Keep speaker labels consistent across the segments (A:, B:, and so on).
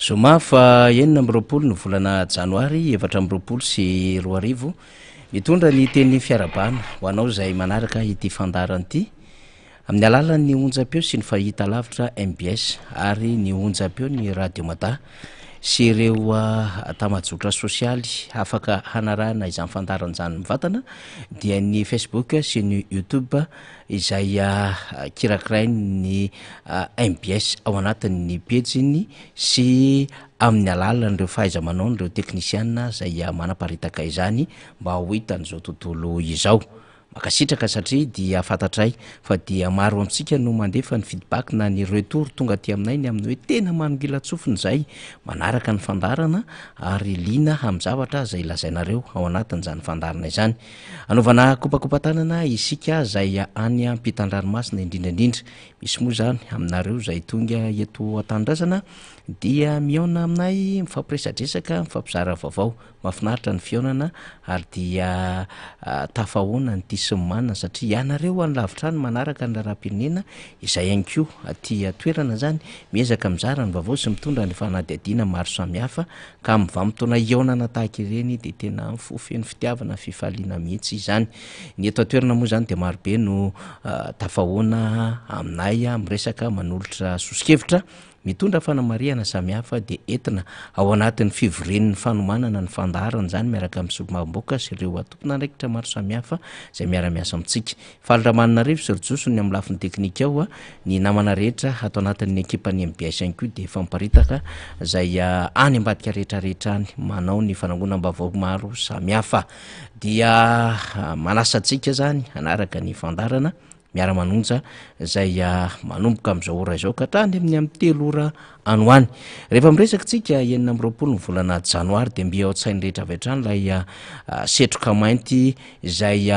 A: Zoma fa enina amby roapolo ny volana janoary 4 sy 2000 mitondra ny teny fiarabana ho anao izay manaraka ity fandarana ity amin'ny alalan'ny onjam-peo sy ny fahita lavitra MBS ary ny onjam-peo ny radio mata sy ireo tamajotra sosialy afaka hanarahana izany fandarana izany mivantana dia ny Facebook sy ny YouTube izay kirakirainy MBS ao anatin'ny pejiny sy amin'ny alalan'ireo fahaiza-manao ireo teknisiana izay manaparitaka izany mba ho hitan'izao tontolo izao. makasitraka satria dia fantatray fa dia maro amintsika no mandefa ny feedback na ny retour tonga aty aminay ny amin'ny hoe tena manongilatsofiny zay manaraka ny fandarana ary liana amin'ny zavatra zay lazainareo ao anatin'izany fandarana izany. Anaovana kopakopatanana isika zay any ampitan-dranomasina indrindraindrindra misy moa zany aminareo zay tonga eto an-tanindrazana dia miaona aminay mifampiresadresaka mifampizara vaovao mahafinaritra ny fiaonana ary dia tafahoana ny tisymanana satria ianareo any lavitra any manaraka ny raharam-pirenena izay ihany koa aty toerana zany miezaka mizara ny vaovao sy mitondra ny fanadihadiana maro samihafa ka mivamitoana iaonana tahaka ireny de tena fofeny fitiavana fifaliana mihitsy izany. Ny eto atoerana moa zany de marobe no tafahoana aminay miresaka manolotra sosikevitra mitondra fanamariana samihafa de entina ao anatin'ny fivoren'ny fanomanana ny fandaharana zany miaraka amin'ny solomam-boaka sy ireo atompona ndraikitra maro samihafa zay miara-miasa amintsika. Faliramanina rivo sy rijosony amin'ny lafiny teknika ao ny namana rehetra atao anatin'ny ekipany MBS ihany koa de famparitaka zay any ambadika rehetrarehetra any manao ny fanangonam-baovao maro samihafa dia manasantsika zany anaraka ny fandarana miara-manonja zay manomboka amin'izao ora izao ka hatrany amin'ny 3 ora anoany. Rehefa miresaka tsika 20 ny volana janoary de mbi ao an-tsainy rehetra avy hatrany lay setroka mainty zay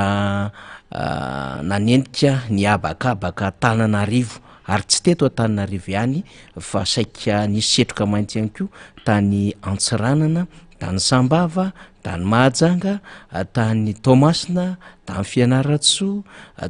A: nanentika ny abakabaka Tananarivo ary tsy teto Tananarivo ihany fa saika nisy setroka mainty ihany koa tany Antsiranana, tany Sambava, tany Mahajanga, tany Tomasina, tany Fianaratsoa,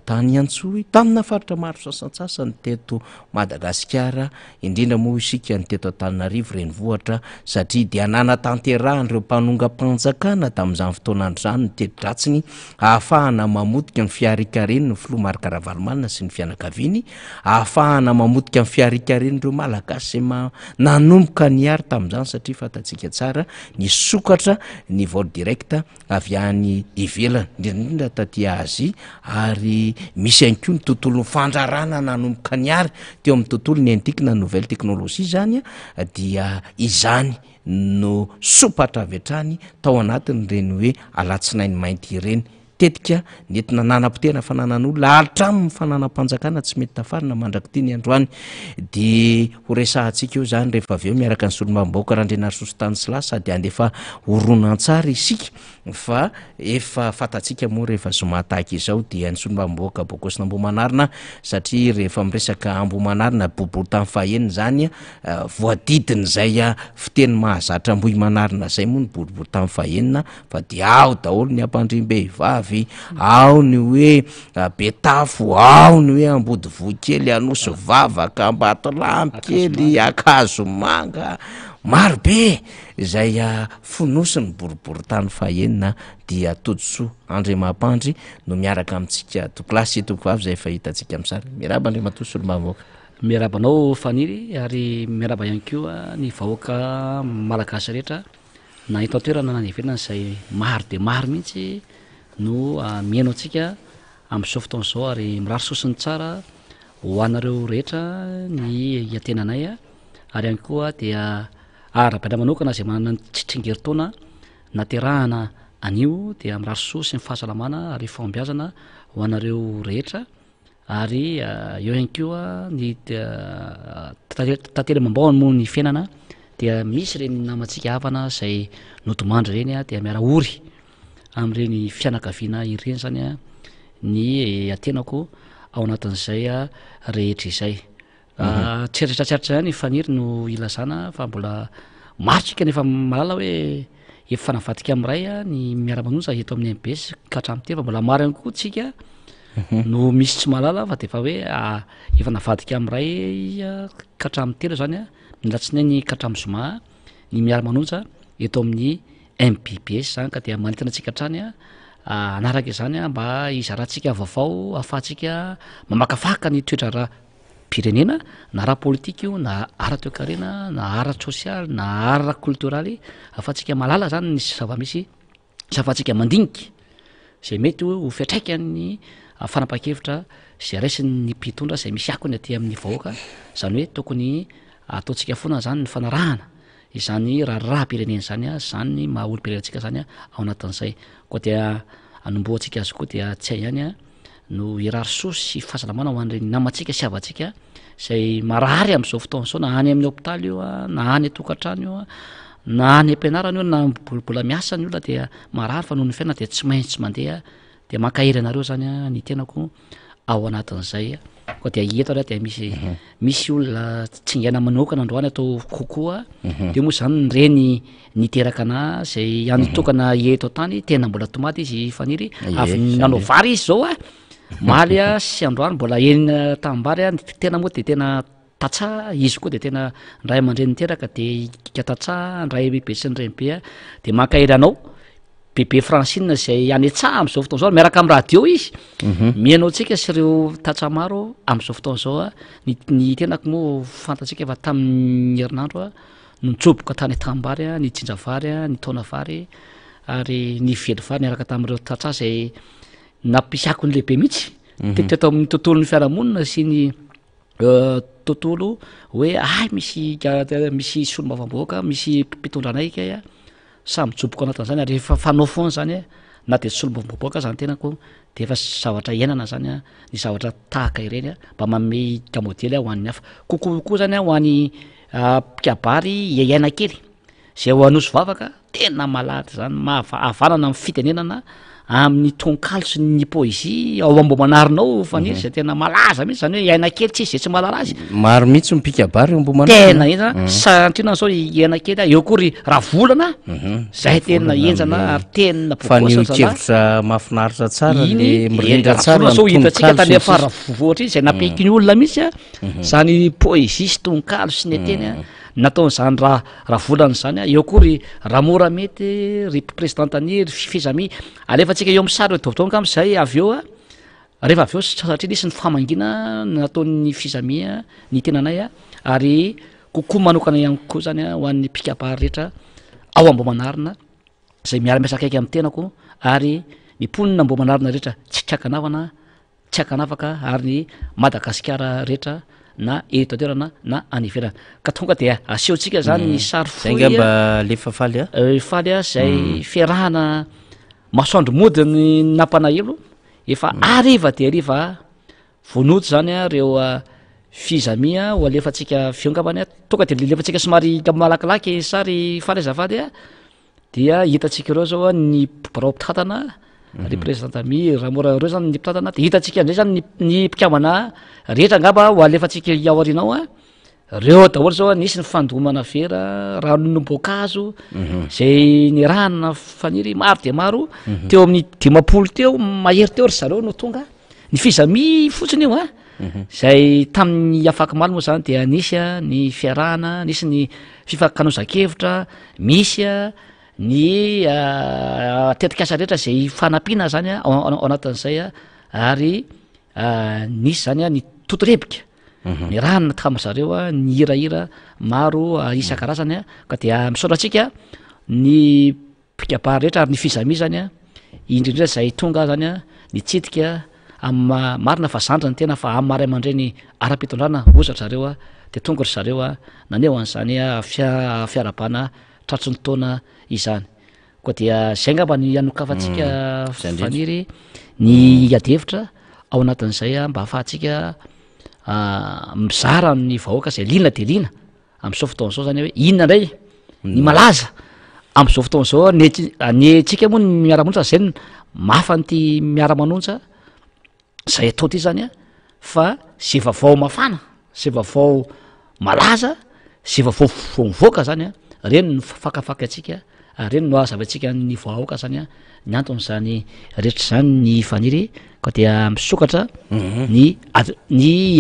A: tany Antsohy, tamina faritra maro sasantsasany teto Madagasikara indrindra moa isika ny teto Antananarivo renivohitra satria dia nanatanterahany ireo mpanongam-panjakana tamin'izany fotoana andro ny teti-dratsiny ahafahana mamotika ny fiarikareniny ny filoha Marc Ravalomanina sy ny fianakaviany, ahafahana mamotika ny fiarikareniny ireo malagasy nanomboka niary tamin'izany satria fatatsika tsara ny sokatra ny vol direct avy any ivelany indrindra taty Azia ary misy ihany koa ny tontolo fandrarana nanomboka niary teo amin'ny tontolo ny antikina nouvelle technologie zany dia izany no sopatra avy hatrany tao anatiny reny hoe alatsinainy mainty ireny tetika nentina nanam-potena fananan'olona hatramin'ny fananam-panjakana tsy mety tafarina mandraky ny androany de ho resahantsika eo zany rehefa avy eo miaraka ny solomam-bahoaka Randrenarisoa Stanislas sady andefa horonan-tsara isika fa efa fatatsika moa rehefa zoma tahaka izao dia ny solomam-bahoaka Bokosina Ambohimanarina satria rehefa miresaka Ambohimanarina bobo tamin'ny faheniny zany voadidiny zay fiteny mahazatra Ambohimanarina zay moa ny boribory tamin'ny fahenina fa dia ao daholo ny ampandrim-behivavy ao ny hoe betafo, ao ny hoe ambodivohy kely anosy vavaka ambatolampy kely akazo manga marobe zay fonosiny boribory tany fahenina dia Todsoa Andriamampandry no miaraka amintsika tokilasy tokovavy zay efa hitantsika amin'sara. Miaraba Andriamatoa solomam-bahoaka.
B: Miarabanao Faniry ary miaraba ihany koa ny vahoaka malagasy rehetra na eto an-toerana na ny ivelany zay maro de maro mihitsy no miaino antsika amin'izao fotoana izao ary mirary sosiny tsara ho anareo rehetra ny iatenanay ary ihany koa dia arabana manokana zay manana ny tsitringeritaona naterahana anio dia mirary soa sy ny fahasalamana ary fombiazana ho anareo rehetra ary eo ihany koa ny tantely mambaoany moa ny fiainana dia misy reny namantsika havana zay notomandry reny dia miara ory amin'ireny fianakaviana ireny zany ny atenako ao anatin'izay rehetra izay tseritratsaritra zany Faniry no ilazana fa mbola marotsika nefa malala hoe efa fanavadika amin'ray ny miara-manonja eto amin'ny MBS ka hatramin'ny telo mbola maro ihany koa tsika no misy tsy malala fa de efa hoe efa navadika amin'ray ka hatramin'ny telo zany milatsinainy ka hatramin'ny zoma ny miara-manonja eto amin'ny MBS zany ka dia manentana antsika hatrany anaraka izany mba hizarantsika vaovao ahafahantsika mamakafaka ny toetra raha pirenena na ara politika io na ara-toekarena na ara-sosialy na ara-kulturaly ahafahantsika malala zany ny zava-misy sy ahafahantsika mandinika zay mety ho fiatraikany fanapa-kevitra zay raisiny ny mpitondra zay misy akony aty amin'ny vahoaka zany hoe tokony ataontsika foana zany ny fanarahana izany raha-pirenena zany zany maha olo-pirenentsika zany ao anatin'izay koa dia anomboantsika azy koa dia tsy hay ihany no irary sosy sy fahasalamana ho an'reny namantsika sy avatsika zay marary am'izao fotoana zao na any amin'ny hôpitaly io a na any atokantrano io a na any ampianarana io na mbola miasa ny olona dia marary fa noho ny fiaina de tsy maintsy mandeha de mankahery anareo zany a ny tenako ao anatin'izay koa dia eto ary de misy olona tsingaina manokana androany atao kokoa de moa zany reny niteraka ana zay anytokana eto tany tena mbola tomaty izy faniry avy nanao vary izy zao a maly a sy androany mbola enina tambary a tena moa de tena tatsa izy koa de tena ndray aman-dreny niteraka de ikatatsa ndray bebe sy ny renibe a de mankahery anao bebe Francine zay any antsaha am'izao fotoana zao miaraka am' radio izy mianao tsika sy ireo tatsa maro am'izao fotoana zao a ny tenako moa fantatsika efa tamin'ny herinandro a nitsoboka tany tambary a ny tsinjavary a ny taona vary ary ny vely vary niaraka tamin'ireo tatsa zay nampisako ny lehibe mihitsy teto amin'ny tontolon'ny fiarahamonina sy ny tontolo hoe misy solomavamboaka misy mpitondra anaika a samy joboko anatin'zany ary efa fanao foana zany a na de solomboboaka zany tenako de efa zavatra iainana zany a ny zavatra tahaka ireny a mba manome gamodely a ho an'ny hafa kokokoa zany a ho an'ny mpikabary iaina kely zay ho anoso vavaka tena malady zany avanana amin'ny fitenenana amin'ny tonkalo sy ny poezie ao ambo manarinao faniry zay tena malaza mihitsy zany hoe iaina kely tsisy zay tsy malala azy
A: maro mihitsy mipikabary ombo
B: tena ena santina zao iaina kely a eo kory raha volana zay tena enjana ary tena
A: fa nykevitra mahafinaritra tsara le mirindra tsara
B: zao hitatsika tany afaravovoatra izy zay napiky ny olona mihitsy a zany poezie sy tonkalo sy ny teny a nataon'zany raha volana zany a eo kory raha mora mety ry présidentany ry fizami alefatsika eo am'sary dovotonga am'zay avy eo a rehefa avy eo satria nisy ny famangina nataon'ny fizamia ny tenanay a ary kokoa manokana ihany koa zany a ho an'ny mpikabary rehetra ao ambo manarina zay miara-miasa akaiky amin'ny tenako ary ny mponina mbo manarina rehetra tsy kakanavana tsy akanavaka ary ny Madagasikara rehetra na eto atoerana na anivelana ka tonga de asehotsika zany ny sary
A: foyngamba lefa faly
B: faly a zay fiarahana masoandro mody ny nampanahelo efa ariva de ariva vonoto zany a reo fizamia ho alefatsika fiongambany a tonga de lefatsika somary malakilaky sary faly azavady a dia hitatsika ireo zao a ny barao mpitatana représentami raha mora reo zany ny mpitatana de hitatsika am'zay zany ny mpikambana rehetra angamba ho alefatsika iaoarinao a reo daholo zao a nisy ny fandomana vera ranonom-boankazo zay ny rahana faniry maro de maro teo amin'ny 10 teo mahery teo ry zareo no tonga ny fizami fotsiny io a zay tamin'ny afaky maly moa zany de nisy a ny fiarahana nisy ny fifakanosakevitra misy a ny tetikasa rehetra zay fanampiana zany a ao anatin'izay a ary nisy zany a ny totorebika ny rahana tamin'zareo a ny hirahira maro isan-karazany a ka dia misaotratsika ny mpikabary rehetra ary ny fizami zany a indrindra zay tonga zany a nitsidika marina fa zandra ny tena fa am'mary aman-dreny ara-pitondrana ozatra zareo a de tonga ry zareo a naneo an'zany a fiarabana tratry ny taona izany koa dia zay ngamba ny anokafatsika faniry ny adevitra ao anatin'izay a mba ahafahatsika mizara ny vahoaka zay lina de lina am'izao fotoana zao zany hoe inona ndray ny malaza am'izao fotoana zao nytsika moa ny miara-monja zay mafa nyty miara-manonja zay atao ty zany a fa zay vavao mafana zay vavao malaza zay vavao vomivoaka zany a reny ny fakafaka atsika reny no azavantsika ny voahoaka zany a ny anton'zany rehetra zany ny faniry ka dia misokatra ny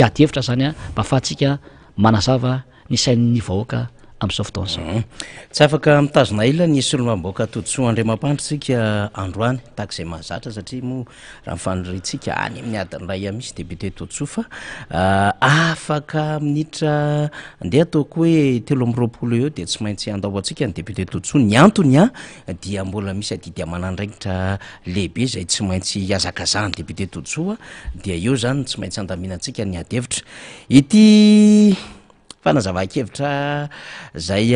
B: adevitra zany a mba afahatsika manazava ny sain'ny vahoaka am'izao fotoana zao
A: tsy afaka mitazona ila ny solomamboaka todsoa andriamampantritsika androany tahak'izay mahazatra satria moa raha mifaniritsika any amin'ny adiny ray misy député todsoa fa afaka minitra ndeha ataoko hoe 3 eo de tsy maintsy andao atsika ny député todsoa ny antony a dia mbola misy adidy manandraikitra lehibe zay tsy maintsy azakazany député todsoa dia eo zany tsy maintsy andaminatsika ny adevitra ity fanazava-kevitra zay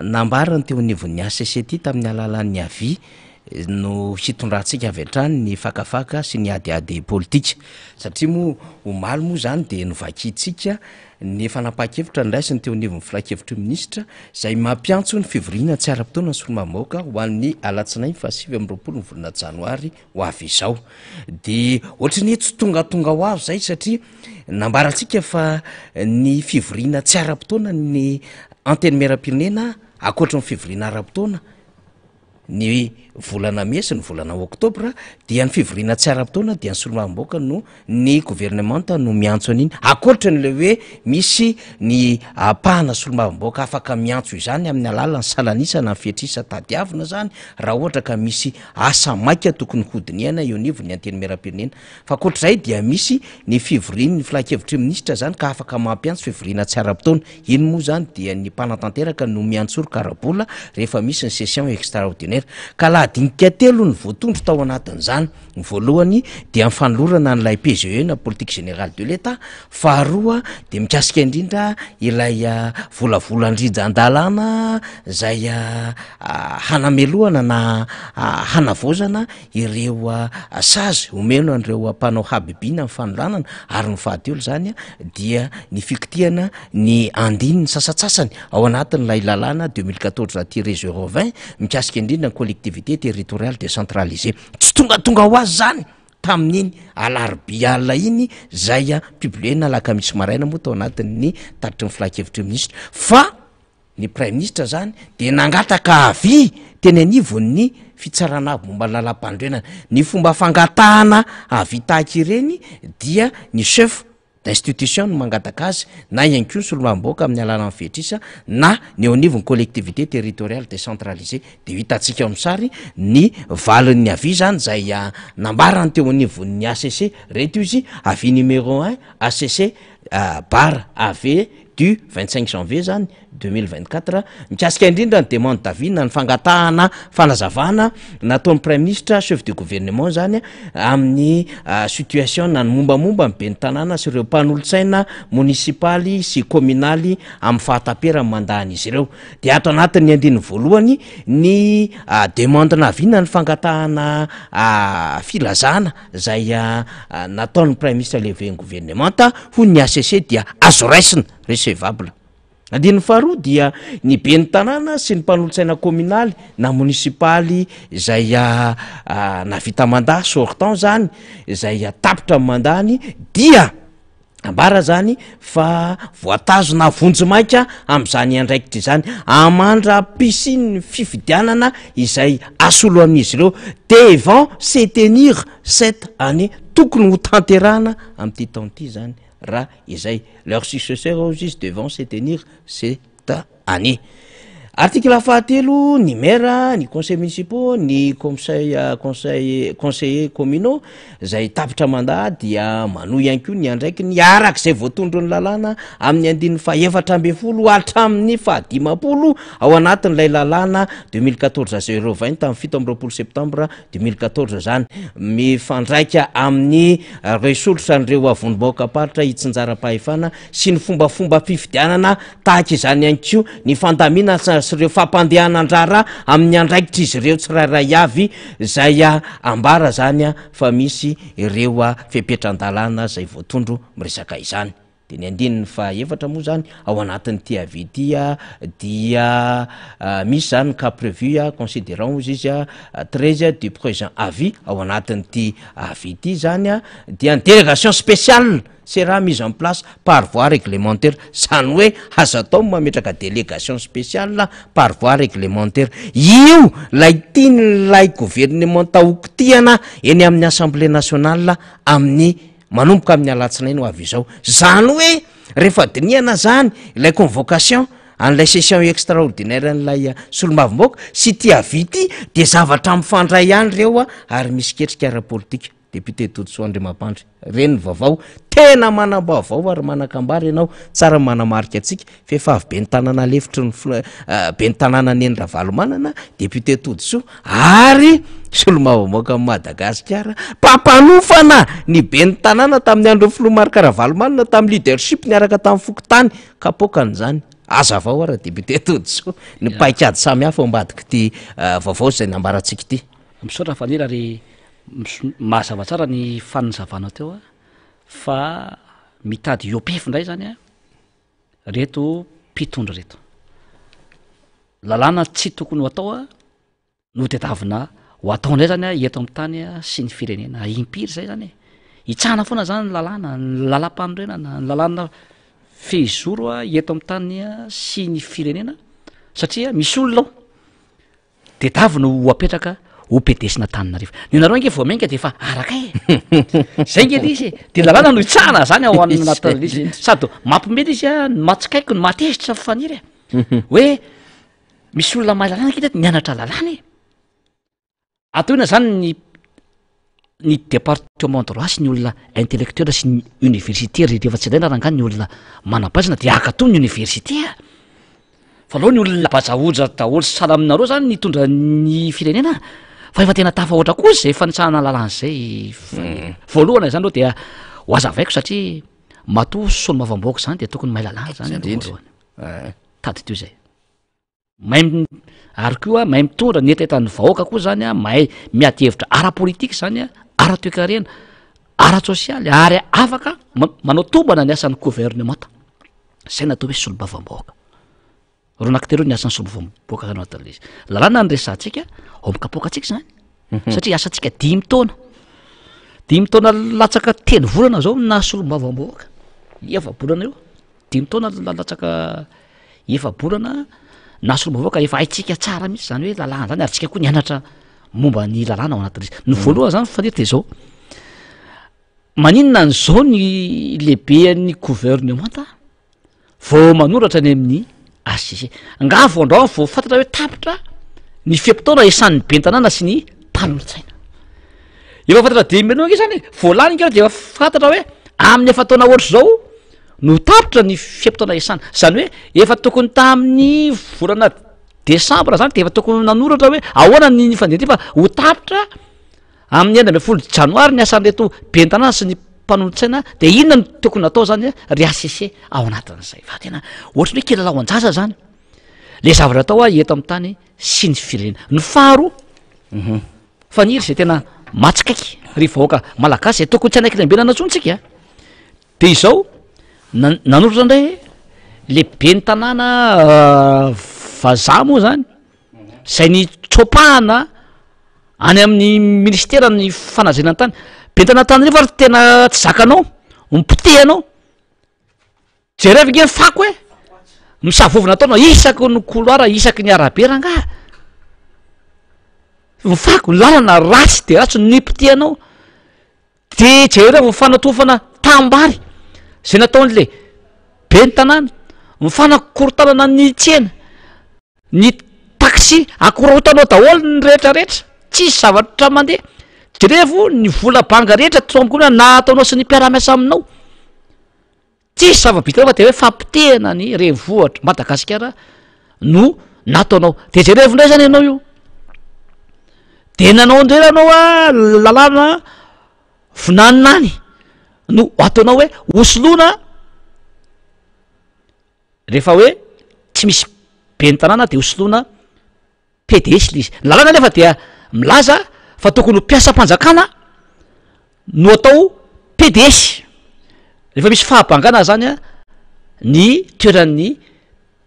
A: nambarany teo anivon'ny ACCT tamin'ny alalan'ny avy no hitondrantsika avy hatrany ny fakafaka sy ny adiady politika satria moa omaly moa zany de novakitsika ny fanapa-kevitra ndraisiny teo anivon'ny filakevitra minisitra zay mampiantso ny fivoriana tsy ara-potoana ny solomamoaka ho an'ny alatsinainy fa 7 amby roapolo ny volana janoary ho avy izao de ohatrany hoe tsy tongatonga ho azo zay satria nambaratsika fa ny fivoriana tsy ara-potoana ny anteny meram-pirenena akoatra ny fivoriana ara-potoana ny volana may sy ny volana oktobra dia ny fivoriana tsy ara-potoana dia ny solomavom-baoaka no ny gouvernemanta no miantso an'iny akoatra n'le hoe misy ny apahana solomavom-baoaka afaka miantso izany amin'ny alalan'ny salanisana ny fietrisa tadiavina zany raha ohatra ka misy asa maika tokony hodiniana eo anivo ny anteny meram-pirenena fa akoatr'izay dia misy ny fivoriany ny filakevitry minisitra zany ka afaka mampiantso fivoriana tsy ara-potoana iny moa zany dia ny mpanatanteraka no miantsoro karabola rehefa misy ny session extraordinaire ka dinika telo ny voatondro tao anatin'izany ny voalohany dia mifanolorana n'ilay PGE na politique générale de l'État faharoa de mikasika indrindra ilay volavolan-drijandalana zay hanamelohana na hanavozana ireo sazy omeno an'ireo mpanao habibina amin'ny fanolanana ary ny fahatelo zany dia ny fikitiana ny andiny ny sasatsasany ao anatin'ilay lalàna 2014 raha tiré 020 mikasika indrindra ny collectivité territoriale décentralisée tsy tongatonga ho azy zany tamin'iny alarobia iny zay publiena lakamisy maraina moa tao anatin'ny taritry ny filakevitry ministre fa ny prime ministre zany de nangataka avy teny anivon'ny fitsarana momba lalam-pandroenana ny fomba fangatahana avy tahaka ireny dia ny chef d'institution no mangataka azy na ihany koa ny solomavom-baoaka amin'ny alalan'ny fetrisa na ny eo anivon'ny collectivité territoriale décentralisée de hitantsika amin'ny sary ny valin'ny avy zany zay nambarany teo anivon'ny ACC reto izy avy numéro 1 ACC barre AV du 25 janvier zany 2024 mikasika indrindra ny demande d'avis na ny fangatahana fanazavana nataon'ny prime ministre chef de gouvernement zany amin'ny situation na ny mombamomba ny be ny tanàna sy ireo mpanolotsaina municipaly sy communaly amin'ny fahatapera ny mandahany izy ireo de ato anatin'ny andiny voalohany ny demande navina ny fangatahana filazana zay nataon'ny prime ministre levé gouvernementa ho ny ACC dia azo raisina recevable andiny faharoa dia ny be ny tanàna sy ny mpanolotsaina communaly na municipaly zay navita mandaha sortant zany zay tapitra ny mandahany dia ambara zany fa voatazona vonjy maika am'izany andraikitra izany amandra pisiny fifidianana izay asolo amin'izy ireo devant se tenir cette année tokony ho tanterahana am'ty taon'ty zany raha izay leur successeur aux juges devant se tenir cette année. Article fahatelo ny maire ny conseil municipaux ny conseiller communaux zay tapitra mandat dia manohy ihany koa ny andraiky ny arak'izay voatondro ny lalàna amin'ny andiny faefatra amby folo hatramin'ny fahadimapolo ao anatin'ilay lalàna 2014-020 tamin'ny 7 amby roapolo septembre 2014 zany mifandraika amin'ny resolotra an'ireo avony-baoaka paritra hitsinjara-pahefana sy ny fombafomba fifidianana tahaka izany ihany koa ny fandamina sy ireo fampandehanandrara amin'ny andraikitra izy ireo tsirairay avy zay ambara zany fa misy ireo fepetran-dalàna zay voatondro miresaka izany de ny andininy faefatra moa zany ao anatin'ny ty avy dia misy zany ka prévu considérant izy 13 du présent avis ao anatin'ny ty avy ty zany dia ny délégation spéciale sera mise en place par voie réglementaire zany hoe azo atao mametraka délégation spéciale par voie réglementaire io lay tiany lay gouvernement taokitiana eny amin'ny assemblée nationale amin'ny manomboka amin'ny alatsinainy ho avy izao zany hoe rehefa diniana zany ilay convocation an'ilay session extraordinaire an'ilay solomavom-baoaka sy ty avy ty de zavatra mifandray ihany reo ary misy ketrika ara-politika député Toutso Andriamampandry reny vaovao tena manam-baovao ary manakambary ianao tsara manamarika atsika fa avy be ny tanàna lefitry ny be ny tanàna neny Ravalomanana député Toutso ary solomavom-baoaka Madagasikara papanofana ny be ny tanàna tamin'ny andro filomarika Ravalomanana tamin'ny leadership niaraka tamin'ny fokotany kapokan'izany aza avao ara député Toutso ny paikady samy hafa ambadiky ty vaovao zay nambarantsika ty
B: misaotra fanira ary mahazava tsara ny fanazavana teo a fa mitady iopefo indray zany a reto mpitondra reto lalàna tsy tokony ho atao a no tetavina ho atao indray zany a eto amin'ny tany a sy ny firenena impiry zay zany hitsahana foana zany lalàna ny lalam-panorenana ny lalàna fehizoro a eto amin'ny tany a sy ny firenena satria misy olonao tetavina ho apetraka ho pedesina tanina riva ny nareo nge vao mainka de efa araka e zay nge izy de lalàna no hitsahana zany ao anatin'izy sady mampimely izy a matsikaiko ny matezitra faniry hoe misy olona mahay lalàna kiteto mianatra lalàna e atoina zany ny département droit sy ny olona intellectuel sy ny universitaire rehefa tsy ilaina rangany ny olona manam-paizina de akato ny université a fa aloha ny olona bajaoja daholo sala aminareo zany nitondra ny firenena fa efa tena tafahoatra kozy zay fanitsahana lalàna zay voalohana zany aloha dia ho azavaiko satria matoa solo mavamboaka zany de tokony mahay lalàna zany voalohany tady teo zay mahay ary koa mahay mitondra ny etetany vahoaka koa zany a mahay miady hevitra ara-politika zany a ara-toekarena ara-sosialy ary afaka manao tombana ny asan'ny gouvernementa zay natao hoe solo-bavamboaka ro nankitereo ny asan'ny solo-bavamboaka anatin'izy lalàna ny resantsika ao mikapoaka atsika zany satria asantsika 5 taona latsaka 10 volana zao na solo-bavamboaka efa-bolana eo 5 taona latsaka efa-bolana na solo-bavamboaka efa haitsika tsara mihitsy zany hoe lalàna zany ary tsika koa nianatra momba ny lalàna ao anatin'izy ny voaloha zany fanety de zao maninona ny zao ny lehibean'ny gouvernementa vao manoratra ny amin'ny ACC nga voandrao vao fantatra hoe tapitra ny fiam-potoana esan'ny bentanàna sy ny mpanolontsaina efa fantatra de menao nge zany voalany nge de efa fantatra hoe amin'ny efa taona ohatry zao no tapitra ny fiam-potoana esana zany hoe efa tokony tamin'ny volana desambra zany de efa tokony nanoratra hoe ahoana ny fandeha fa ho tapitra amin'ny 9 janoary ny asan'reto bentanàna sy ny mpanolontsaina de inona no tokony natao zany ry ACC ao anatin'izay fa tena ohatry hoe kilalao an-jasa zany le zavatra atao a eto amin'ny tany sy ny firenena ny faharo faniry zay tena matsikaiky ry vahoaka malagasy zay tokony tsy anaiky lembena natsontsika de izao nanoratra indray le be ny tanàna vazaha moa zany zay ny tsopahana any amin'ny ministera ny fanazanany tany bentana tany refa tena tsy zakanao mipitehanao jereva nge fako hoe misavovina ataonao isaky ny couloir isaky ny arabe ranga mifako ny lalana ratsy de ratsy ny pitehanao de jereva mifanatofana tambary zay nataon'le be ny tanàna mifanakorontanana ny tsena ny taxi akorotanao daholo ny rehetrarehetra tsisy zavatra mandeha jerevo ny vola banga rehetra tombokoa na ataonao sy ny mpiara-miasa aminao tsisy zava-bitana fa de hoe fampitehana ny renivohatra Madagasikara no nataonao de jerevo indray zany ianao io de nanao indray anao a lalàna vinaninany no ataonao hoe osoloana rehefa hoe tsy misy be ny tanàna de osoloana PDS le izy lalàna nefa dia milaza fa tokony ho mpiasa-mpanjakana no atao PDS rehefa misy fahabangana zany a ny toeran'ny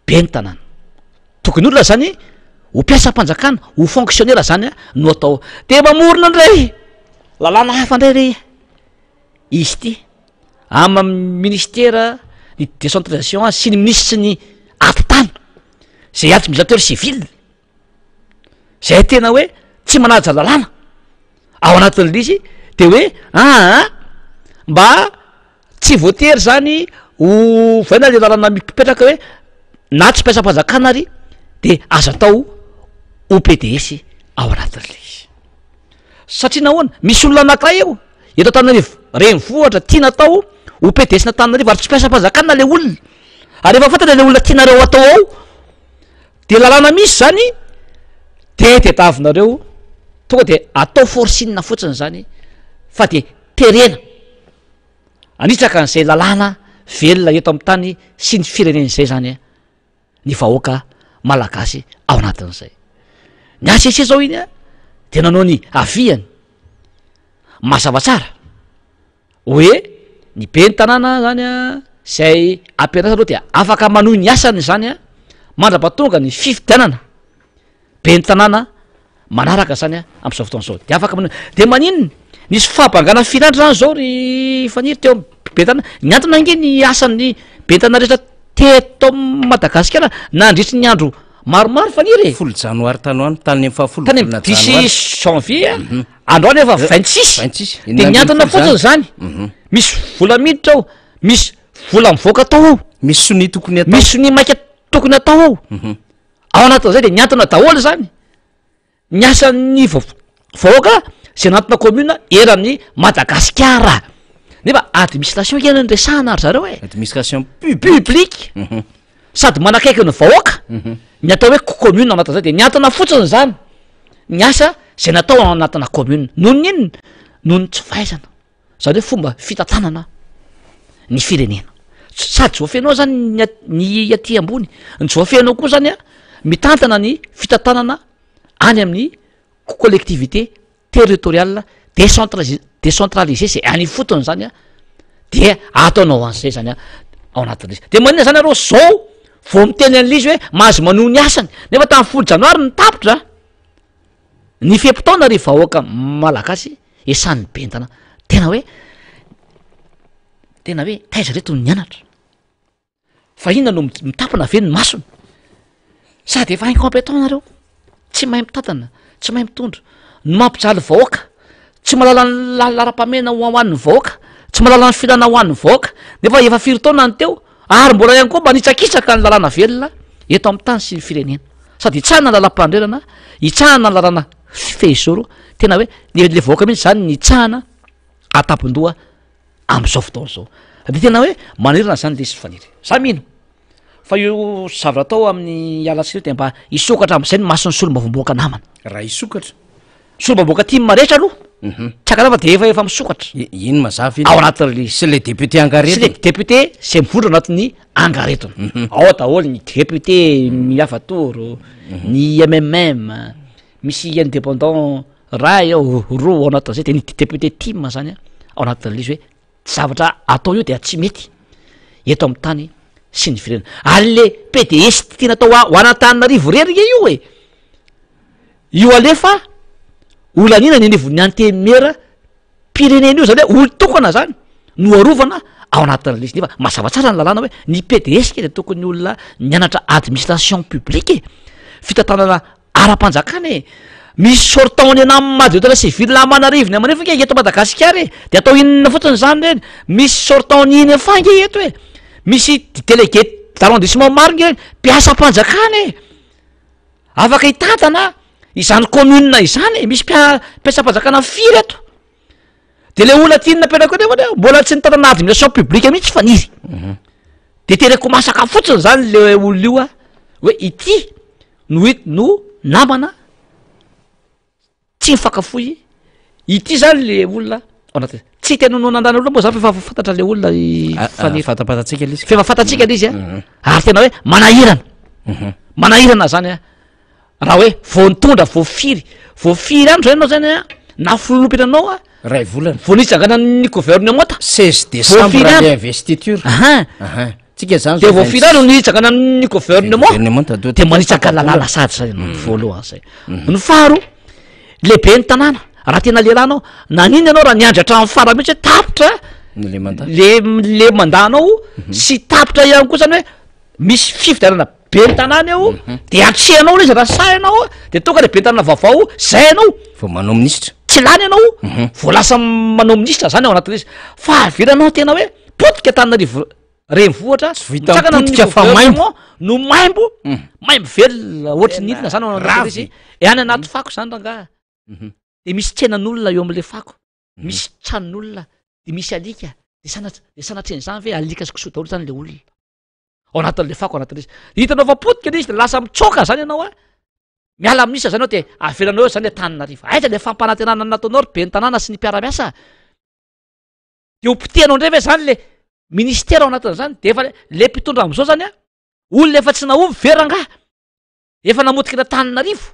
B: be ny tanàna tokony olona zany ho mpiasa-mpanjakana ho fonctionnaire zany a no atao de mamorona ndray lalàna hafa ndray re izy ty ama ministera ny décentralisation sy ny ministre sy ny atitany zay administrateur civil zay tena hoe tsy manaja lalàna ao anatin'le izy de hoe mba tsy voatery zany ho vaina le lalàna mipetraka hoe na tsy mpiasa-mpanjakana ary de azo atao ho PDS ao anatin'le izy satria nahoana misy olona anankiray eo eto Antananarivo renivohitra tiana atao ho PDS na Antananarivo ary tsy mpiasa-mpanjakana le olona ary efa fantatra le olona tianareo atao ao de lalàna misy zany de tetavinareo tonga de atao forsinina fotsiny zany fa de terena anitsaka n'izay lalàna velona eto amin'ny tany sy ny firenena izay zany ny vahoaka malagasy ao anatin'izay ny ACC zao iny a de nanao ny aviany mazava tsara hoe ny be ny tanàna zany a zay ampianasa aloha dia afaka manohy ny asany zany a mandrapatonga ny fifidianana be ny tanàna manaraka zany a am'izao fotoana zao de afaka manohy de maninona nisy fahabangana filandry zany zao ry faniry teo be tanàna ny antony ange ny asan'ny be tanàna rehetra teto Madagasikara nandritry ny andro maromaro faniry
A: folo janoary tanoany tany fahafolo
B: tany amy 10 janvier androany efa 26 de ny antony fotsiny zany misy vola miditra ao misy vola mivoaka atao ao
A: misy soni tokony atao
B: misy soni maika tokony atao ao ao anatin'zay de ny antona daholo zany ny asan'ny vahoaka zay anatona commune eran'ny Madagasikara nefa administration kena ny resahana ary zareo e
A: administration
B: publique sady manakaiky ny vahoaka ny atao hoe commune anatin'zay de ny antona fotsiny zany ny asa zay natao anatina commune noho ny inona noho ny tsy fahaizana zany hoe fomba fitantanana ny firenena sady joafenao zany ny aty ambony ny joafenao koa zany a mitantana ny fitantanana any amin'ny collectivité territoriale décentralisé zay any fotony zany a de ataonao an'zay zany a ao anatin'izy de manina zany areo zao vao miteny an'izy hoe mahazo manohy ny asany nefa tamin'ny folo janoary ny tapitra ny fepitaona ry vahoaka malagasy esan'ny bentana tena hoe taiza reto ny anatra fa inona no mitapina ve ny masony sady efa incompétent nareo tsy mahay mitantana tsy mahay mitondra no mampijaly vahoaka tsy malala ny lara-pamena hoan'ny vahoaka tsy malala ny filana hoan'ny vahoaka nefa efa firy-taona ny teo ary mbola ihany koa mba nitsakitsaka ny lalàna velona eto amin'ny tany sy ny firenena sady itsahana ny lalam-pandrerana itsahana ny lalàna fehizoro tena hoe le vahoaka mihitsy zany ny itsahana atapindoha am'izao fotaona zao de tena hoe manirana zany le sy faniry za mino fa io zavatra atao amin'ny alatsika de mba isokatra am'izay ny mason'ny solombavam-boaka namana
A: raha isokatra
B: solombavam-boaka tia marehetra aloha tsakanafa de efa misokatra
A: ino mazava iny
B: ao anatin'le
A: sy le député
B: sy
A: angaretiny
B: le député zay mivondro anatin'ny angaretona ao daholo ny député miafatoro ny MMM misy indépendant ray ao roa ao anatin'zay de ny député tim zany a ao anatin'le izy hoe zavatra atao io de tsy mety eto amin'ny tany sy ny firenena ary le PDS tiana atao ho anatananarivo rerika io e io alefa olanina ny anivon'ny antemera pirenena io zany hoe olo tokana zany no arovana ao anatin'le izy nefa mazava tsara ny lalàna hoe ny PDS ke de tokony olona nianatra administration publique fitantanana ara-panjakana e misy sortaony ana mady otana civil manarivony amanefa ke eto Madagasikara e de atao inona fotsiny zany reny misy sortaony iny afange eto e misy délégué d'arrondissement mariny reny mpiasa mpanjakana e afaka hitantana izany commune izany e misy mpiasa mpanjakana firy eto de le olona tinina penako nefa mbola tsy nitanana administration publique mihitsy faniry de tereko masaka fotsiny zany le olona io a hoe ity no namana tsy mifakafoy ity zany le olona ao anaty tsy tena no nandana olona moa zany fefa fantatra le olona faniry
A: fatapatantsika le izy
B: fefa fantatsika le izy a ary tena hoe manahirana zany a raha hoe vao nitondra voafiry andro zany anao zany a na fololopy anao a
A: ray volana
B: vao nitsangana ny gouvernement
A: 16 décembre le investiture tsika zany
B: de voafiry andro nitsangana ny gouvernement de manitsaka lalàna sady zay voalohany zay ny faharo lehibe ny tanàna raha tena lelanao nanino ianao raha niandratra amin'ny fara mihitsy hoe tapitra le mandanao sy tapitra ihany koa zany hoe misy fifidianana be ny tanàna eo de atsehanao le izy raha sa ianao de tonga le be ny tanàna vaovao zay ianao
A: fa manao ministra
B: tsy lany ianao vo lasa manao ministra zany ao anatin'izy fa aviranao tena hoe potika tananarivo renivohatra
A: potika fa maimbo
B: no maimbo velona ohatry nidina zany ao anatin'izy any anaty fako zany ranga de misy tsenan'olona eo am'le fako misy tranon'olona de misy alika de sanatreny zany ve alika sy koso daholo zany le olona ao anatin'le fako anatin'izy hitanao fa potika le izy de lasa mitsoka zany ianao a miala minisa zany ao de avelanao eo zany le tananarivo aiza le fampanantenana nataonao ry be ny tanàna sy ny mpiara-miasa de opitenao ndray ve zany le ministera ao anatin'zany de efa le mpitondra am'izao zany a olona efa tsy naovy veranga efa namotikana tananarivo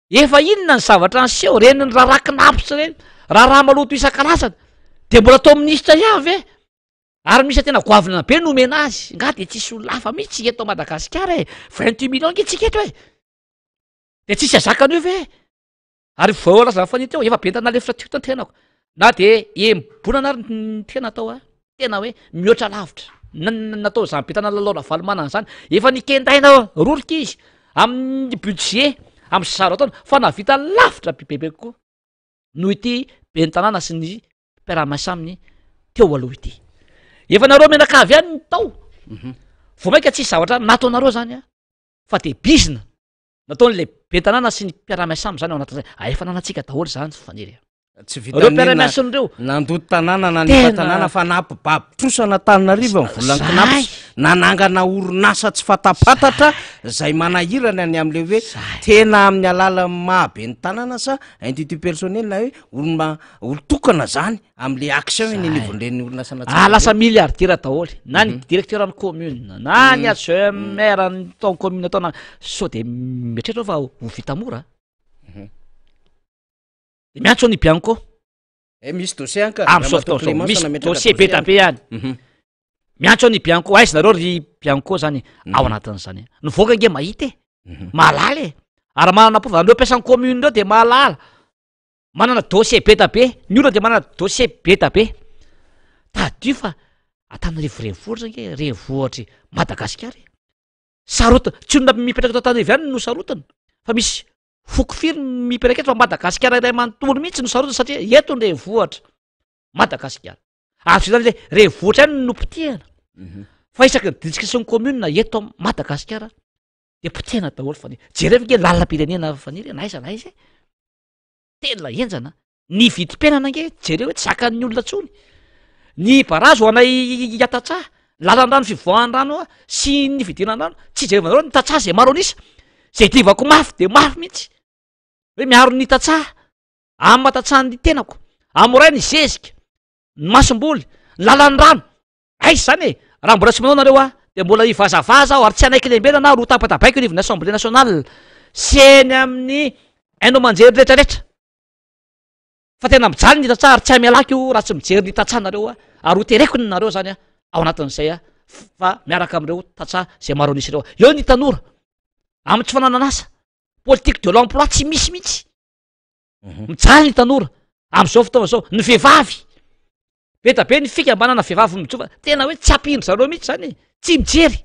B: efa inona ny zavatra anseho reny ny raharakinapitra reny raha maloto isan-karazana de mbola atao minisitra iavy e ary misy tena goavina be nomena azy nga de tsisy olafa mihitsy eto Madagasikara 28 millions ntsika eto e de tsisy azakany io ve ary voalaza fany teo efa bentana lefitra tio tany tenako na de embonana ary ny tena atao a tena hoe mihoatra lavitra natao zany betana lalaona valomanana zany efa nikendaina rorika izy amin'ny budget amin'ny zaro ataona fa navita lavitra bibebe koa noho ity bentanàna sy ny mpiara-miasa aminy teo aloha ity efa nareo menakavy ihany ny tao vo maika tsisy zavatra nataonareo zany a fa de bizina nataon'le bentanàna sy ny mpiara-miasa amy zany ao anatin'zay efa nanatsika daholo zany faniry
A: tsy
B: reo mpiara-miasan'ireo
A: nandoto tanàna na nipa tanàna fa napibabitrosana Tananarivo ny volankinapy nanangana orinasa tsy fatapatatra zay manahirana ny am'le hoe tena amin'ny alala mahabe ny tanàna sa institut personnel na hoe olotokana zany am'le action ny nivon'reny orinasa
B: lasa milliardaire daholy na ny directeur ny commune na ny adjoint maire ny tao commune ataona sao de mieritrereo fa ho vita mora de miantso ny bianco
A: misy dossier anka
B: misy dossier be tabe ihany miantso ny bianco aizy nareo ry bianco zany ao anatin'zany nivoaka nge mahita e mahalala e ary manana pova anreo mpiasan'ny commune reo de mahalala manana dossier be tabe ny olona de manana dossier be tabe tadio fa Antananarivo renivohitra nge renivohitry Madagasikara sarota tsy olona mipetraka tao Antananarivo ihany no sarotana fa misy foko firy mipetraka eto fa Madagasikara iray manontolo mihitsy no sarotana satria eto ny renivohitra Madagasikara ary zany le renivohitra ihany no potehana fa isaky ny district sy ny commune eto Madagasikara de potehana daholo fany jereo nge lalalam-pirenena faniry naiza naiza tena enjana ny vidim-piainana nge jereo hoe tsy zakan'ny olona tsony ny barazo ho anay iatatsah lalan-drano fivoahan-drano sy ny fidinan-drano tsy jerevanareo ny tatsah zay maro anisa zay divako mafy de mafy mihitsy hoe miaro ny tatsah amy matatsahan'ny tenako amoray ny zezika ny masom-boly ny lalan-drano aizy zany e raha mbola tsy manao nareo de mbola ivazavaza aho ary tsy anaiky lembena na ro tapatabaiko nivon'ny assemblée nationale sy eny amin'ny hainao manjery rehetrarehetra fa tena mijaly ny tatsah ary tsy amialaky io raha tsy mijery ny tatsah nareo ary ho tereko ny nareo zany ao anatin'izay fa miaraka am'ireo tatsah zay maro anisy reo eo ny tanora amy tsy fanananasa politique de l'emploi tsy misy mihitsy mijaly ny tanora am'izao fotoana zao ny vehivavy be tabe ny fikambanana vehivavy mitsofa tena hoe tsy ampindry zareo mihitsy zany tsy mijery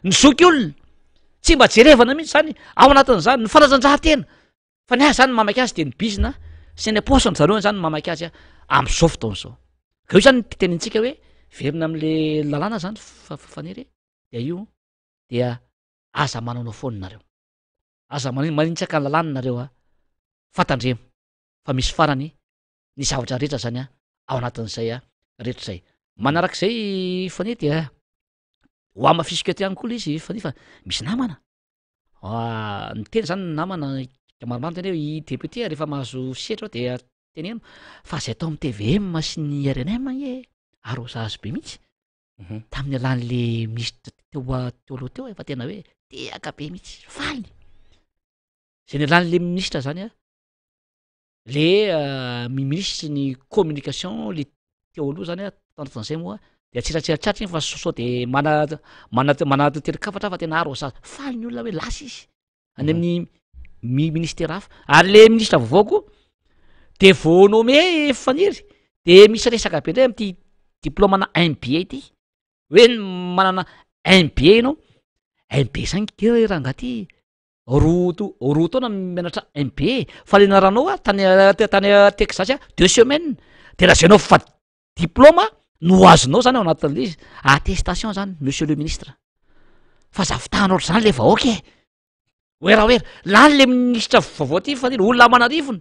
B: ny zoky olona tsy mba jerevana mihitsy zany ao anatin'zany ny fanatanjahantena fa ny azy zany mamaky azy de ny bizina sy ny posony zareo zany mamaky azy am'izao fotoana zao ka io zany titenintsika hoe verina am'le lalàna zany faniry de io dia aza mananao foany nareo aza manintsaka ny lalàna nareo fatandremo fa misy farany ny zavatra rehetra zany ao anatin'izay rehetra zay manarak'izay fani dia ho ama fisika ty any koa la izy fani fa misy namana ny teny zany ny namana maromaro teny hoe i député rehefa mahazo setra ao de teneno fa zay atao amy TVM sy ny RNM e arosage be mihitsy tamin'ny alan'le ministre teo aloha teo efa tena hoe teaka be mihitsy faly zay ny alan'le ministre zany le ministre ny communication le teo aloha zany tanatin'izay moa de atsiratsiratsatry fa sao de mana telikafatra fa tena arosage faly ny olona hoe lasa izy any amin'ny ministère hafa ary le ministre vaovao koa de vo nome faniry de misy resaka be ndray amty diplômana MBA ty hoe manana MBA ianao MBA zany ke raha ngaty roa taona mianatra MBA fa le naranao tany Texas 2 semaines de raha zay anao fa diplôma no azonao zany ao anatin'le izy attestation zany monsieur le ministre fa zavitahanao zany le vahoaka e oera oera lany le ministra vaovao ty faniry olona manarivona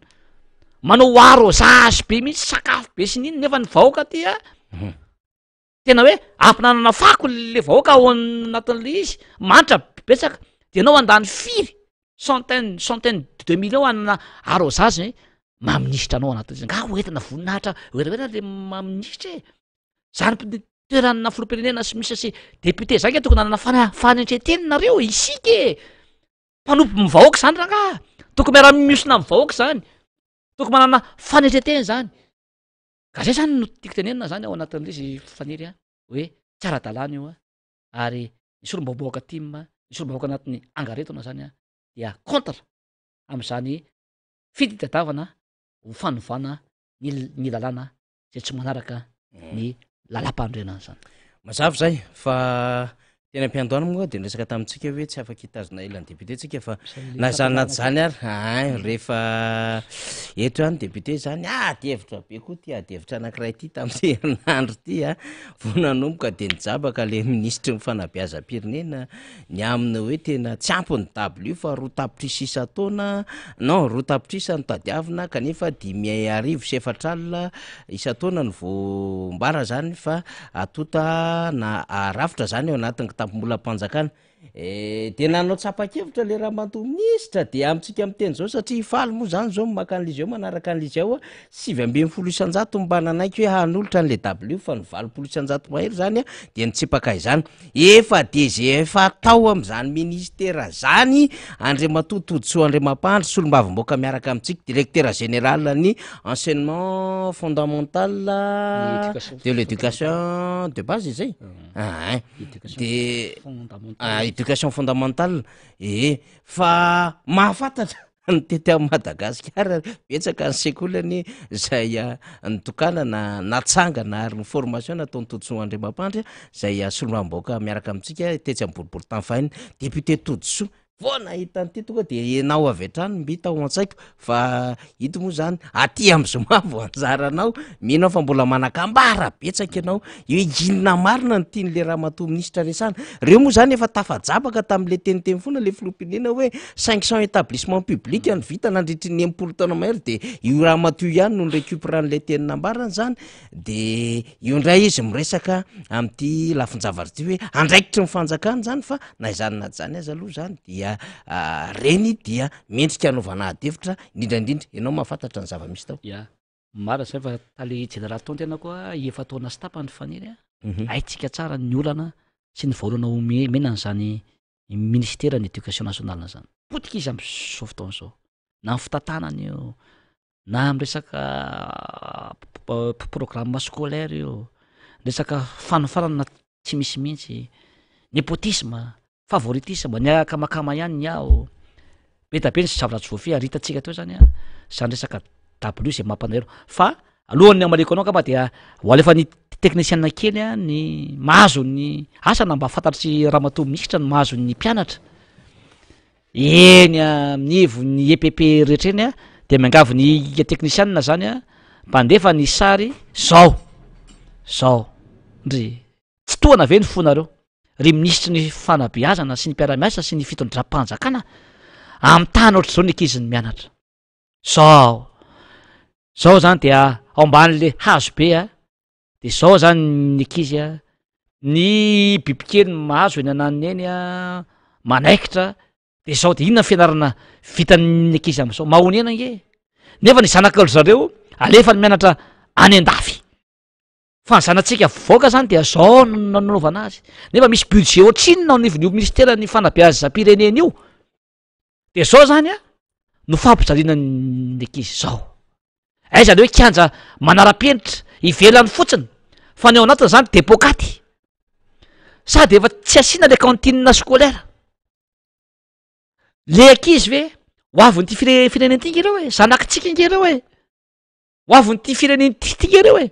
B: manao arosage be mihitsy sakafo be sy niny nefa ny vahoaka ty tena hoe ampinanana fako le vahoaka ao anatin'le izy manitra betsaka de anao andany firy centaine de millions anana arosage maministra anao anatin'izy nga hoentina voninahitra oeraoera le maministra e zany toerana filoam-pirenena sy misy sy député zany ke tokony anana fanentretenina reo isika e mpanompo mivahoaka zany raha toko miara-misona amin'ny vahoaka zany toko manana fanetreteny zany ka zay zany no tiako tenenina zany ao anatin'le izy faniry a hoe tsy ara-dalàna io a ary nisy olom-baoboaka tima nisy olom-bahoaka anatin'ny angaretona zany a dia contre am'izany fititadiavana ho fanovana ny lalàna zay tsy manaraka ny lalam-pandrenana zany
A: mazava zay fa tena ampiandohana moa de nresaka tamintsika hoe tsy afaka hitazona ilan'ny député tsika fa na zany naty zany ary rehefa eto any député zany adihevitra be koa ty adihevitra anankiray ty tamin'ty herinandro ty a vo nanomboka de nijabaka le ministry ny fanabeazam-pirenena ny aminy hoe tena tsy ampy ny dablo fa roa tapitrisa isa-taona non roa tapitrisa ny tadiavina kanefa 5,4 isa-taona ny vombara zany fa atota na arafitra zany eo anatin'ny tampombolam-panjakana de nanao tsapa-kevitra le raha manto minisitra de amintsika miteny zao satria faly moa zany zao makan'lizy eo manaraka an'lizy ao 7,10 isan-jato mba nanaiky hoe hanolotra an'le w fa ny 20 isan-jato mahery zany a de nitsipaka izany efa de ze efa atao am'izany ministera zany Andriamatoto Andriamampandry solom-bavim-boaka miaraka amintsika directeur général ny enseignement fondamental de l'éducation de base zay de éducation fondamentale fa mahafantatra ny tety amin'ny Madagasikara betsaka ny sekolany zay nitokana na natsangana ary ny formation nataony Todsoa Andriamampandry zay solombavam-bahoaka miaraka amintsika tetsy amin'ny boribory tany fahiny député Todsoa vao nahita an'ity tonga de nao avy hatrany mbita ao an-tsaiko fa hito moa zany aty am'zoma vo anjaranao minao fa mbola manakambara betsaka ianao hoe inona marina ny tian'le raha matoa ministra resana reo moa zany efa tafajabaka tamin'le teniteny foana le filompinena hoe 500 établissement public ny vita nandritry ny 90 taona mahery de io raha matoa ihany no récupéran'le teninambarana zany de io ndray izy miresaka am'ty lafinjavary ty hoe andraikitry ny fanjakana zany fa na izany na zany aza aloha zany dia reny dia mendrika anaovana adevitra indrindraindrindra ianao mahafantatra ny zava-misy tao
B: ya mara zay fa tale général taony tena koa efa taona sy tapany faniry aitsika tsara ny olana sy ny vaolana omenany zany ministère ny éducation nationale zany potika izy am'zao fotoana zao na ny fitantanany io na amresaka programme scolaire io resaka fanofarana tsy misy mihitsy népotisme favoritisme ny akamakama ihany ny ao be tabe ny sy zavatra tsy voafy aritatsika teo zany a zany resaka w zay mampanahiro fa alohan'ny amaleko anao kama dia ho alefa ny technicien kely a ny mahazo ny asana mba fantatry raha matoa misitra ny mahazo ny mpianatra eny amin'ivo ny EPP rehetreny a de miangavy ny technicien zany a mpandefa ny sary zao ndry tsy toana ve ny fonareo ry ministry ny fanabeazana sy ny mpiaramiasa sy ny fitondram-panjakana amin'ny tany ohatry zao ny ankizy ny mianatra zao zany dia ao amban'le hazo be a de zao zany ny ankizy a ny bibikely mahazo eny ananiny eny a manaikitra de zao de inona ny fianarana vitan'ny ankizy am'zao mahonena nge nefa ny zanakalo zareo alefa ny mianatra any an-dafy fa ny zanatsika voaka zany dia zao nanaovana azy nefa misy budget ohatrinona nivon'io ministera ny fanabeazam-pirenena io de zao zany a no fampijaliana ny ankizy zao aiza le hoe kianja manara-penitra ivelany fotsiny fa ny ao anatiny zany depokaty sady efa tsy asiana le cantine scolaire le ankizy ve ho avyn'ity fireneny ty ngereo hoe zanakitsika ngereo hoe ho avyn'ity fireneny ty ngereo hoe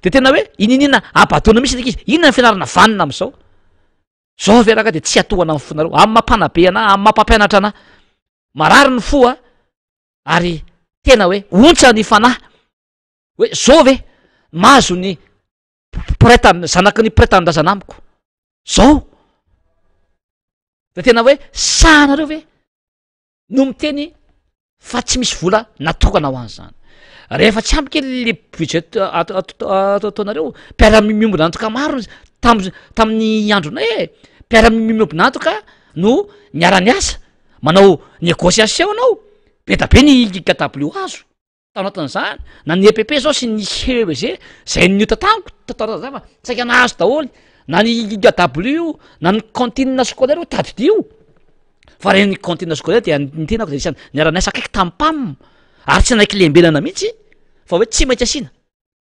B: de tena hoe ininina abatona misy ankizy inona ny fianarana vanina am'zao zao veraka de tsy atohana amin'ny fonareo amin'ny mampanabe ana amin'ny mampampianatra ana marary ny fo a ary tena hoe ontsa ny fanahy hoe zao ve mahazo ny preta zanaky ny pretanindrazana amiko zao de tena hoe sahanareo ve no miteny fa tsy misy vola natokana ho an'zany rehefa tsy ampy kely le budget ataonareo mpiara-miombonantoka maro tamin'ny andronay mpiara-miombonantoka no niara-ny asa manao négociation anao be da be ny w azo tao anatin'izany na ny EPP zao sy ny CEG zay niota tamiko tataza fa tsaika nahazo daholy na ny w na ny cantine scolaire ho tadidio fa reny cantine scolaire dia nitenako de isany niara-niasa akaiky tampam ary tsy naiky lembelana mihitsy fa hoe tsy maintsy asiana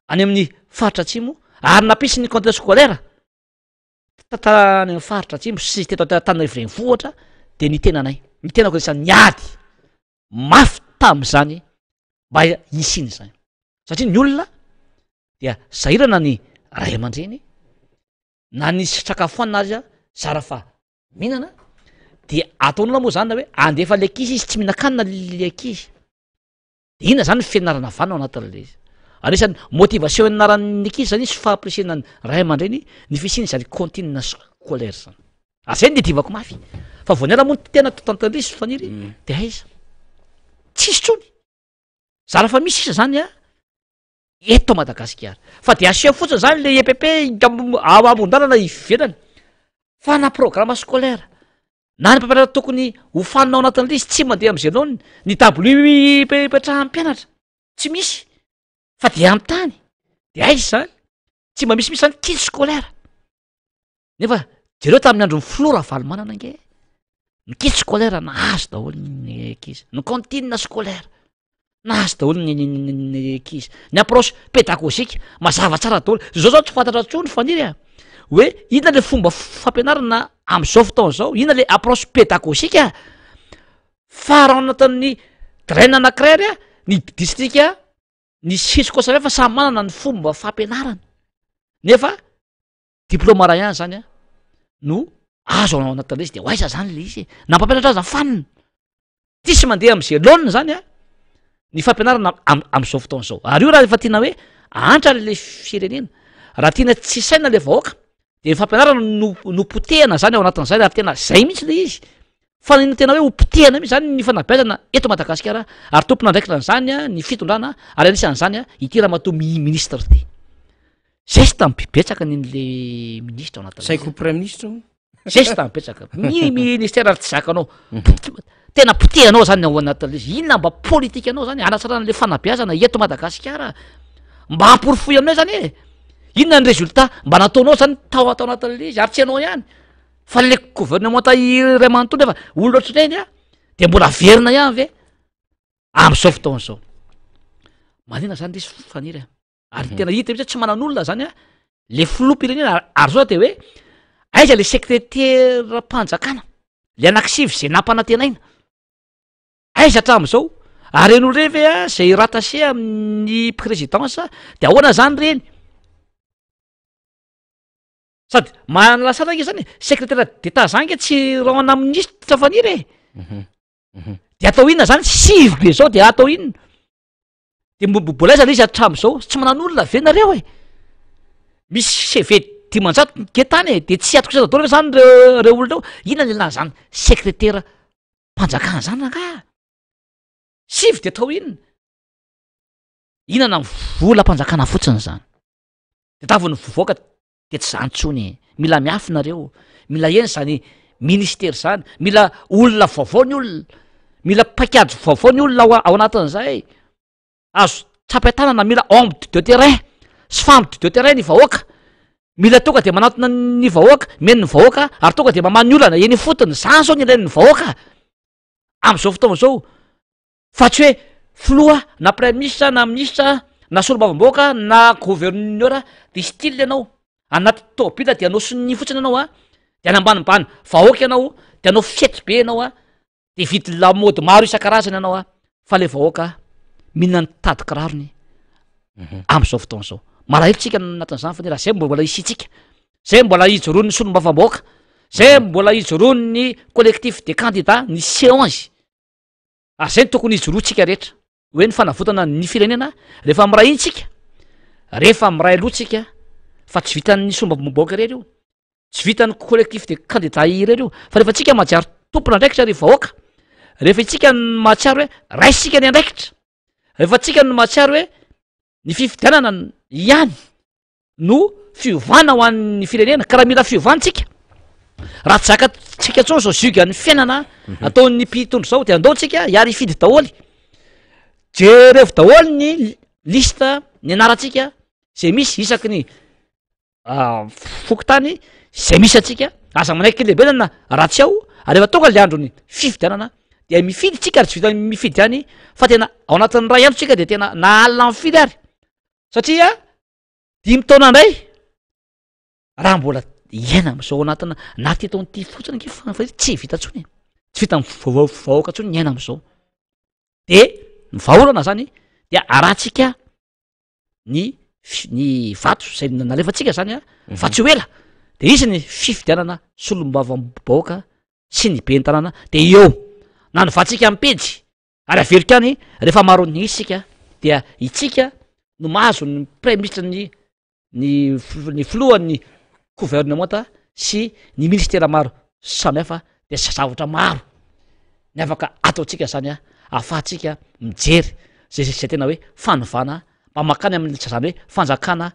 B: any amin'ny faritra atsimo ary nampisy ny cantine scolaire tany amin'ny faritra atsimo sy teto Antananarivo renivohitra de nitenanay nitenako de isany niady mafy tam'zany mba isiny zany satria ny olona dia sahirana ny ray aman-dreny na nisy sakafoanina azy zara fa mihinana de ataonao moa zany na hoe andefa le ankizy izy tsy mihinan-kanina le ankizy de inona zany fianarana vana ao anatin'le izy anisany motivation ianaran'ny ankizy zany izy fahampirisena ny ray aman-dreny ny fisiny zany cantine scolaire zany zay ny ditivako mafy fa vo niala moa tena tantandrisy faniry de aiza tsisy tsony zara fa misy isa zany eto Madagasikara fa de asia fotsiny zany le EPP ambondalana ivelany fa na programme scolaire na ny mpampianatra tokony hofaninao anatin'le izy tsy mandeha am'zay anao ny WPEpetrahan'ny mpianatra tsy misy fa de amy tany de aiza zany tsy mba misimisy zany kit scolaire nefa jereo tamin'ny andro ny flora valomanana nge ny kit scolaire nahazo daholo ny ankizy ny cantine scolaire nahazo daholo ny ankizy ny approche pédagogique mazava tsara daholo zao tsy fantatra tsony faniry hoe inona le fomba fampianarana am'izao fotaona zao inona le approche pédagogique farao anatin'ny draine anankiray ny district ny sisikosa fa samy manana ny fomba fampianarana nefa diplôma ray ihany zany no azo ao anatin'le izy de hoaiza zany le izy na mpampianatra azy fanina tsisy mandeha am'zay lona zany ny fampianarana am'izao fotaona zao ary io raha efa tiana hoe antra le firenena raha tiana tsy saina le vahoaka de ny fampianarana no potehana zany ao anatin'izay ary tena zay mihitsy le izy fa nina tena hoe hopotehana mihitsy zany ny fanabeazana eto Madagasikara ary tompona andraikitra n'zany ny fitondrana ary anisan'zany ity raha matoa ministre ty zay sy tamibetsaka n'le ministre ao anatin'izay
A: saiko premier ministre
B: zay sy tamibetsaka ministère ary tsy zakanao tena potehanao zany ao anatin'le izy inona mba politika anao zany anatsarana le fanabeazana eto Madagasikara mba hamporifoy aminay zany inona ny résultat mba nataonao zany tao anatin'le izy ary tsy anao ihany fa le gouvernement iray manontolo nefa olona ohatrany de mbola verina ihany ve am'izao fotaona zao manina zany lesy faniry ary tena hita mihitsy tsy manan'olona zany le filoham-pirenena ary zao de hoe aiza le secrétaire mpanjakana le anankisivy zay nampanantenaina aiza hatram'izao ary eny olo reny ve zay rattaché amin'ny présidence de ahoana zany reny sady manlasana nge zany secrétaire d'état zany ke tsy rahana ministre faniry de atao inona zany sivy be zao de atao inona de mbola aiza le izy hatram'izao tsy manan'olona ve nareo misy CV dimanjato ketany de tsy atoko za daholo zany reo olona reo inona le lahy zany secrétaire mpanjakana zany nanga sivy de atao inona inona vola mpanjakana fotsiny zany de tavony vovoaka de tsy zany tsony mila miafinareo mila eny zany ministère zany mila olona vaovao ny olona mila paikady vaovao ny olona ao anatin'izay azo tsapy-tanana mila homme de terrain sy femme de terrain ny vahoaka mila tonga de manatona ny vahoaka meny ny vahoaka ary tonga de mamany olana eny fotony zany zao ny ilain'ny vahoaka am'izao fotoana zao fa tsy hoe filoha na premier ministre na ministre na solombavam-bahoaka na gouverneur de style ianao anaty tobila de anao siny fotsiny anao de anambanimbany vahoaka ianao de anao fety be ianao de vidy lamody maro isan-karazany ianao fa le vahoaka mihinana ny tady kirarony am'izao fotoana zao malahelo tsika anatin'izany fa raha zay mbola isitsika zay mbola hijoroany ny solombavam-bahoaka zay mbola hijoroany ny collectif de candidats ny séance zay ny tokony hijoroantsika rehetra hoe ny fanavotana ny firenena rehefa miray intsika rehefa miray alohatsika fa tsy vitan'ny solombavam-bahoaka ireny io tsy vitan'ny collectif de candidats ireny io fa rehefa tsika mahatsiaro tompona andraikitra ry vahoaka rehefa itsika ny mahatsiaro hoe raisika ny andraikitra rehefa tsika ny mahatsiaro hoe ny fifidianana ihany no fiovana ho an'ny firenena ka raha mila fiovantsika raha tsy zakatsika tsony zao zuga ny fiainana ataon'ny mpitondro zao de andaotsika iary ifidy daholy jerevo daholy ny lista ny anaratsika zay misy isaky ny fokotany zay misy atsika aza manaiky lehibelana raha tsy ao ary efa tonga le androny fifidianana dia mifidy tsika ary tsy vita mifidy any fa tena ao anatin'ny ray andro tsika de tena naalina mifidy ary satria 5 taona indray raha mbola iaina am'izao anatina naty eto an'ity fotsiny fa tsy vita tsony tsy vita vahoaka tsony ny aina am'izao de ny vahaolana zany dia arahantsika ny vato zay nalefatsika zany a fa tsy ho ela de isy ny fifidianana solombavam-bahoaka sy ny be ny tanàna de eo na novatsika mipedy ary averika any rehefa maro ny isika dia itsika no mahazo ny premier ministre ny filohan'ny gouvernementa sy ny ministera maro samihafa de zavatra maro ny afaka ataotsika zany a ahafahantsika mijery zay tena hoe fanovana mba makany am'zany hoe fanjakana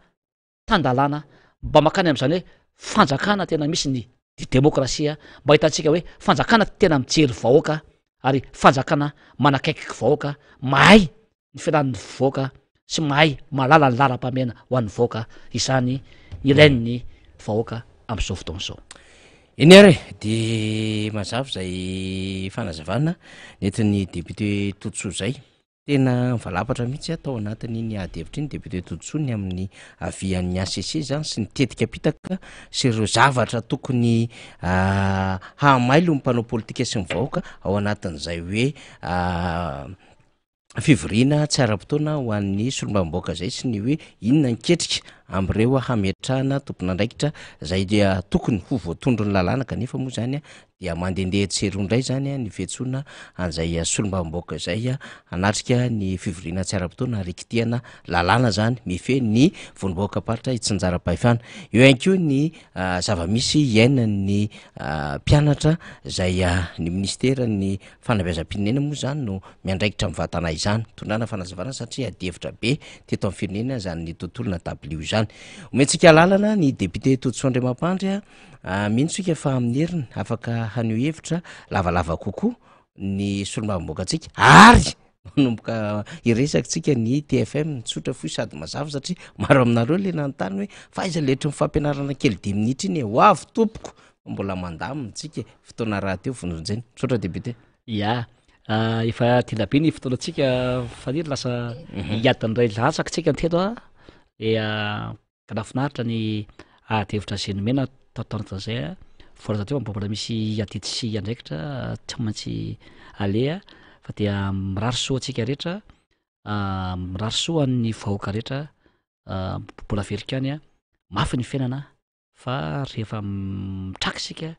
B: tandalana mba makany am'zany hoe fanjakana tena misy ny demokrasia mba hitantsika hoe fanjakana tena mijery vahoaka ary fanjakana manakaiky vahoaka mahay ny filan'ny vahoaka sy mahay malala ny laram-pamena ho an'ny vahoaka izany ilain'ny vahoaka am'izao fotoana zao
A: eny ary de mazava zay fanazavana netin'ny député Tontsoa zay tena mivalapatra mihitsy atao anatiny ny adevitra iny député Tontsoa ny amin'ny avian'ny ACC zany sy nitetika pitaka sy ireo zavatra tokony hamailo ny mpanao politika sy ny vahoaka ao anatin'izay hoe fivoriana tsy ara-potoana ho an'ny solombavambahoaka zay sy ny hoe inona niketrika am'ireo hametrahana tompon'andraikitra zay dia tokony ho voatondro ny lalàna kanefa moa zany a dia mandehandeha tsery ndray zany a ny fiantsoana an'izay solombavambahoaka zay a anatrika ny fivoriana tsy ara-potoana ary ikitiana lalàna zany mife ny vonimbahoaka paritra itsinjara-pahefana eo ihany koa ny zavamisy iainan'ny mpianatra zay ny ministera ny fanabeazam-pirenena moa zany no miandraikitra mivatana izany tondrana fanazavana satria adevitra be teto amin'ny firenena zany ny tontolona w zany omentsika lalana ny député Tontsoa Andriamampandry mihitsika fa amin'ny heriny afaka haneo hevitra lavalava kokoa ny solombavambahoaka atsika ary manomboka iresakytsika ny TFM nitsotra foy sady mazava satria maro aminareo le nanontany hoe faiza letry ny fampianarana kely 10 minitra iny ho avy tompoko mbola mandaminy tsika fotoana raha teo vonjonjeny tsotra député
B: ya efa tilabe ny fotoanatsika faniry lasa hiadin'ray latsaka tsika nyteto a dia kanafinaritra ny adevitra zenomena tatanzay a vola teo mbola misy atity sy andraikitra tsy maintsy alea fa dia mirary soa atsika rehetra mirary soa ny vahoaka rehetra mbola verika any a mafy ny fiainana fa rehefa mitraky sika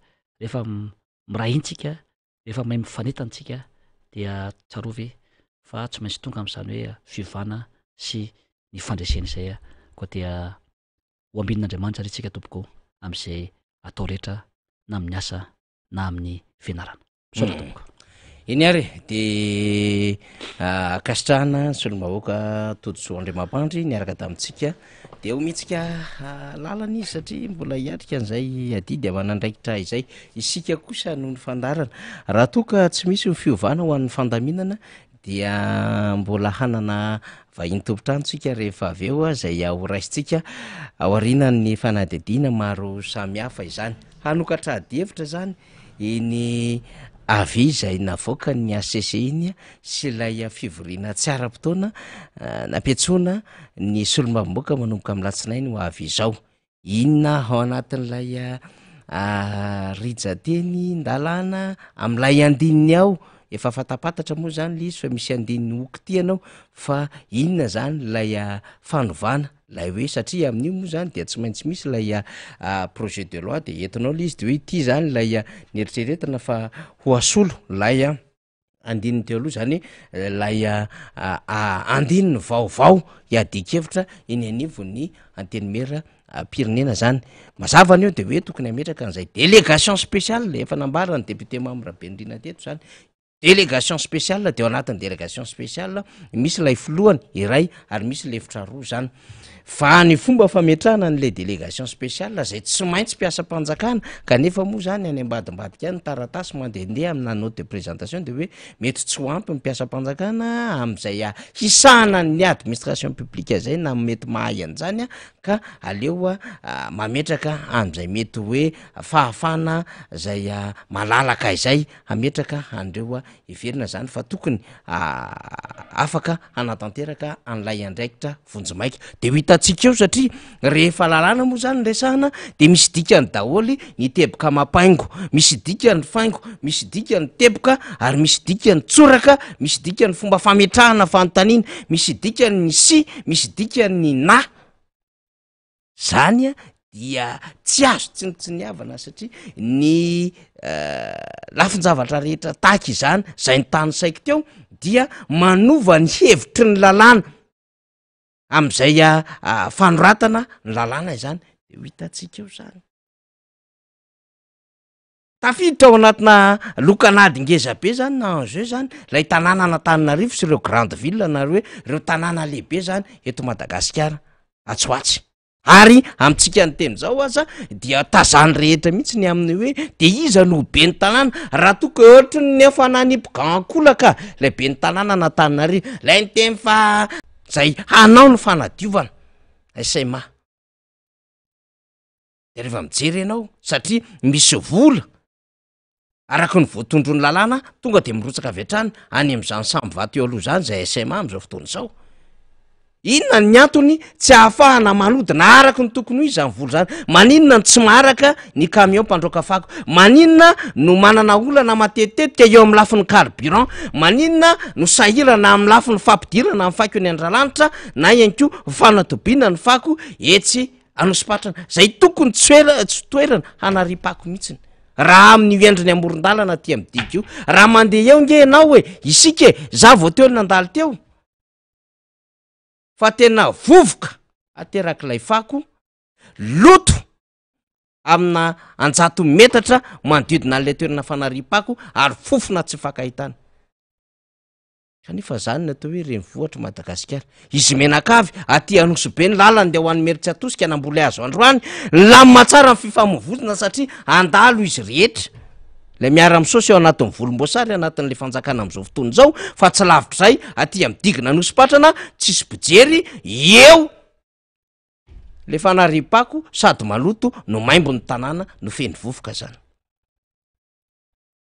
B: rehefa mirahintsika rehefa mahay mifanetantsika dia tsarovy fa tsy maintsy tonga am'izany hoe fivana sy ny fandresena izay a koa dia ho ambin'Andriamanitra re tsika tompoko am'izay atao rehetra na amin'ny asa na amin'ny fianarana misaotra tompoko
A: eny ary de akasitrahana solombavambahoaka Tontsoa Andriamampandry niaraka tamintsika de omitsika lalana izy satria mbola hiatrika an'izay adidy amanandraikitra izay isika kosa noho ny fandarana raha toka tsy misy ny fiovana ho an'ny fandaminana dia mbola hanana vahiny tompotranotsika rehefa avy eo zay ahoraisitsika aorianany fanadidina maro samihafa izany hanokatra adevitra zany iny avy zay navoaka ny ACC iny sy ilay fivoriana tsy ara-potoana nampiatsoana ny solombavambahoaka manomboka amin'ny latsinainy ho avy izao inona ao anatin'ilay rijateny ndalàna amin'ilay andininy ao efa fatapatatra moa zany le izy fa misy andininy okitianao fa inona zany lay fanovana lay hoe satria amin'io moa zany dia tsy maintsy misy lay projet de loi de entinao le izy de hoe ity zany lay nieritreretana fa ho asolo lay andininy teo aloha zany lay andininy vaovao iadikevitra eny anivony antenimera pirenena zany mazava ny eo de hoe tokony ametraka an'izay délégation spéciale efa nambarany député Mamirabenirina teto zany délégation spéciale de ao anatin'ny délégation spéciale misy lay filohany iray ary misy lefitra roa zany fa ny fomba fametrahana n'le délégation spéciale zay tsy maintsy mpiasa mpanjakana kanefa moa zany any ambadimbadika any taratasy mandehandeha amina note de présentation de hoe mety tsy ho ampy mpiasa mpanjakana am'izay hisahana ny administration publique zay na mety mahay an'zany ka aleo mametraka am'izay mety hoe fahafana zay malalaka izay ametraka andreo iverina zany fa tokony afaka anatanteraka an'lay andraikitra vonjimaika de ho hitantsika eo satria rehefa lalàna moa zany resahana de misy dikany daholy ny teboka mampaingo, misy dikany faingo, misy dikany teboka ary misy dikany tsoraka, misy dikany fomba fametrahana fanontaniana, misy dikany ny si, misy dikany ny na zany dia tsy azo tsiniavana satria ny lafin-javatra rehetra tahaky izany zay ny tany saiko teo dia manova ny hevitry ny lalàna am'izay fanoratana ny lalàna izany de ho hitantsika eo zany tafiditra ao anatina lokanady ngeza be zany na enjeu zany lay tanàna Antananarivo sy ireo grande ville na hoe ireo tanàna lehibe zany eto Madagasikara atsoatsy ary amitsika ny teny zao aza dia tazany rehetra mihitsy ny amin'ny hoe de iza no be ny tanàna raha toka ohatry ny efa nanipgankolaka lay be ny tanàna Antananarivo lay ny teny fa zay hanao ny fanadiovana SMA de rehefa mijery ianao satria misy vola araky ny voatondrony lalàna tonga de mirotsaka avy hatrany any am'izany samby vato eo aloha zany zay SMA am'izao fotoana zao inona ny antony tsy ahafahana manodina araky ny tokony ho izany vola zany maninona ny tsy maharaka ny camion mpandroaka fako maninona no manana olana matetitetika eo amin'ny lafin'ny carburant maninona no sahirana amin'ny lafin'ny fampidirana amin'ny fako ny andralanitra na ihany koa fanatobiana ny fako etsy anosipatrana zay tokony tsy toerana hanaripako mihitsiny raha amin'ny endriny amoron-dalana ty amidika io raha mandeha eo nge ianao hoe isika za vao teo nandalo teo fa tena vovoka aterak'ilay fako loto amina anjato metatra manodidina an'ilay toerana fanaripako ary fofona tsy fakahitana kanefa zany natao hoe renivohitra Madagasikara izy menakavy aty Anosibe ny lalany de ho an'ny Meritsy Atosika nambola azo androany lamina tsara ny fifamoivoizina satria andalo izy rehetra lay miara misosy eo anatin'ny volomboasary anatin'le fanjakana am'izao fotoana zao fa tsy lavitra zay aty am'digina Anosipatrana tsisy pijery eo le fanaripako sady maloto no maimbo ny tanàna no feny vovoka zany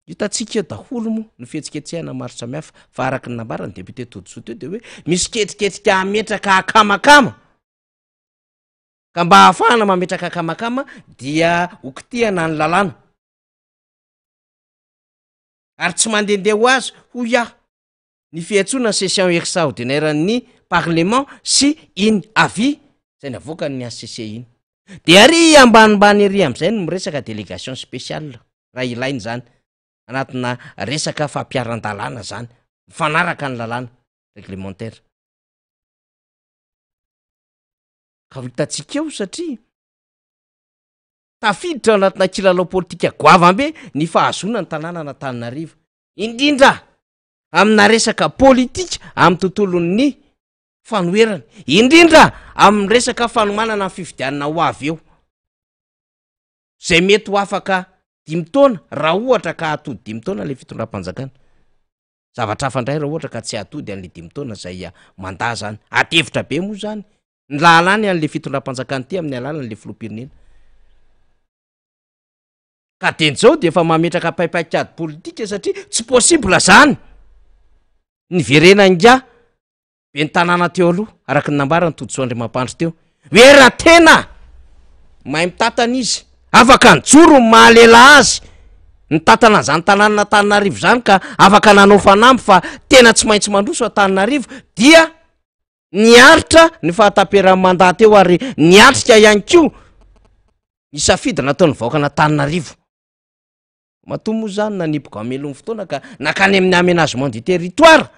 A: hitantsika eo daholo moa no fihetsiketsehana maro samihafa fa araky ny nambarany député Todosoa teo de hoe misy ketriketrika ametraka akamakama ka mba ahafahana mametraka akamakama dia okitihana ny lalàna ary tsy mandehandeha ho azy ho iaho ny fiantsoana session extraordinaire ny parlement sy iny avis zay ny avoaka ny ACC iny de ary ambanimbany ery am'izay no miresaka délégation spéciale raha ilainy zany anatina resaka fampiaran-dalàna zany mifanaraka ny lalàna réglementaire ka ho hitantsika eo satria tafiditra anatina kilalao politika goavambe ny fahazona ny tanàna Antananarivo indrindra amina resaka politika amin'ny tontolon'ny fanoherana indrindra amin'ny resaka fanomanana ny fifidianana ho avy eo zay mety ho afaka 5 taona raha ohatra ka atody 5 taona le fitondram-panjakana zavatra hafa indray raha ohatra ka tsy atody an'le 5 taona zay manda zany atevitra be moa zany ny lalany an'le fitondram-panjakana ty amin'ny alalan'le filoham-pirenena ka den'izao de efa mametraka paipaikady politika satria tsy possible zany ny verena nga be ny tanàna teo aloha araky ny nambara ny Todosoa Andriamampandry teo hoe raha tena mahay mitatana izy afaka nijoro mahalela azy ny tatana zany tanàna Antananarivo zany ka afaka nanao fanampy fa tena tsy maintsy mandroso Antananarivo dia niaritra ny fahataperan'ny mandat teo ary niatrika ihany koa isafidy nataon'ny vahoaka Antananarivo matoa moa zany nanipoka amelony fotoana ka nakany amin'ny aménagement du territoire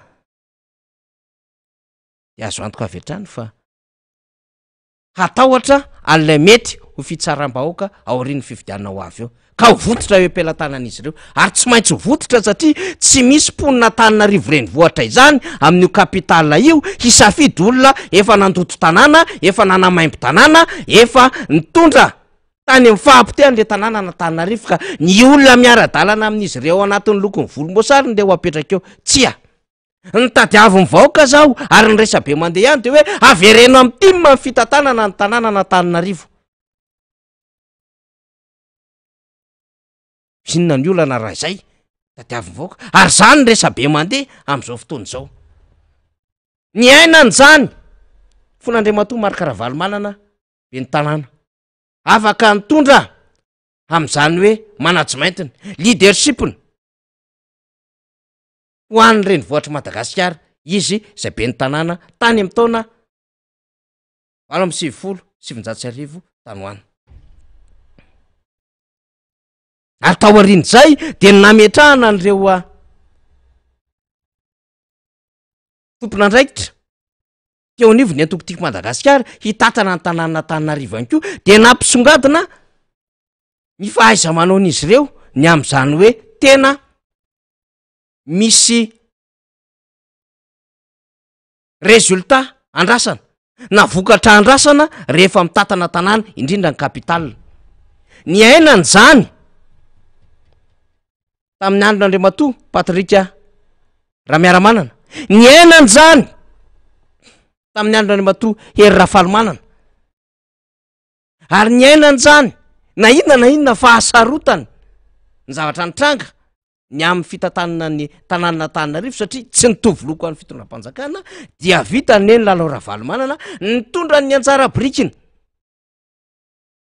A: de azo antoka avy hatrany fa hatahotra an'ilay mety ho fitsaram-bahoaka aorian'ny fifidianana ho avy eo ka ho vototra hoe ampelantanan'izy ireo ary tsy maintsy ho vototra satria tsy misy mponina Antananarivo renivohitra izany amin'io kapitala io hisafidy olona efa nandoto tanàna, efa nanamaimbo tanàna, efa nitondra tany amin'ny fahampotehany le tanàna na Antananarivo ka ny olona miara-dalana amin'izy ireo anatin'ny lokony volomboasary ndeha ho apetraka eo tsia nitadiavo ny vahoaka zaho ary ny resabe mandeha ihany de hoe avereno amin'ny timma ny fitantanana ny tanàna na Antananarivo. Inona ny olana raha izay tadiavo ny vahoaka ary zany ny resabe mandeha amin'izao fotoana izao. Ny ainany zany fon'Andriamatoa Marc-Ravalomanana be ny tanàna afaka nitondra amin'izany hoe manajimentiny leadershipny ho an'ny renivohitra Madagasikara izy izay be ny tanàna tany amin'ny taona 1970 tany ho any. Ary tao aorian'izay dia nametrahana an'ireo tompon'andraikitra teo anivony antokotiko Madagasikara hitatana ny tanàna Antananarivo ihany koa dia nampisongadina ny fahaiza-manaon'izy ireo ny amin'izany hoe tena misy resultat andrasana na vokatra andrasana rehefa mitatana tanàna indrindra ny kapitala. Ny ainany zany tamin'ny andron'Andriamatoa Patrika Ramiaramanana, ny ainany zany tamin'ny andron'Andriamatoa Hery Rafalomanana, ary ny ainany zany na inona fahasarotany ny zavatra nitranga ny amin'ny fitantanana ny tanàna Antananarivo satria tsy nitovy loko an'ny fitondram-panjakana dia vitany Lalao Ravalomanana nitondra ny anjara birikiny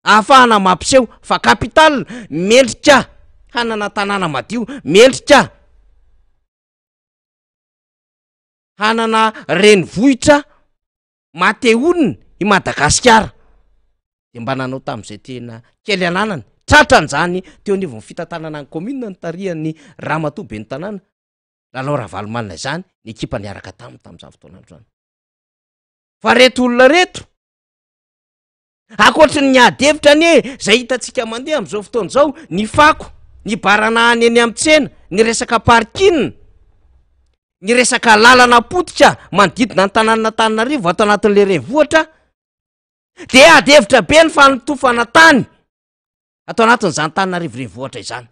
A: ahafahana mampiseho fa kapitala mendrika hanana tanàna madio, mendrika hanana renivohitra mateoniny i Madagasikara de mba nanao tamin'izay tena kely ananany tratran'izany teo anivon'ny fitantanana ny commune nitarihan'ny ramatoa be ny tanàna Lalao Ravalomanana izany ny ekipa niaraka tamin'izany fotoana androany. Fa reto olona reto akoatry ny adevitra ny zay hitantsika mandeha amin'izao fotoana izao ny fako, ny barana any eny amin'ny tsena, ny resaka parking, ny resaka lalana potika manodidina ny tanàna Antananarivo ato anatin'le renivohitra de adevitra be ny fanotofana tany ato anatin'izany Antananarivo renivohitra izany.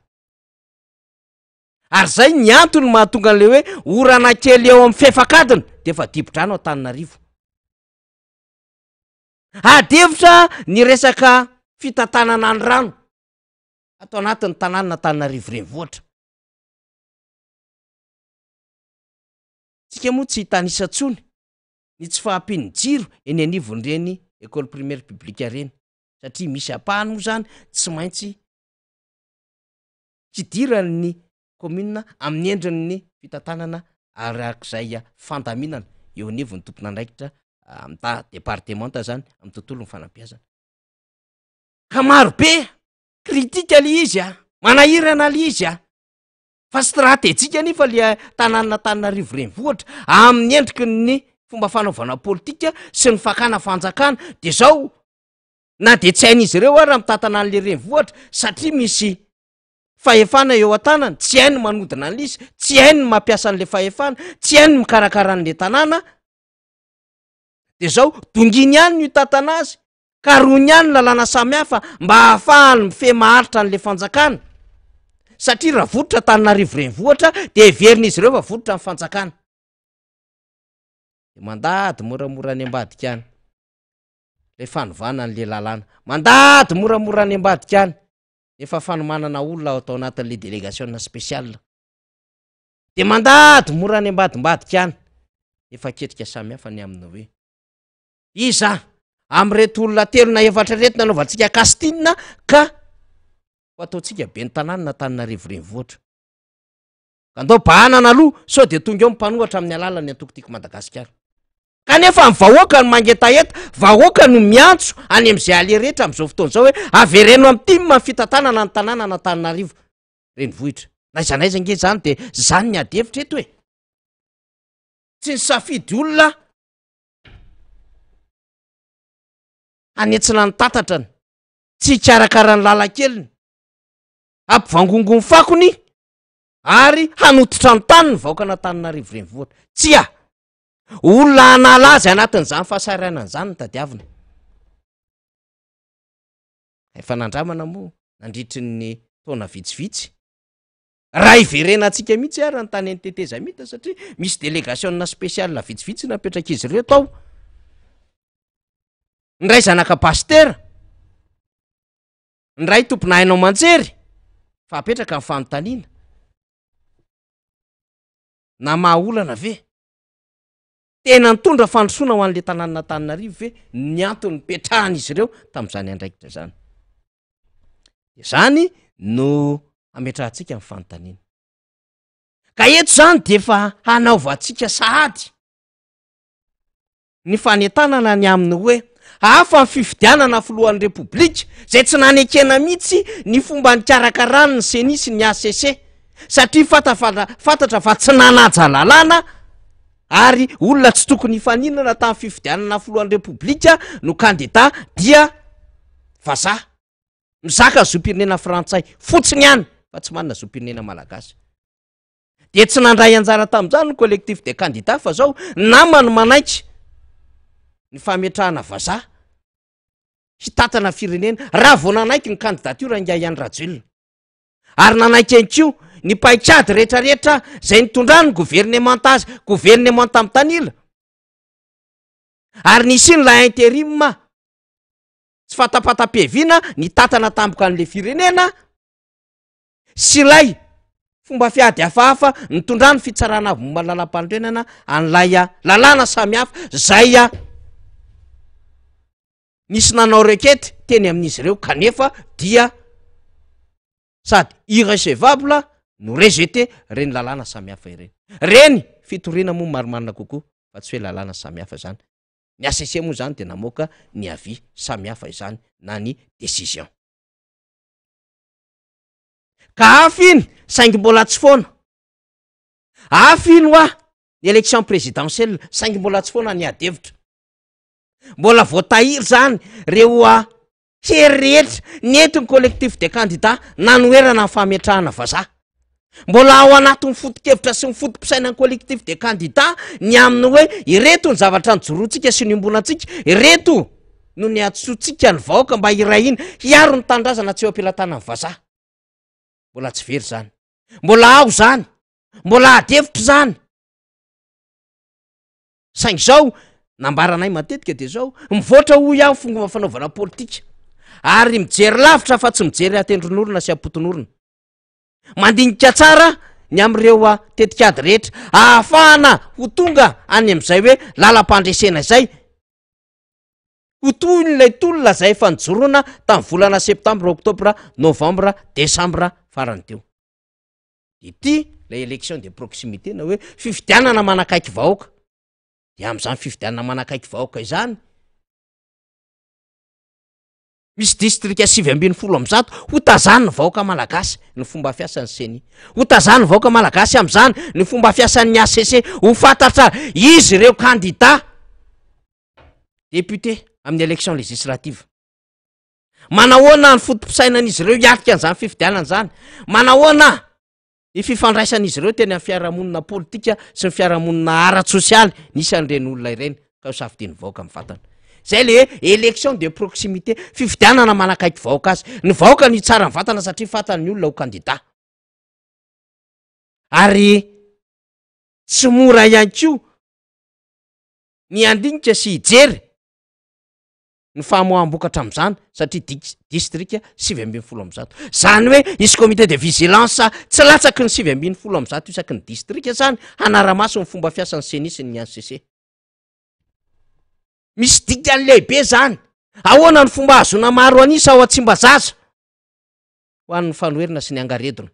A: Ary zay ny antony mahatonga an'le hoe orana kely eo amin'ny fefakadiny de efa dibo-drano Antananarivo. Adevitra ny resaka fitantanana ny rano ato anatin'ny tanàna Antananarivo renivohitra. Tsika moa tsy hitanisa tsony ny tsy fahampiany jiro eny anivon'ireny école primaire publique reny satria misy apahany moa zany tsy maintsy kidirany commune amin'ny endrin'ny fitantanana arak'izay fandaminana eo anivon'ny tompon'andraikitra amin'ny départementa zany amin'ny tontolon'ny fanabeazana. Ka marobe kritika le izy manahirana le izy fa stratejika nefa le tanàna Antananarivo renivohitra amin'ny endriky ny fomba fanaovana politika sy ny fakana fanjakana de zao na de tsy hain'izy ireo raha mitatana an'le renivohitra satria misy fahefana eo an-tanany, tsy hainy manodina an'le izy, tsy hainy mampiasa an'le fahefana, tsy hainy mikarakara an'le tanàna de zao donginy ihany ny hitatana azy ka rony ihany lalàna samihafa mba ahafahany mife maharitra an'le fanjakana satria raha vototra Antananarivo renivohitra de heverin'izy ireo fa vototra amin'ny fanjakana. De mandady moramora any ambadika any le fanovana an'le lalàna, mandady moramora any ambadika any efa fanomanana olona atao anatin'le délégation spéciale, de mandady mora any ambadimbadika any efa ketrika samihafa ny amin'ny hoe iza am'reto olona telo na efatra reto nanaovantsika casting ka ho ataontsika be ny tanàna Antananarivo renivohitra. Andao bahanana aloha sao de tonga eo mipanohatra amin'ny alalany antokotiko Madagasikara. Kanefa ny vahoaka no mangetaheta, vahoaka no miantso any amin'izay ale rehetra amin'izao fotoana izao hoe avereno amin'ny timma fitantanana ny tanàna na Antananarivo renivohitra. Na iza naiza nge zany de zany ny adevitra eto hoe tsy ny safidy olona anetsina ny tatatrany, tsy hikarakara ny lalakeliny ampivangongo ny fakony ary hanototra ny tany ny vahoaka tanina rivorenivohatra tsia olona anala azy anatin'izany fahasaranan' zany ny tadiavina efa nandramana moa nandritry ny taona vitsivitsy raha iverena antsika mihitsy ary ny tany NTT mita satria misy délégationna spéciale vitsivitsy napetraka izy ireo tao ndray zanaka pastera ndray tompona hainao manjery fa apetraka amin'ny fanontaniana na mahaolana ve tena nitondra fandrosoana ho an'le tanàna Antananarivo ve ny antony petrahany izy ireo tamin'izany andraikitra zany zany no ametrahantsika amin'ny fanontaniana ka eto zany de efa hanaovantsika sahady ny fanentanana ny aminy hoe hafa ny fifidianana filohan'ny repoblika zay tsy nanekena mihitsy ny fomba nikarakarany ny senisy ny ACC satria fantatra fa tsy nanaja lalàna ary olona tsy tokony hifaninana tamin'ny fifidianana filohan'ny repoblika no kandida dia vazaha mizaka zom-pirenena frantsay fotsiny ihany fa tsy manana zom-pirenena malagasy de tsy nandray anjara tamin'izany ny collectif de candidats fa zao namany manaitra ny fametrahana vazaha hitatana firenena raha vao nanaiky ny candidature nga Iany Rajoelina ary nanaiky anko ny paikady rehetrarehetra zay nitondrany gouvernement azy gouvernement tamin'ny tanila ary nisy ny la intérim tsy fatapata-piaviana ny tatana tampoka an'le firenena sy lay fomba fiady hafahafa nitondrany fitsarana momba lalam-pandrenana an'lay lalàna samihafa zay nisy nanao requête teny amin'izy ireo kanefa dia sady irrecevable no rejeté reny lalàna samihafa ireny reny fitorina moa marimarina kokoa fa tsy hoe lalàna samihafa zany ny ACC moa zany de namoaka ny avis samihafa izany na ny décision ka afiny saingy mbola tsy foana afiny hoa ny élection présidentielle saingy mbola tsy foana ny adevitra mbola voatahiry zany reo hery rehetra nentiny collectif de candidats nanoerana ny fametrahana vazaha mbola ao anatin'ny foto-kevitra sy ny fotom-pisainan'ny collectif de candidats ny aminy hoe ireto ny zavatra nijoroantsika sy ny ombonantsika ireto no ny atsotsika ny vahoaka mba irahina hiaro ny tandrazana tsy eo am-pilatana ny vazaha mbola tsy very zany mbola ao zany mbola adevitra zany saingy zao nambaranay matetika de zao mivoatra ho iaho fomba fanaovana politika ary mijery lavitra fa tsy mijery atendronorona sy apotonorona mandinika tsara ny am'ireo tetikady rehetra ahafahana ho tonga any am'izay hoe lalam-pandresena izay ho toy nylay tolona zay efa nijoroana tamin'ny volana septambra oktobra novambra desambra farany teo ity la élection de proximité na hoe fifidianana manakaiky vahoaka de am'izany fifidianana manakaiky vahoaka izany misy distrika 720 ho tazany ny vahoaka malagasy ny fomba fiasan'ny seni ho tazany ny vahoaka malagasy am'izany ny fomba fiasan'ny ACC ho fantatra izy ireo candidat député amin'ny élection législative manahoana ny fotom-pisainan'izy ireo hiatrika an'izany fifidianana zany manahoana ny fifandraisan'izy ireo teny amin'ny fiarahamonina politika sy ny fiarahamonina ara-tsosialy nisy an'ireny olona ireny ka ho safidiany vahoaka amin'ny vatana zay le élection de proximité fifidianana manakaiky vahoaka azy ny vahoaka ny tsara ny vatana satria fatany olona ho candidat ary tsy mora ihany ko ny andinika sy hijery ny famoaham-bokatra am'izany satria distrika 720 zany hoe isy comité de vigilance tsy latsaky ny 720 isaky ny distrika zany hanara-maso ny fomba fiasan'ny senisy ny ACC misy dikany lehibe zany ahoana ny fomba azona maro anisa ao atsimba zaza ho an'ny fanoherina sy ny angaredona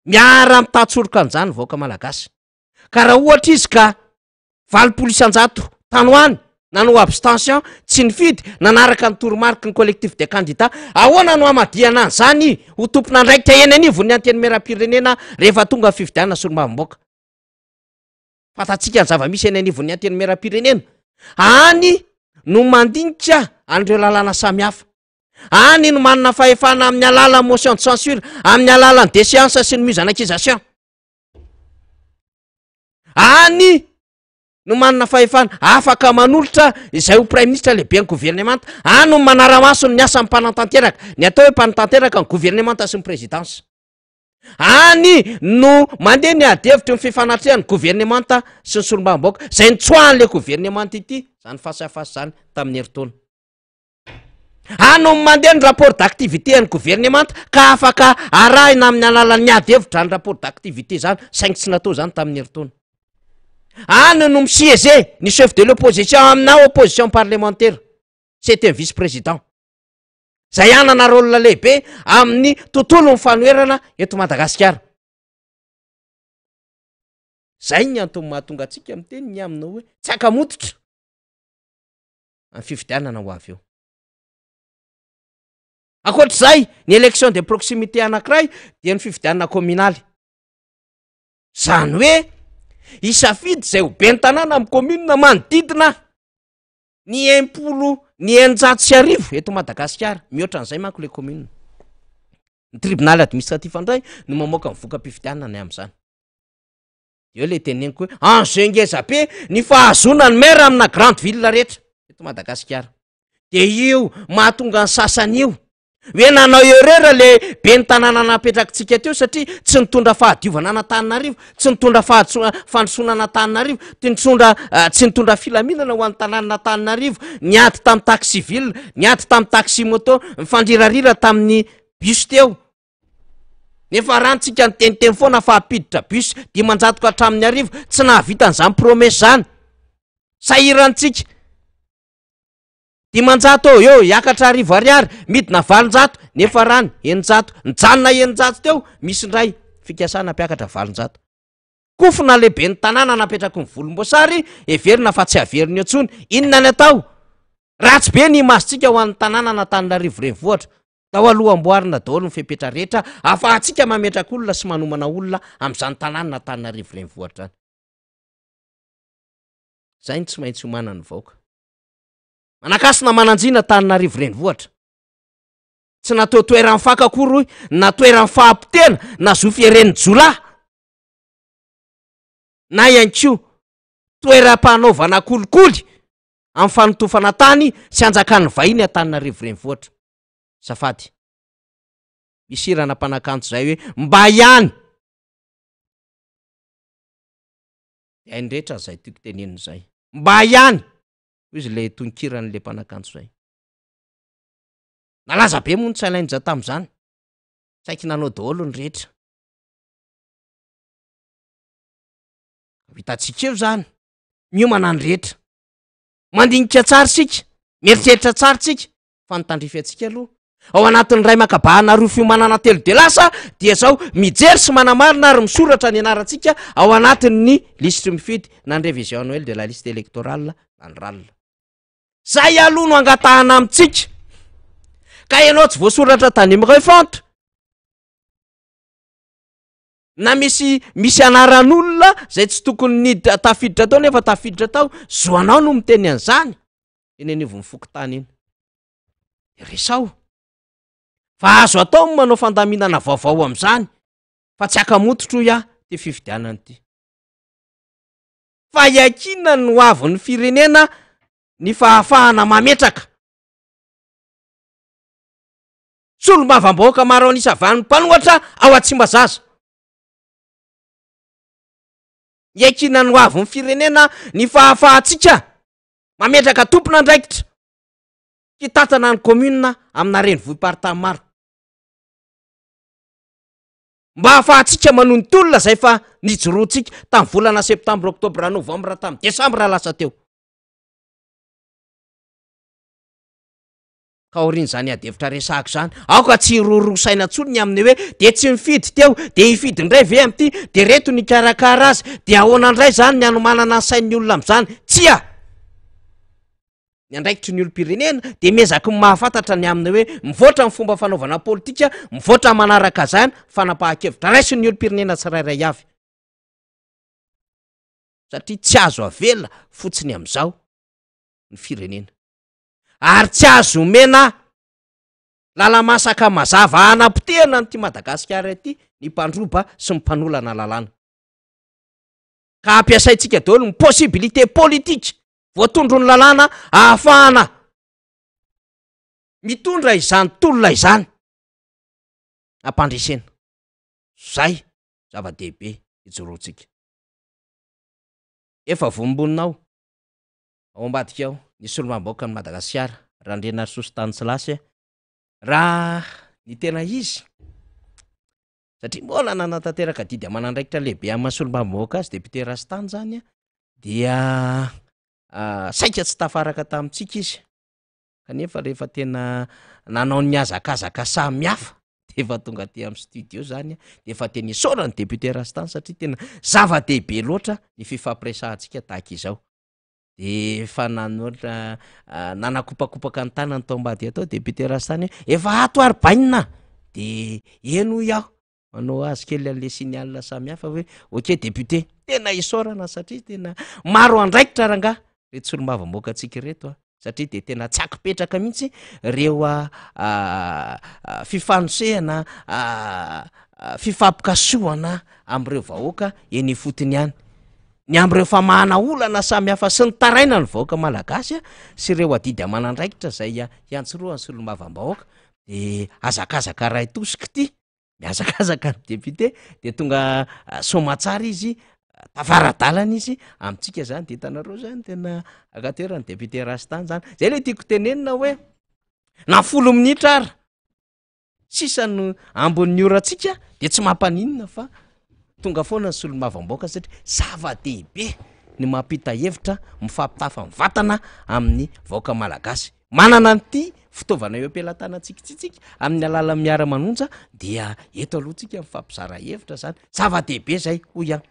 A: miara mitatsoroka an'izany vahoaka malagasy ka raha ohatra izy ka 20% tanoany nanao abstention tsy nifidy nanaraka ny toromarika ny collectif de candidats ahoana no amadiana an'izany ho tompona andraikitra eny anivo ny anteny meram-pirenena rehefa tonga fifidianana solomavim-boaka fatatsika ny zava-misy eny anivon'ny anteny meram-pirenena any no mandinika an'ireo lalàna samihafa Any no manana fahefana amin'ny alala motion de censure, amin'ny alalan'ny déchéance sy ny mise en accusation. Any no manana fahefana afaka manolotra izay ho prime ministre lehibe ny gouvernemanta. Any no manara-maso ny asa mpanantanteraka, ny atao hoe mpanantanteraka ny gouvernemanta sy ny présidence. Any no mandeha ny adevitra ny fifanatrehan'ny gouvernemanta sy ny solombambaoaka zay nitsoahan'le gouvernemanta ity, zany fasafasy zany tamin'ny herintaona. Any no mandeha ny rapport d'activité ny gouvernemanta ka afaka arahina amin'ny alalan'ny adevitra ny rapport d'activité zany, saingy tsy natao zany tamin'ny herintaona. Any no misiéger ny chef de l'opposition amina opposition parlementaire, c'était un vice-président. Zay anana rôle lehibe amin'ny tontolo ny fanoerana eto Madagasikara. Zay ny antony mahatonga antsika miteny ny amina hoe tsy akamototra amin'ny fifidianana ho avy eo. Ankoatr'izay, ny élection de proximité anankiray dia ny fifidianana communaly. Zany hoe isafidy zay ho ben'ny tanàna amin'ny commune manodidina ny 1,900 eto Madagasikara. Mihoatra an'izay manko le commune. Ny tribunal administratif andray no mamoaka mivoka-pifidianana amin'izany. Eo le teneniko hoe enjeu be ny fahazona ny maire amina grande ville rehetra eto Madagasikara. De io mahatonga ny sasany io hoe nanao erreur le ben'ny tanàna napetrakitsika teo satria tsy nitondra fahadiovana an'Antananarivo, tsy nitondra fandrosoana an'Antananarivo, tsy nitondra filaminana ho an'ny tanàna Antananarivo, niady tamin'ny taxi civil, niady tamin'ny taxi moto, mifandrirarira tamin'ny bus teo. Nefa rantsika niteniteny foana fa apiditra bus 500 ka hatramin'ny arivo, tsy nahavita an'izany promesse zany. Sahirantsika 500 eo hiakatra arivo ariary, midina 700, nefa rany 900, nijanona 900 teo, misy indray fikasana mpiakatra 700. Kofina lehibe ny tanàna napetraka ny volomboasary, everina fa tsy averiny intsony. Inona ny atao? Ratsy be ny imazintsika ho an'ny tanàna n'Antananarivo renivohitra. Tao aloha amboarina daholo ny fepetra rehetra, afahantsika mametraka olona sy manomana olona amin'izany tanàna n'Antananarivo renivohitra. Zay tsy maintsy homana ny vahoaka. Manakasina mananjina Antananarivo renivohitra. Tsy natao toeran'ny fakakory, na toeran'ny fahampitena, na zo fieren'ny jolahy. Na ihany koa toeram-panaovana kolikoly amin'ny fanotofana tany sy anjakan'ny vahiny Antananarivo renivohitra. Safady. Misy irana mpanakanto zay hoe mba ihany. Hainy rehetra zay tiako teneniny zay. Mba ihany. Izy le tonkiran'le mpanakanto zay. Nalaza be moa ny tsalainja tamin'izany. Saiky nanao daholo ny rehetra. Hitatsika eo zany. Miomana ny rehetra. Mandinika tsara sika. Mieritreritra tsara sika. Fa nitandrify atsika aloha. Ao anatin'ny ray makabahana roa fiomanana telo de lasa dia zao mijery sy manamarina ary misoratra ny anarantsika ao anatin'ny listre mifidy na ny révision annuelle de la liste électorale na ny RAL. Zay aloha no angatahana amintsika. Ka ianao tsy voasoratra tany amin'ny refonte. Na misy anaran'olona zay tsy tokony ny tafiditra tao nefa tafiditra tao, zoanao no miteny an'izany. Eny anivo mifoky tany iny. Resao. Fa azo atao manao fandaminana vaovao amin'izany. Fa tsy akamototro ia ty fifidianana ity. Fa iakina no avy ny firenena ny fahafahana mametraka. Solombavambahoaka maro anisa van'ny mpanohatra ao Tsimbazaza. Iakina no avy ny firenena ny fahafahantsika mametraka tompona andraikitra. Kitatana ny commune amina renivohim-paritany maro. Mba ahafahantsika manonto olona zay fa nijoroantsika tamin'ny volana septambra, oktobra, novambra, tamin'ny desambra lasa teo. Ka orin'izany adevitra resahako zany, aoka tsy rorosaina tsony ny aminy hoe de tsy mifidy teo, de hifidy indray ve amty, de reto ny karakara azy, de ahoana indray zany ny anomanana ny sain'ny olona amin'izany. Tsia! Ny andraikitry ny olom-pirenena de mezaky ny mahafantatra ny aminy hoe mivoatra ny fomba fanaovana politika, mivoatra manaraka zany fanapahan-kevitra raisiny ny olom-pirenena tsirairay avy. Satria tsy azo avela fotsiny amin'izao ny firenena. Ary tsy azo omena lalamasaka mazava anapotehana nyty Madagasikara ty ny mpandroba sy ny mpanolana lalàna ka ampiasaitsika daholo ny possibilité politique voatondro ny lalàna ahafahana mitondra izany tolona izany ampandresena zay zava-dehibe ijoroantsika efa vombonina ao ambadika ao ny solomambaoaka ny Madagasikara raha ndrena sositany tsy lasy raha ny tena izy satria mbola nanatanteraka didy amanandraikitra lehibe amin'ny solomambaoaka azy député Rastany zany dia saika tsy tafaraka tamintsika izy kanefa rehefa tena nanao ny azakazaka samihafa de efa tonga aty amin'ny studio zany de efa teny isaorany député Rastany satria tena zava-dehibe loatra ny fifampiresahantsika tahaka izao de efa nanoatra nanakopakopaka ny tanany tao ambady atao député Rastany efa ato arbaina de eno iaho manao azy kely an'le signal samihafa hoe ok député tena isaorana satria tena maro andraikitra ranga reto solombavam-baoaka antsika reto satria de tena tsy akipetraka mihitsy reo fifanosehana fifampikasoana am'ireo vahoaka eny fotony ihany ny am'ireo famahana olana samihafa sy ny taraina ny vahoaka malagasy sy ireo adidy amanandraikitra zay iantsoroany solombavam-bahoaka de azakazaka ray tosika ty miazakazaka ny député de tonga somatsara izy tavaradalana izy amintsika zany de hitanareo zany tena akaterany député Rastany zany zay le tiako tenenina hoe na 10 minitra ara sisany ambon'ny orantsika de tsy mampanina fa tonga foana ny solombavam-baoaka satria zava-dehibe ny mampita hevitra mifampitafa ny vatana amin'ny vahoaka malagasy manana nyty fitaovana eo am-pelatana tsikitsitsika amin'ny alala miara-manonja dia eto alohantsika mifampizara hevitra zany zava-dehibe zay hoy ihany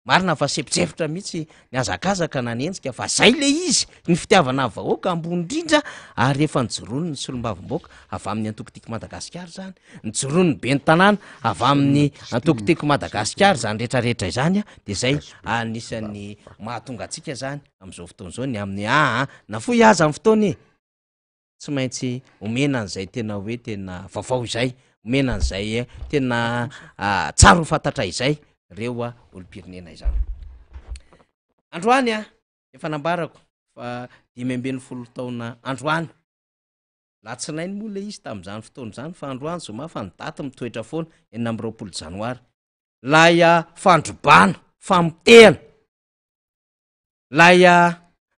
A: marina fa sepotsefitra mihitsy ny azakazaka nanenjika fa zay le izy ny fitiavana vahoaka ambony indrindra ary rehefa nijoroany ny solombavam-baoaka avy amin'ny antokotiko Madagasikara zany nijoroany be ny tanàna avy amin'ny antokotiko Madagasikara zany rehetrarehetra izany de zay anisan'ny mahatonga atsika zany am'izao fotoana zao ny amin'ny na foy aza amin'ny fotoany tsy maintsy omena an'izay tena hoe tena vaovao izay omena an'izay tena tsara ho fantatra izay reo olom-pirenena izany androany efa nambarako fa 5 taona androany latsinainy moa le izy tamin'izany fotoana zany fa androany zoma fa ny daty mitoetra foana 20 janoary lay fandrobana famotehana lay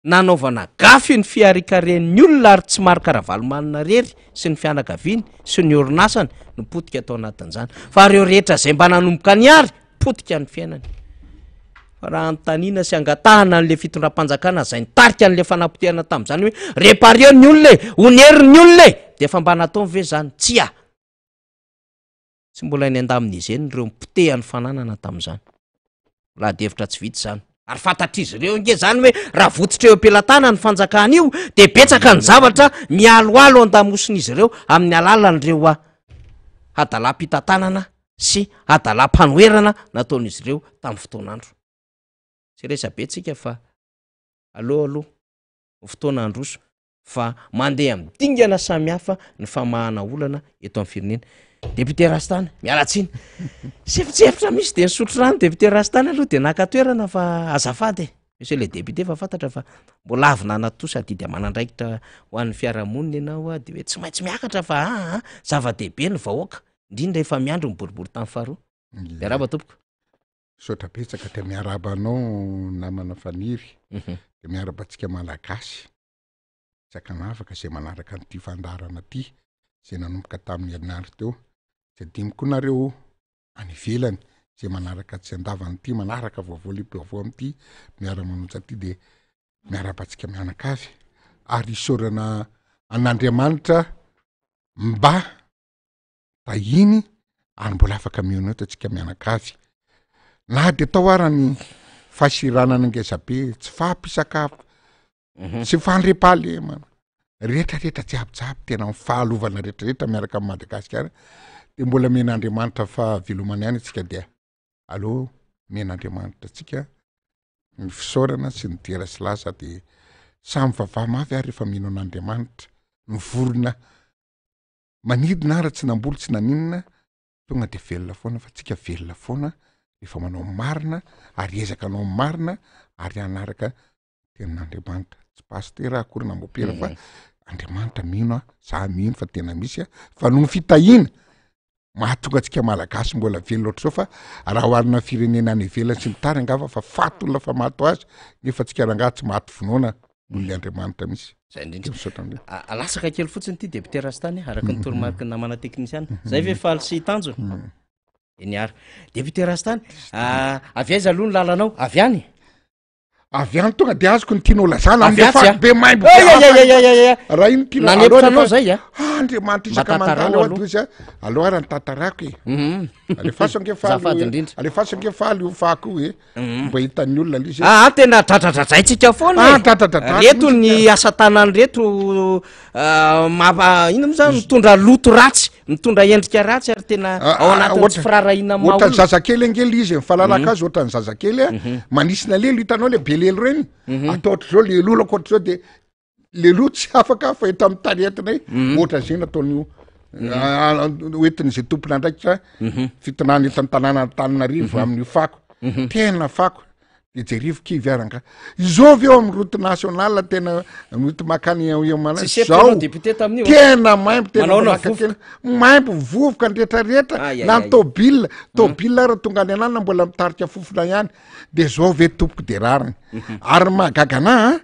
A: nanaovana gafy ny fiarikaren'ny olona ary tsy maro karavalomanina rery sy ny fianakaviany sy ny orinasany no potika atao anatin'izany fa reo rehetra zay mba nanomboka ny ary potika ny fiainany fa raha anotaniana sy angatahana n'le fitondram-panjakana zay nitarika n'le fanapotehana tamin'izany hoe repareo ny olona oneriny olona de efa mba nataony ve zany tsy tsy mbola ny andamin'izy eny reo mipotehany fananana tamin'izany raha de hevitra tsy vita zany ary fantatr'izy ireo nge zany hoe raha votsitra eo am-pelatana ny fanjakana io de betsaka ny zavatra mialoalo an-damosin'izy ireo amin'ny alalan'ireo adalam-pitantanana sy adalam-panoerana nataon'izy ireo tamin'ny fotoanandro sy resabetsika fa aloha fotoana androso fa mandeha amin'ny dingana samihafa ny famahana olana eto amin'ny firenena député Rastany mialatsiny sefitsefitra misy de nisotro rano député Rastany aloha de nakatoerana fa azafady misy le député fa fantatra fa mbola avy nanatosa adidy amanandraikitra ho an'ny fiarahamonina ianao de hoe tsy maintsy miakatra fa zava-dehibe ny vahoaka indrindra efa miandro miboribory tamin'ny faharoa de raba tompoko
C: sotra betsaka te miarabanao namana faniry de miarabantsika malagasy sakanafaka zay manaraka nyty fandarana ty zay nanomboka tamin'ny herinandro teo tsy adino koa nareo any ivelany zay manaraka tsy andavany ty manaraka vaovao lehibe vaovao am'ty miara-manonja ty de miarabantsika mianakavy ary isaorana an'Andriamanitra mba tahiny ary mbola afaka mionao tatsika mianakavy na de tao ara ny fasiranana ngezabe tsy fampisakafo tsy fandre-pahalemana rehetrarehetra jiabyjiaby tena mifahalovana rehetrarehetra miaraka amin'ny Madagasikara de mbola men'Andriamanitra fa velomana ihany atsika de allo men'Andriamanitra atsika ny fisaorana sy ny dera sy lasa de samy vavaha mafy ary rehefa mino an'Andriamanitra ny vorona manidina ara tsy namboly tsy naninona tonga de velona foana fa tsika velona foana efa manao marina ary ezaka anao marina ary anaraka ten'Andriamanitra tsy pastera akory namopera fa Andriamanitra mino za mino fa tena misy fa noho fitahina mahatonga atsika malagasy mbola velona ohatr'izao fa raha hoarina firenena any ivelany sy ny tary angava fa faty olona fa mato azy nefa atsika rangaha tsy maty vonoana noho le Andriamanitra misy
A: zay indrindra alasaka kely fotsiny ity député Rastany araka ny toromarika ny namana teknisiana zay ve faly sy tanjona eny ara député Rastany avy aiza aloha ny lalanao avy any
C: tonga de azoko ny tianao lazana am'le faty be maimbo raha iny tiana
A: nanepitranao zay
C: Andriamanitra isaka mandalo ohatry izy aloha ara ny tantarako alefaso ange faly io fako e mba hitan'ny olona lizy
A: tena dradradradraitsika foana reto ny asa tanany reto ino mo zany mitondra loto ratsy mitondra endrika ratsy ary tena ao anatin'ny tsy firarahina maolona
C: ohatrany zazakely angely izy mifalalaka azy ohatrany zazakely manisina lelo hitanao le be lelo reny atao ohatr'izao lelolako ohatr'izao de lelo tsy afaka fa eto amin'ny taretina ohatra zay nataon'io oentiny zay tompona ndraikitra fitonany eto amin'ny tanàna Antananarivo amin'io fako tena fako de jerivo kivy aranga izao eo amin'ny route nationale tena route makany zao tena maimbo tena maimbo vovoka ndretraretra na tobile raha tonga any anana mbola mitarika fofona ihany de zao ve tompoko de rariny ary mahagagana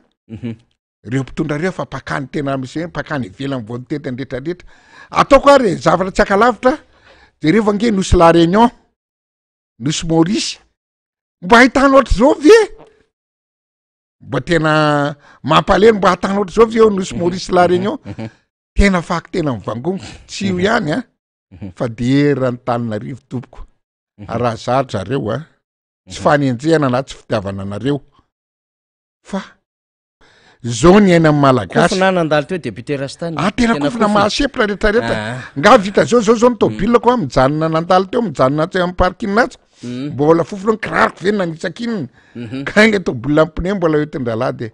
C: reo mpitondra reo fa mpakany tena misy mpakany ivelany voatety ndretraretra ataoko ary zavatra tsy akalavitra de rehefa ange nosy la réunion nosy Maurice mba ahitana ohatr' zao ve mba tena mampaleno mba ahitana ohatr' zao ve nosy Maurice la réunion tena fako tena mivangony tsy io ihany fa de erany Antananarivo tompoko raha zatra zareo tsy fanenjehana na tsy fitiavana anareo fa zao ny aina amin'ny malagasy
A: kofina nandalo teo député Rastany
C: tena kofina mahasepitra retraretra nga vita zao ny tobilako mijanona nandalo teo mijanona tsy amin'ny parkinatsy mbola fofona kirariko ve nanitsakinina kainga tobilina ampine mbola hoetin-dralahy de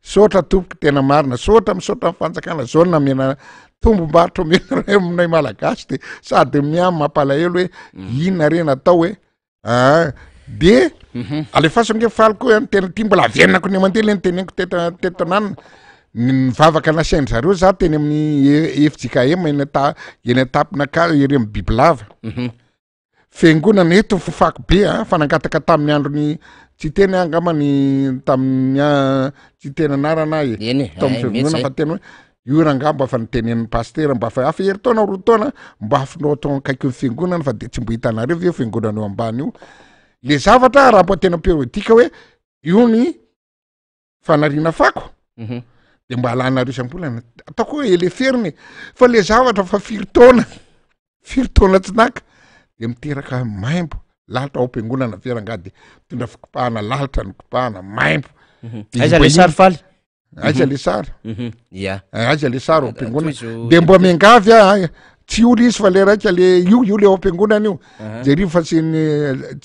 C: sotra tompoko tena marina sotra misotra mifanjakana zao namena tombom-barotra omena aminay malagasy de sady miamy mampalahelo hoe inona reny atao hoe de alefaso nge faliko tena ty mbola avenako ny mandeha leny teneniko tetonanina nivavaka nasainy zareo za teny amin'ny FJKM eny etapina ka ery amin'ny bibilava fiangonana eto fako be fanangataka tamin'ny androny tsy teny angamany tamin'ny tsy teny anarana tamin'ny fiangonana fa teny hoe io ranga mba fa nitenen'ny pastera mba fa afa hery taona roa taona mba afinao tao kaiky fiangonana fa de tsy mbo hitanareo ve fiangonana eo ambany io le zavatra raha mbo tena periodika hoe io ny fanariana fako de mba alanareo isam-bolana ataoko hoe eleferiny fa le zavatra fa firy taona tsy naka de miteraka maimbo lalitra ao am-piangonana veranga de mitondra fikopahana lalitra ny kopahana maimbo
A: aiza le sary faly
C: aiza le sary aiza le sary ao am-piangonana de mbo miangavy tsy olo izy fa le raika le io le ao am-piangonana io jerivo fa tsy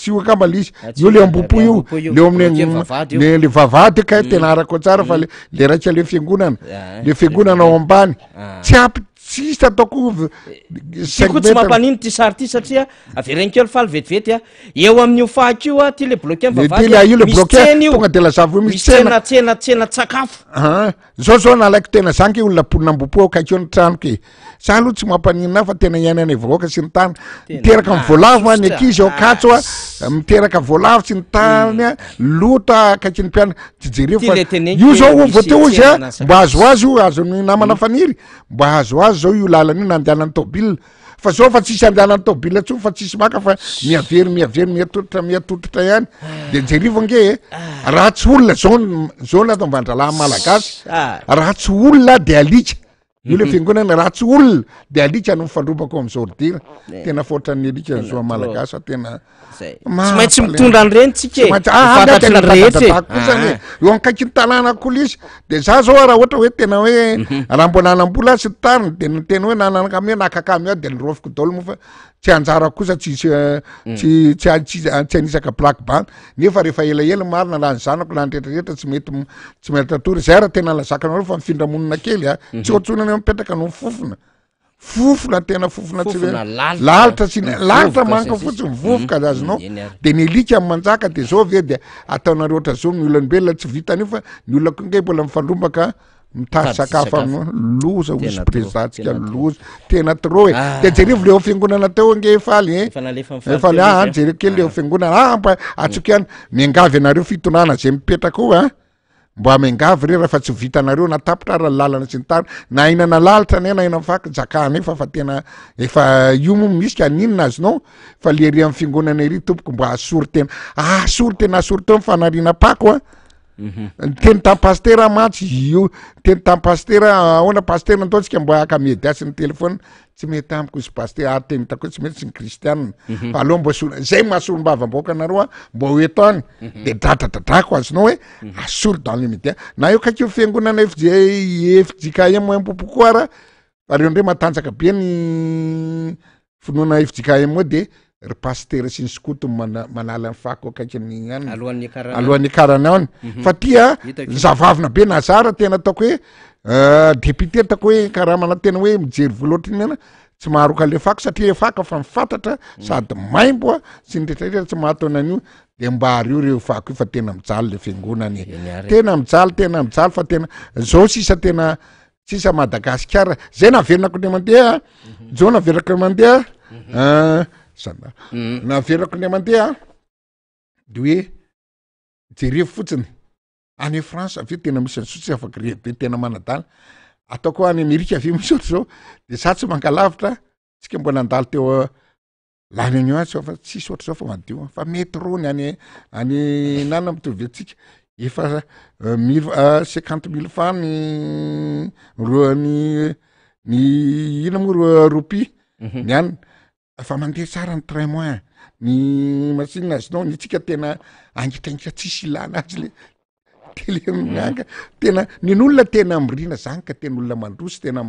C: io akamba le izy io le ambopo io le amin'ny le vavady ka tena arako tsara fa le raika le fiangonana ao ambany tsy ampy tsisy ataoko
A: siko tsy mampanino ty sary ty satria averenikelo faly vetivety eo amin'io fako io ty le bloqué
C: tonga de lazava hoe misy
A: tsena sakafo
C: zao nalaiko tena zangy olona ponina ambopo ao kaiky eo ny tranoko sa aloha tsy mampanina fa tena iainana vahoaka sy ny tany miteraka ny voalavo ny ankizy ao katso miteraka voalavo sy ny tany lota kaiky ny mpiana tsy jereo fa io zao voateo izy mba azoazy io azony namana faniry mba azoazy zao io lalana io nandehanany tobile fa zao fa tsisy andehanany tobile tso fa tsisy maka fa miavery miatototra ihany de jerivo nge raha tsy olona zao natao mbandralahy malagasy raha tsy olona de alika io le fiangonana raha tsy olona de alika no mifandrombako am'izao ordira tena fotrany alika zao malagasy tena
A: tsy maintsy mitondra an'ireny tsika
C: eo ankaiky ny tanàna kolisy de za zao raha ohatra hoe tena hoe raha mbo nanambola sy tariny de tena hoe nananakamy hoe nakakamy ao de nirofiko daholo moa fa tsy anjara kosa tsy anisaka plaque ban nefa rehefa elaela marina laha ny zanako laha nydretraretra tsy mety atory zay raha tena lazakanareo fa mifindramonina kely tsy ohatsonany mipetraka no fofona fofona tena fofona tsy lalitra sy lalitra manka fotsiny vovoka azonao de ny alika amy manjaka de zao ve de ataonareo ohatra zao ny olombelona tsy vitany io fa ny olona ko ngay mbola mifandrombaka mitady sakafo aminao loza hozy présidentsika loza tena trop e de jerivo le fiangonana teo nge faly efa jereo kely le fiangonana mba atsoky any miangavy anareo fitonana zay mipetraka io mba miangavy re raha fa tsy vitanareo natapitra raha lalana sy ny tany na inana lalitra ne na ina mifaky jakana efa fa tena efa io mo misy ka ninona azonao fa le ry amy fiangonana ery tompoko mba asory tena asory teo mifanarina pako teny tampastera matsy io teny tampastera ahoana pastera ataontsika mba akamedy asy ny telefona tsy mety amiko izy pastera ary teny hitako hoe tsy mety sy ny kristianina fa aloha mba zay mahasorom-bavamboaka anareo mba ho eto any de dradradradrako azonao hoe asory dans les médias na io kaikio fiangonana FJKM Mpopokoara fa reo ndray matanjaka be ny finoana FJKM io de ry pastera sy ny skoto manala ny fako akaiky ny any alohan'ny karany any fa tia zavavina be nazara tena ataoko hoe député ataoko hoe karaha mana tena hoe mijery voloatra iny ana tsy maharoka le fako satria fako fa mifantatra sady maimbo sy ny retraretra tsy mahatao an'io de mba areo reo fako io fa tena mijaly le fiangonany tena mijaly fa tena zao sisa tena sisa Madagasikara zay naveronako ne mandeha zao naveronako mandeha naverako ne mandeha de hoe jerevo fotsiny any France avy tena misy ansotsy afaka rebe tena manadala ataoko any Amerika avy misy ohatra zao de sa tsy mankalavitra tsika mbo nandalo teo lany anio atsy fa tsisy ohatra zao fa madio fa métro ny any nana mitovy atsika efa 50,000 francs ny ina mo ropy ny any fa mandeha tsara ny train moin ny machine azonao ny tsika tena angitraingitra tsisy ilana azy le tele mianga tena nin'olona tena mirina zany ka tena olona mandroso tena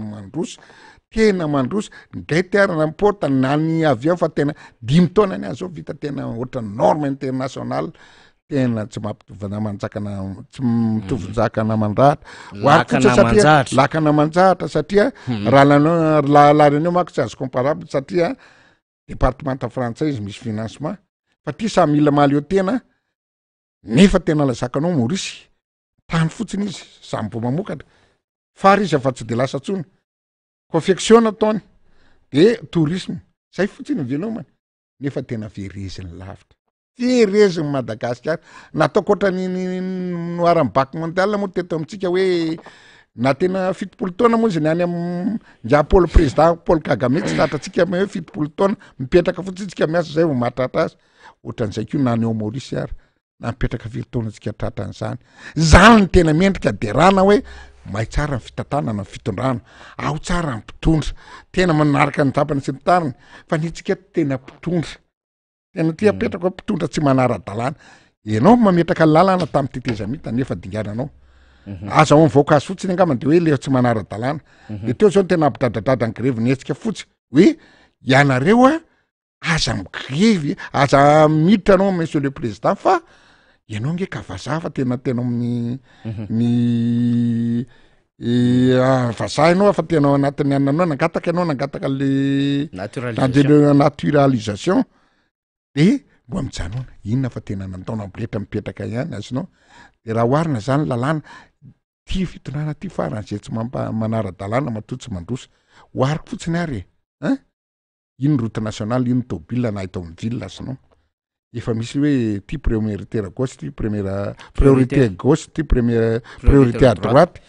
C: mandroso ngety arana porte na ny avion fa tena 5 taona ny azao vita tena ohatra norme international tena tsy mampitovana manjakana tsy mitovinjakana mandratra lakana manjatra satria raha lalaneo manko tsy azo comparable satria département français izy misy financement fa ty samy mila maly eo tena nefa tena lazakanao Maurice tany fotsiny izy samy mbo mamokatra fary izy afa tsy de lasa tsony confection ataony de tourisme zay fotsiny velomany nefa tena vereziny lavitra vereziny Madagasikara nataoko ohatra ny noarany bac mondial moa teto amitsika hoe na tena 70 taona moa izy ny any am Paul président Paul Kagame tsy tatratsika hoe 70 taona mipetraka fotsiny tsika miasa zay vo mahatratra azy ohatran'izay ko na neo Maurice ary na mipetraka 20 taona tsika tratran'izany zany ny tena mendrika de rana hoe may tsara ny fitantanana ny fitondrana ao tsara ny mpitondra tena manaraka ny tapany sy ny tariny fa ny tsika tena mpitondra tena tia petraka mpitondra tsy manara-dalàna ianao mametraka ny lalana tamin'ny tetezamita nefa dingananao aza ao voankazo fotsiny angamba de hoe le tsy manara-dalàna de teo zao tena ampidradradrada ny grevy nyetsika fotsy hoe ianareo aza migrevy aza miditra anao monsieur le président fa ianao nge ka vazaha tena amin'ny vazaha ianao fa tena anatin'ny ananao nangataka ianao nangataka le naturalisation de mbo mijanona inona fa tena nataona ampirehetra mipetraka ihany azonao de raha oarina zany lalàna ty fitondrana ty faran'zay tsy manara-dalàna matotsy mandrosa oariko fotsiny ary ino route nationale ino tobile na ito amin'ny ville azonao efa misy hoe ty priorité à gauche ty priorité à gauche ty priorité à droite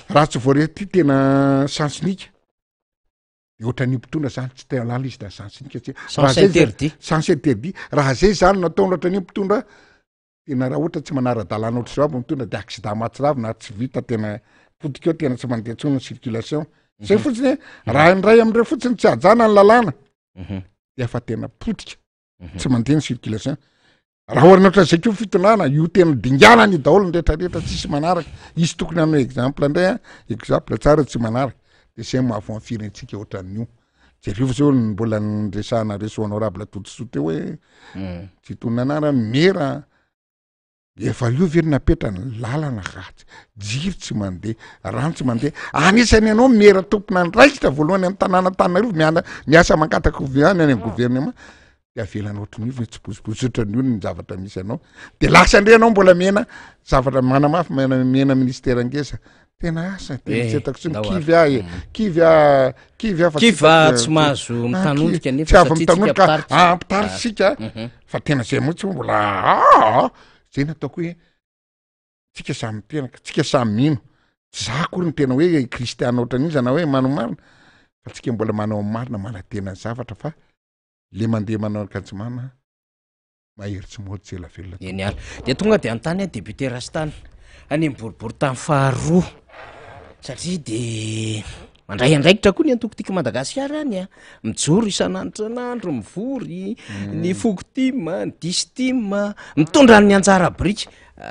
C: raha tsy voare ty tena sansinika de ohatra ny mpitondra zany tsy tena lala izy da sansinika sens interdit raha zay zany natao ohatra ny mpitondra tena raha ohatra tsy manara-dalàna ohatra zao aby mitondra de accident mahatsiravy na tsy vita tena fotika eo tena tsy mandeha tsony ny circulation zay fotsiny raha ndray amindray fotsiny tsy ajana ny lalàna de efa tena potika tsy mandeha ny circulation raha oharina ohatra zay keo fitondrana io tena dinganany daholo ny rehetrarehetra tsisy manaraka izy tokony hanao exemple ndray exemple tsara tsy manaraka de zay mahavao firentsika ohatra n'io jereo zao mbola nresahana reso honorable atoditso teo hoe tsy tonana ara mera efa io very napetrana lalana ratsy jiro tsy mandeha rano tsy mandeha anisany ianao mera tompona ndraikitra voalohany amin'ny tanàna miasa mankataka any any gouvernement de avelana ohatranivo tsy bosibosotrany io ny zavatra misy anao de lasa ndre anao mbola mena zavatra manamafy mena ministera angeza tena asa tetako sy
A: kiva tsy mahazo mitanondrika nefa
C: tsy avy mitanondrika ampitarisika fa tena zay motsy mbola zay nataoko hoe tsika samy tena tsika samy mino tsy za kory ny tena hoe kristiana ohatran'iza na hoe manao marina fa tsika mbola manao marina mana tena ny zavatra fa le mandeha manao kanjomana mahery tsy mody tsy ela velona
A: eny ala de tonga de antany a député Rastana any miboribory tamin'ny faharoa satria de mandray andraikitra koa ny antokotika Madagasikara any a mijoro isan'andro mivory ny fokotima ny distima mitondra ny anjara brika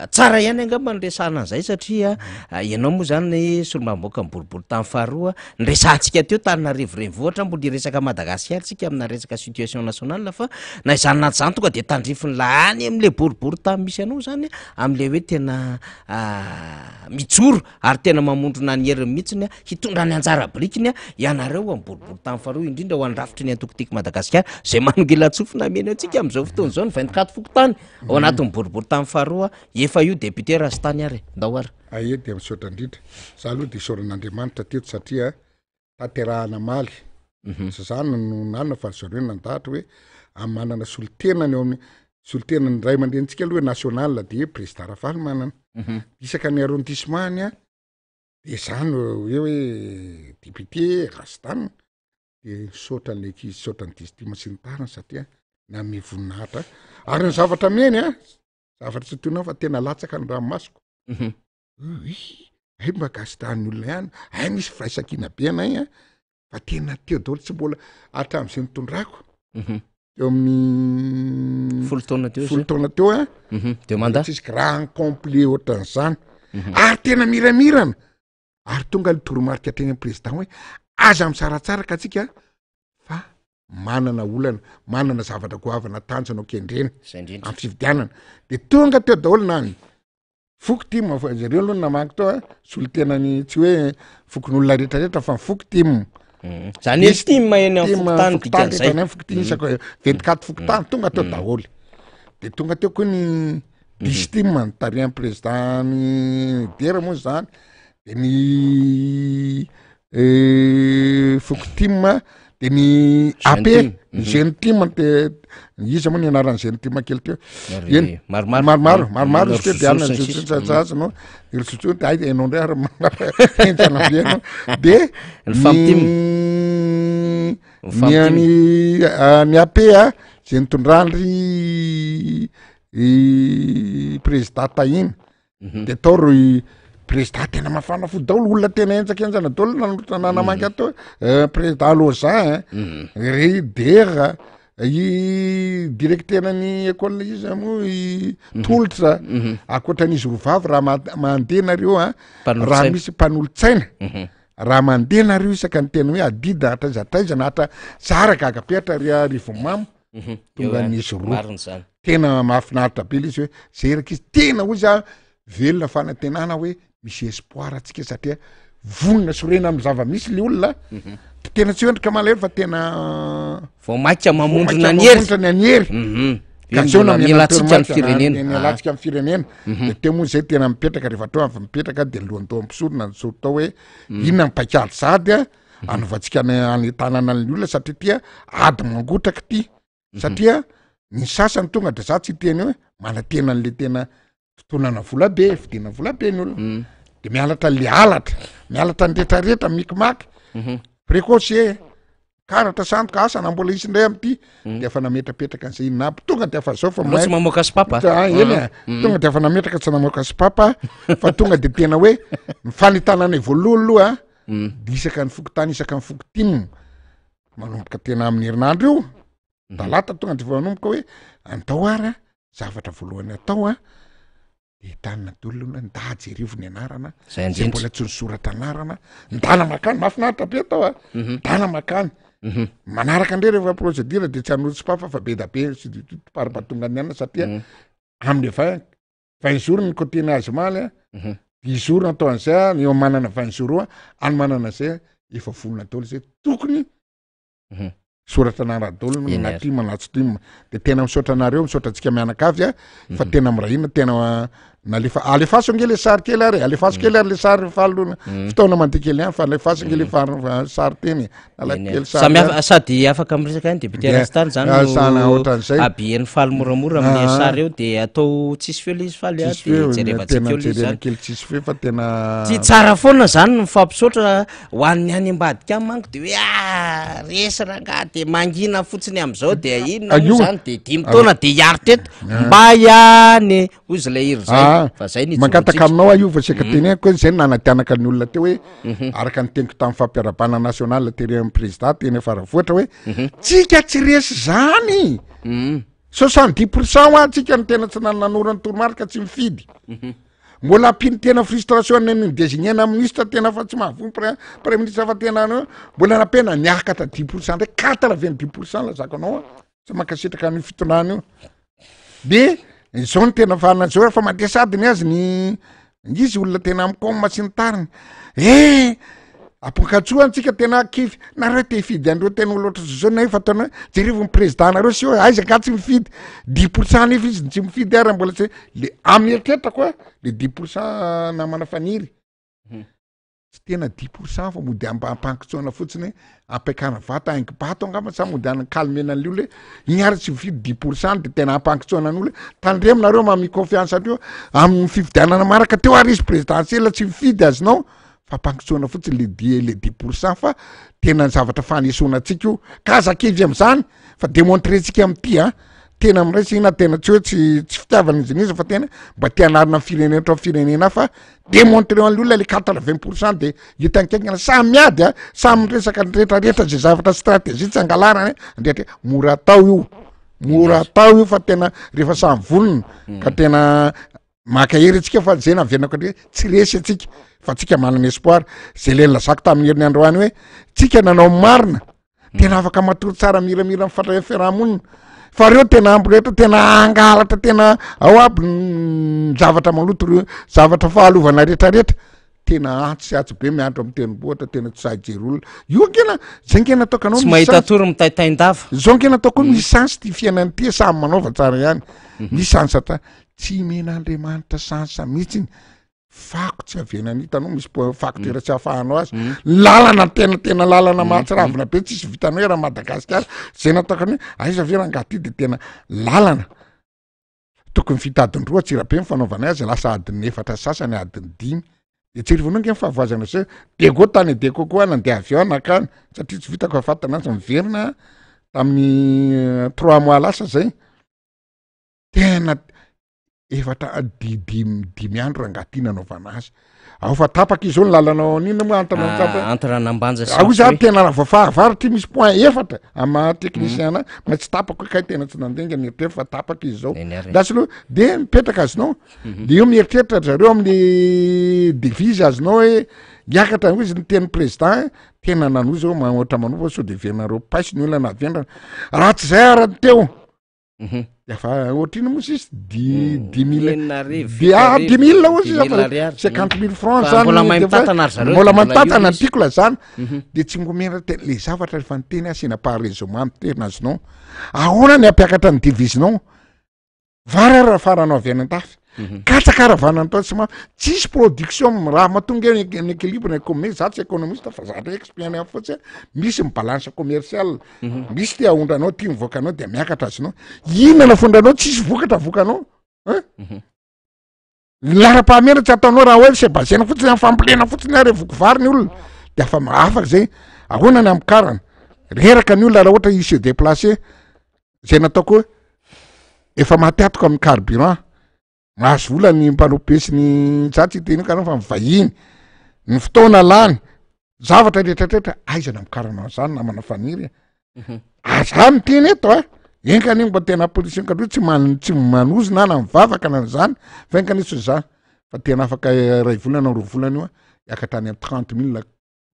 A: tsara ihany angamba nyresahana an'izay satria ianao moa zany solombamoaka miboribory tamin'ny faharoa nyresantsika teo Antananarivo renivohitra mbola resaka Madagasikara tsika amina resaka situation nationale fa na izany na zany tonga de tandrifiny lahany am'le boribory tamy misy anao zany am'le hoe tena mijoro ary tena mamondrona ny heriny mihitsiny hitondra ny anjara brikiny ianareo am'boribory tamin'ny faharoa indrindra ho andrafitry ny antokotika Madagasikara zay manongila tsofina mena antsika am'izao fotoana zao ny 24 fokotany ao anatin'ny boribory tamin'ny faharoa efa io député Rastany ary ndao ary
C: ae de misaotra indrindra za aloha de isaoran'Andriamanitra teto satria taterahana maly zany no nanana fa zareo nandahatra hoe manana solitenany eo amin'ny solitenany ray aman-drenitsika aloha hoe national de président Ravaly manana isaka ny arrondissement a de zany hoe député Rastany de saotra ny ekizy saotra ny distima sy ny tariny satria na mivoninahitra ary ny zavatra meny zavatra tsy tonao fa tena latsaka ny ranomasoko ay mba gasitany olona ihany ay misy firaisakina be anay fa tena teo daholo tsy mbola hatram'izay nitondrako eo amin'ny
A: folo taona
C: teo
A: de mandat
C: tsisy grand complet ohatran'izany ary tena miramirana ary tonga ny toromarika teny président hoe aza misaratsara ka tsika fa manana olana manana zavatra goavana tanjona kendreny amin'ny fividianana de tonga teo daholo nany foko tim zareo aloha namangy tao solitenany tsy hoe fokon'olona rehetrarehetra fa foko tim
A: zany hoe tim eny amin'ny fokotany dikan'izay
C: fokotiny isaka 24 fokotany tonga teo daholo de tonga teo koa ny distim ny tarian'ny président ny dera moa zany de ny fokotim de ny AP ny gentim de iza moa ny anarany gentim kely teo eny maromaro izy teo de ana no irsotsony de ay enao ndray ary entsana be de ny AP zay nitondranry président tahiny de tao roy président tena mafana fo daholo olona tena enjakenjana daholo nanamangy atao président Lozan ry dera i directeurany école izy moa tolotra akoatran'izy rovavy raha mandeha nareo raha misy mpanolotsaina raha mandeha nareo isaka ny tena hoe adida atraizatraizana hatra tsara gagapeatra rivomamo tonga nisy roa tena mahafinaritra be izy hoe zay raka izy tena hoy za velona fanantenana hoe misy espoir atsika satria vonina sorena amin'ny zava-misy le olona tena tsy hoendrika malahelo fa tena
A: vao maika mamondrona ny hery
C: mialatsika amin'ny firenena de teo moa zay tena mipetraka rehefa teo avy mipetraka de lohandao ampisodina ny sotao hoe inona mipaikady sady anovantsika any tanana ny olona satria tia ady mangotraka ty satria ny sasany tonga de za tsy teny hoe manatena an'le tena fotoanana vola be fidina vola be ny olona de mialatra le mialatra ny retraretra mikimaky précoce karatra sandoka asa na mbola isy ndray amty de efa nametrapetraka an'izay inona tonga de efa zao fa
A: tsy mamoaka sipapa
C: eny tonga de efa nametraka tsy namoaka sipapa fa tonga de tena hoe mifanitanana voalohaloha isaka ny fokotany isaka ny fokotim manomboka tena amin'ny herinandro io talata tonga de manomboka hoe andao ary zavatra voalohany atao de tanina dolona ndajerevo ny anarana zay mbola tsy nisoratra anarana ndana makany mafinaritra be atao ndana makany manaraka ndray rehefa procédure de tsy hanory sipapa fa be da be sy paripatonga ny ana satria amin'ny efa 20 jours ny côté azy maly 10 jours atao an'izay eo manana 20 jours any manana zay efa volana daholo zay tokony soratra anaradolo naty manatso ty de tena misaotra anareo misaotra antsika mianakavy fa tena mirahina tena alefaso nge le sary kely ary alefaso kely ary le sary falona fotoana mandeha kely ihany fa alefaso nge le sary teny alakely
A: samy sady afaka miresaka any député rastany zany abien'ny faly moramora amin'ny sary eo de atao tsisy feo le izy faly de jerevantsika eo le zany
C: kely tsisy feo fa tena
A: tsy tsara foana zany mifampisaotra ho an'ny any ambadika any manko de hoe resy ranga de mangina fotsiny am'izao de inona moa zany de 10 taona de hiary teto mba ihany hoy izy le iry zay fa zay ny
C: mankataka aminao aiova seka teny ako hoe zay nanatianaka ny olona teo hoe araka ny teniko tamin'ny fampiarabana national tery amin'ny président teny faravoatra hoe tsika tsy resy zany 70% atsika ny tena tsy nananora ny toromarika tsy mifidy mbola ampiny tena frustration ny désignena ministre tena fa tsy mahavomy premier ministre fa tena mbola napena niakatra 10% ndraiky 90% lazako anao tsy mankasitraka ny fitondrana io de zao ny tena fanazao fa mandeha sady ny azy ny izy olona tena amiko masiny tariny ampakatsoa antsika tena kify nareo te hifidy andreo tena loatra zao nefa ataonao jerevo ny président nareo sy aiza ka tsy mifidy 10% nefa izy tsy mifidy ary mbola tsy le amin'ny eritreritra koa le 10% namana faniry tsy tena 10% fa mody ampankitsoana fotsiny ampekana vata aingy bato angamba sa mody calmena an'io le ignary tsy mifidy 10% de tena ampankitsoana an'olo tandreminareo mami confiance andreo amin'ny fifidianana maraka teo ary izy présidentielle tsy mifidy azinao fa ampankitsoana fotsiny le 10% fa tena zavatra fanesona atsika io kazakevy am'zany fa démontrer-tsika am'ty tena amiray sy ina tena tsy hoe tsy fitiavana izy nizy fa tena mba tianarina firenena otra firenena fa démontrer an'le olona le 80% de hitankengana samy miady samy resaka rehetrarehetra zay zavatra stratégie tsy angalarana ndrehetra mora atao io fa tena rehefa samy volona ka tena makahery atsika fa zay navianako hoe tsy resy atsika fa tsika manana espoir zay le lazako tamin'ny herin'ny androany hoe tsika nanao marina tena afaka matory tsara miramira mifatra fiarahamonina fa reo tena ampy rehetra tena angalatra tena ao aby zavatra maloto zavatra fahalovana rehetrarehetra tena atsy be miandro amin'ny tenibohatra tena tsy sahijery olona io nkena zay nkena ataokanao
A: tsy mahita tory mitaitaindava
C: zao nkena ataoko misy sansy ty fiainany ty samy manaova tsara ihany misy sansy ata tsy men'Andriamanitra sansa mihitsiny fako tsy avenany hitanao misy facteur tsy ahafahanao azy lalana tena lalana mahatsiravina be tsisy vitanao hoe raha Madagasikara zay nataokany hoe aiza ve rangaty de tena lalana tokony fitadindroa tsirabe mifanaovana azy lasa adiny 4 sasany adiny 5 de tsirivonao nge mifahavoazana se dego tany deko koa nandeha avion nakany satria tsy vitako afatana azy miverina tamin'ny 3 mois lasa zay tena efatra dimy andro rangaty nanaovana azy ao fa tapaka izy zao ny lalanao nina moa
A: antananambanja
C: ao za tena raha misy point efatra ama technicien ma tsy tapaka kay tena tsy nandenga mieritrery fa tapaka izy zao dasy de mipetraka azinao de io mieritreritra zareo amin'ny devise azinao hoe miakatra ho izy ny teny président tena nanoy zao maoatra manova so de venareo paisy ny olona navendrana raha tsy zay arany teo efa ohatrino moa sisy 10 000 ozy 50 000 francs zany mbola matatana article zany de tsy ngomena le zavatra rehefa nyteny asina parezoma miterina azinao ahoana ny ampiakatra ny divisinao vary raha faranao avy an-tafy katsakaravanany tao tsy tsisy production raha mahatonga ny équilibre ny économie za tsy économiste fa za ndraiky expliquer amin'ny fotsiny misy balance commercial misy ty ahondranao ty mivoakanao de miakatra azinao inona fondranao tsisy vokatra vokanao lara-pahamena tsy ataonao raha hoe sebasena fotsiny amin'ny fampilena fotsiny ary voko vary ny olona de afa afaka zay ahoana ny amikarana reraka ny olona raha ohatra i se déplacer zay nataoko hoe efa mahatiatoko amin'ny carburant mahazo vola ny mpanompesy ny zatsy teny ka fa mivahiny ny fotoana lany zavatra rehetrarehetra aizana mikaranao zany namana faniry azany teny eto enkan'igny mba tena polisi kadro tsy manozina na mivavaka na zany fa enkanisy zany fa tena afaka ray volana roa volana io iakatrany amin'ny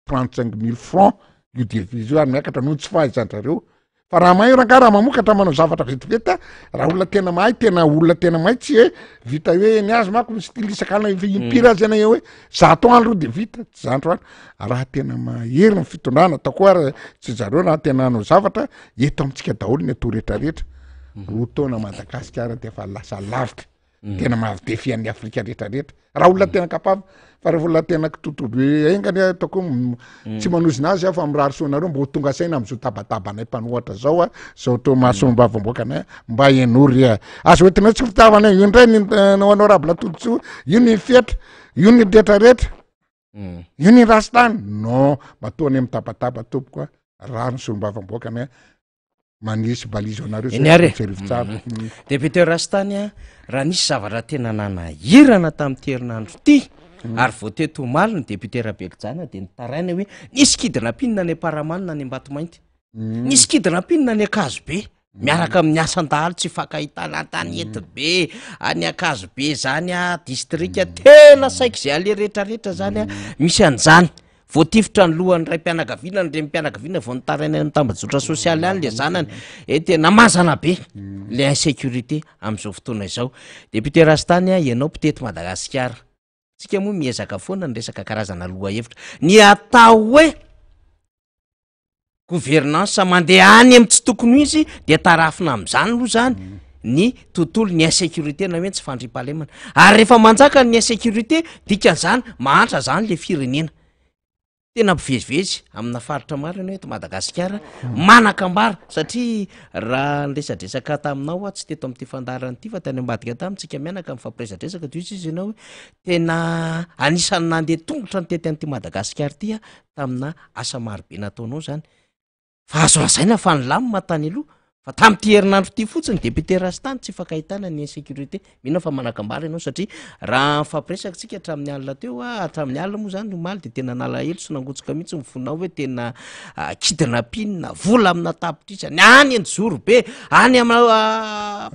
C: 35 000 francs io division ary miakatra noho tsy fahaizandrareo fa raha mahay raha mamokatra manao zavatra vetivety raha olona tena mahay tena olona tena mahay tsy hoe vita hoe ny azy mako misy tilisakana impira azy ana hoe zato andro de vita tsy zandro any raha tena mahery ny fitondrana atao koa tsy zareo raha tena anao zavatra eto amitsika daholo ny atao rehetrarehetra rotona Madagasikara de fa lasa lavitra tena mahavidefy an'ny Afrika rehetrarehetra raha olona tena kapava fa rehefa olona tena kitotobe engany ataoko tsy manozina azy fa mirary soanareo mba ho tonga saina am'izao tabatabanay mpanohatra zao zao to mahasombavamboakana mba enory azo hoentinao tsy fitavanay io ndray ny honorable Todotsoa io ny fietra io ny rehetrarehetra io ny rastany non mba toany amin'ny tabataba tompoko raha ny sombavamboakana manisy balizo anareo
A: tserivotsara député Rastany raha nisy zavatra tena nanahirana tamin'ny herinandro ty ary voateto omaly ny député Rabekijana de nitaraina hoe nisy kidinapinina any Paramanina any Ambatomainty nisy kidinapinina any Akazobe miaraka amin'ny asan-dahalo tsy fakahitana tanety be any Akazobe zany distrika tena saika zay ale rehetrarehetra zany misy an'izany voatifitra ny lohan'ny ray mpianakaviana ny remim-pianakaviana vao nitaraina ny tambazotra sosialy any le zanany tena mazana be le insécurité am'izao fotoana izao député Rastany ianao mpitety Madagasikara tsika moa miezaka foana ny resaka karazana loha hevitra ny atao hoe gouvernance mandeha any amin'ny tsy tokony izy de tarafina am'izany aloha zany ny tontolo ny insécurité na hoe tsy fandrimpahalemana ary rehefa manjaka ny insécurité dikan'izany mahantra zany le firenena tena mpivezivezy amina faritra maro ianao eto Madagasikara manakambara satria raha nyresadresaka taminao tsy teto amin'ity fandarany ity fa tany ambadika tamintsika mianaka mifampiresadresaka toy izy ianao hoe tena anisan'ny nandeha tongotra ny tety an'ity Madagasikara ty tamina asa marobe nataonao zany fa azo lazaina fa nilamina tany aloha fa tamin'ity herinandro ty fotsiny député Rastany tsy fakahitana ny insécurité mihina fa manakambara ianao satria raha mifampiresaka tsika hatramin'ny alina teo hatramin'ny alina moa zany omaly de tena nalahelo sy nangotsika mihitsy mifonao hoe tena kidinapinina vola amina tapitrisa ny any Anjoro be any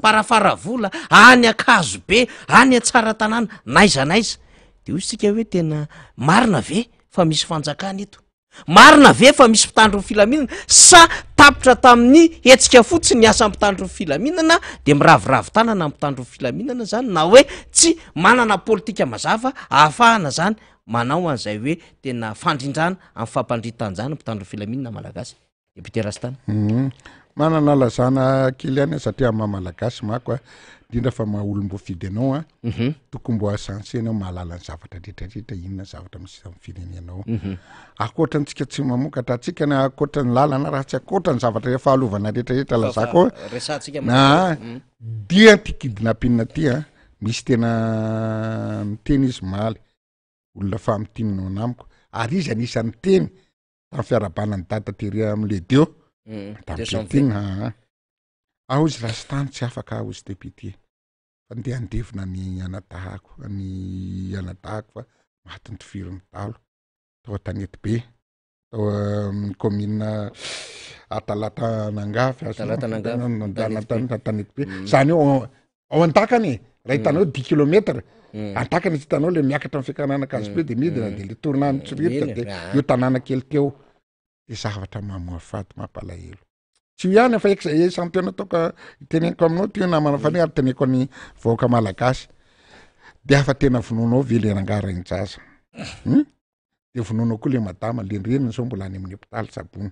A: parafara vola any Akazobe any Tsara tanàna naiza naiza de hoy sika hoe tena marina ve fa misy fanjakana eto marina ve fa misy mpitandro ny filaminana sa tapitra tamin'ny hetsika fotsiny ny asa mpitandro ny filaminana de miravoravo tanana mpitandro ny filaminana zany na hoe tsy manana politika mazava ahafahana zany manao an'izay hoe tena fandrindrana amin'ny fampandritanjany mpitandro ny filaminana malagasy député Rastany
C: manana lazana kiliany satria mamalagasy mako indrindra fa maolom-bofidy anao tokony mbo asansena mahalala ny zavatra rehetrarehetra inona zavatra misy amin'ny firenenao akoatrantsika tsy mamokatra atsika na akoatra ny lalana raha tsy akoatra ny zavatra rehefa alovana rehetrarehetra lazako na dia ty kidinapinina ty misy tena miteny izy maly olona fa mitinonao anamiko ary izy anisan'ny teny tamin'ny fiarabana ny data tery am'le dio tamin'tetiny aho izy Rastany tsy afaka aho izy député fa ndeha andevina ny anadahako ny anadahako fa maty ny tifiriny talo tao Tanety be tao commune Atalatanangafy Tanety be zany eo ao an-takany raha hitanao 10 kilomètre an-takany tsy hitanao le miakatra amin'ny fiakanana Akazobe de midina de le tournant Tsirita de io tanàna kely teo de zavatra mamoafady mampalahelo tsy ihany fa isan'ny tena ataoko teneniko aminao ty namana fa ary teneniko ny vahoaka malagasy de afa tena vonoanao ve le rangara in-jaza de vonoanao koa le madama le reniny zao mbola any amin'ny hôpitaly Sabony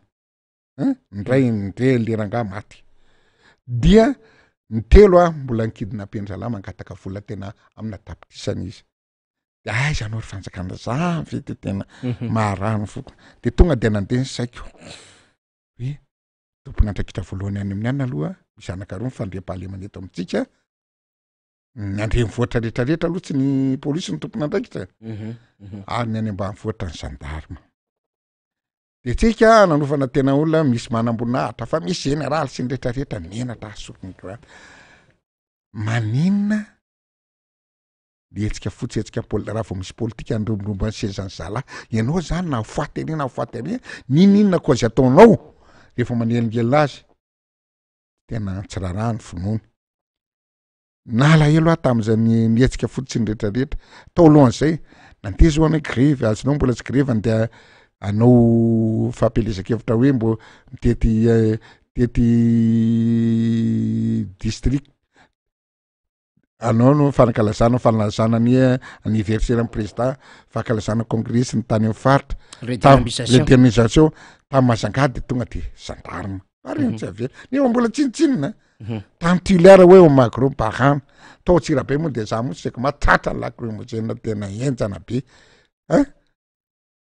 C: ndray le ranga maty dia ny telo mbola nikidinapendra mangataka vola tena amina tapitisana izy de aiza anao ry fanjakana za vety tena maharano foko de tonga de nandeha saiko hoe tompony andraikitra voalohany any amin'ny any aloha misy anakaroa mifandriam-pahalemana eto amintsika ny andre mivoatra rehetrarehetra aloha tsy ny polisy ny tompony andraikitra ary ny any ambanivohitra ny gendarme de tsika nanofana tena olona misy manam-boninahitra fa misy général sy ny rehetrarehetra menatra asokony grana maninona de etsika fotsy etsika raha vao misy politika andromboromba ny sezany zala ianao zany na foaty ary ninona koa azy ataonao rehefa manelingelina azy tena tsy rarahany finoany nalahelo tamin'izay ny etsika fotsy ny rehetrarehetra tao alohan'izay nantezy ho anay grevy azonao mbola tsy grevy andeha anao fampelezakevitra hoe mbo mitety tety district anao no fankalazana ny anniversaire président fankalazana congrès ny tany faritra réternisation tam Mazangady tonga de gendarme parentsy avy neo mbola tsinitsinina tam tiliara hoe macro parent to tsirabe mo de za mo sek matratra lacrymogène tena enjana be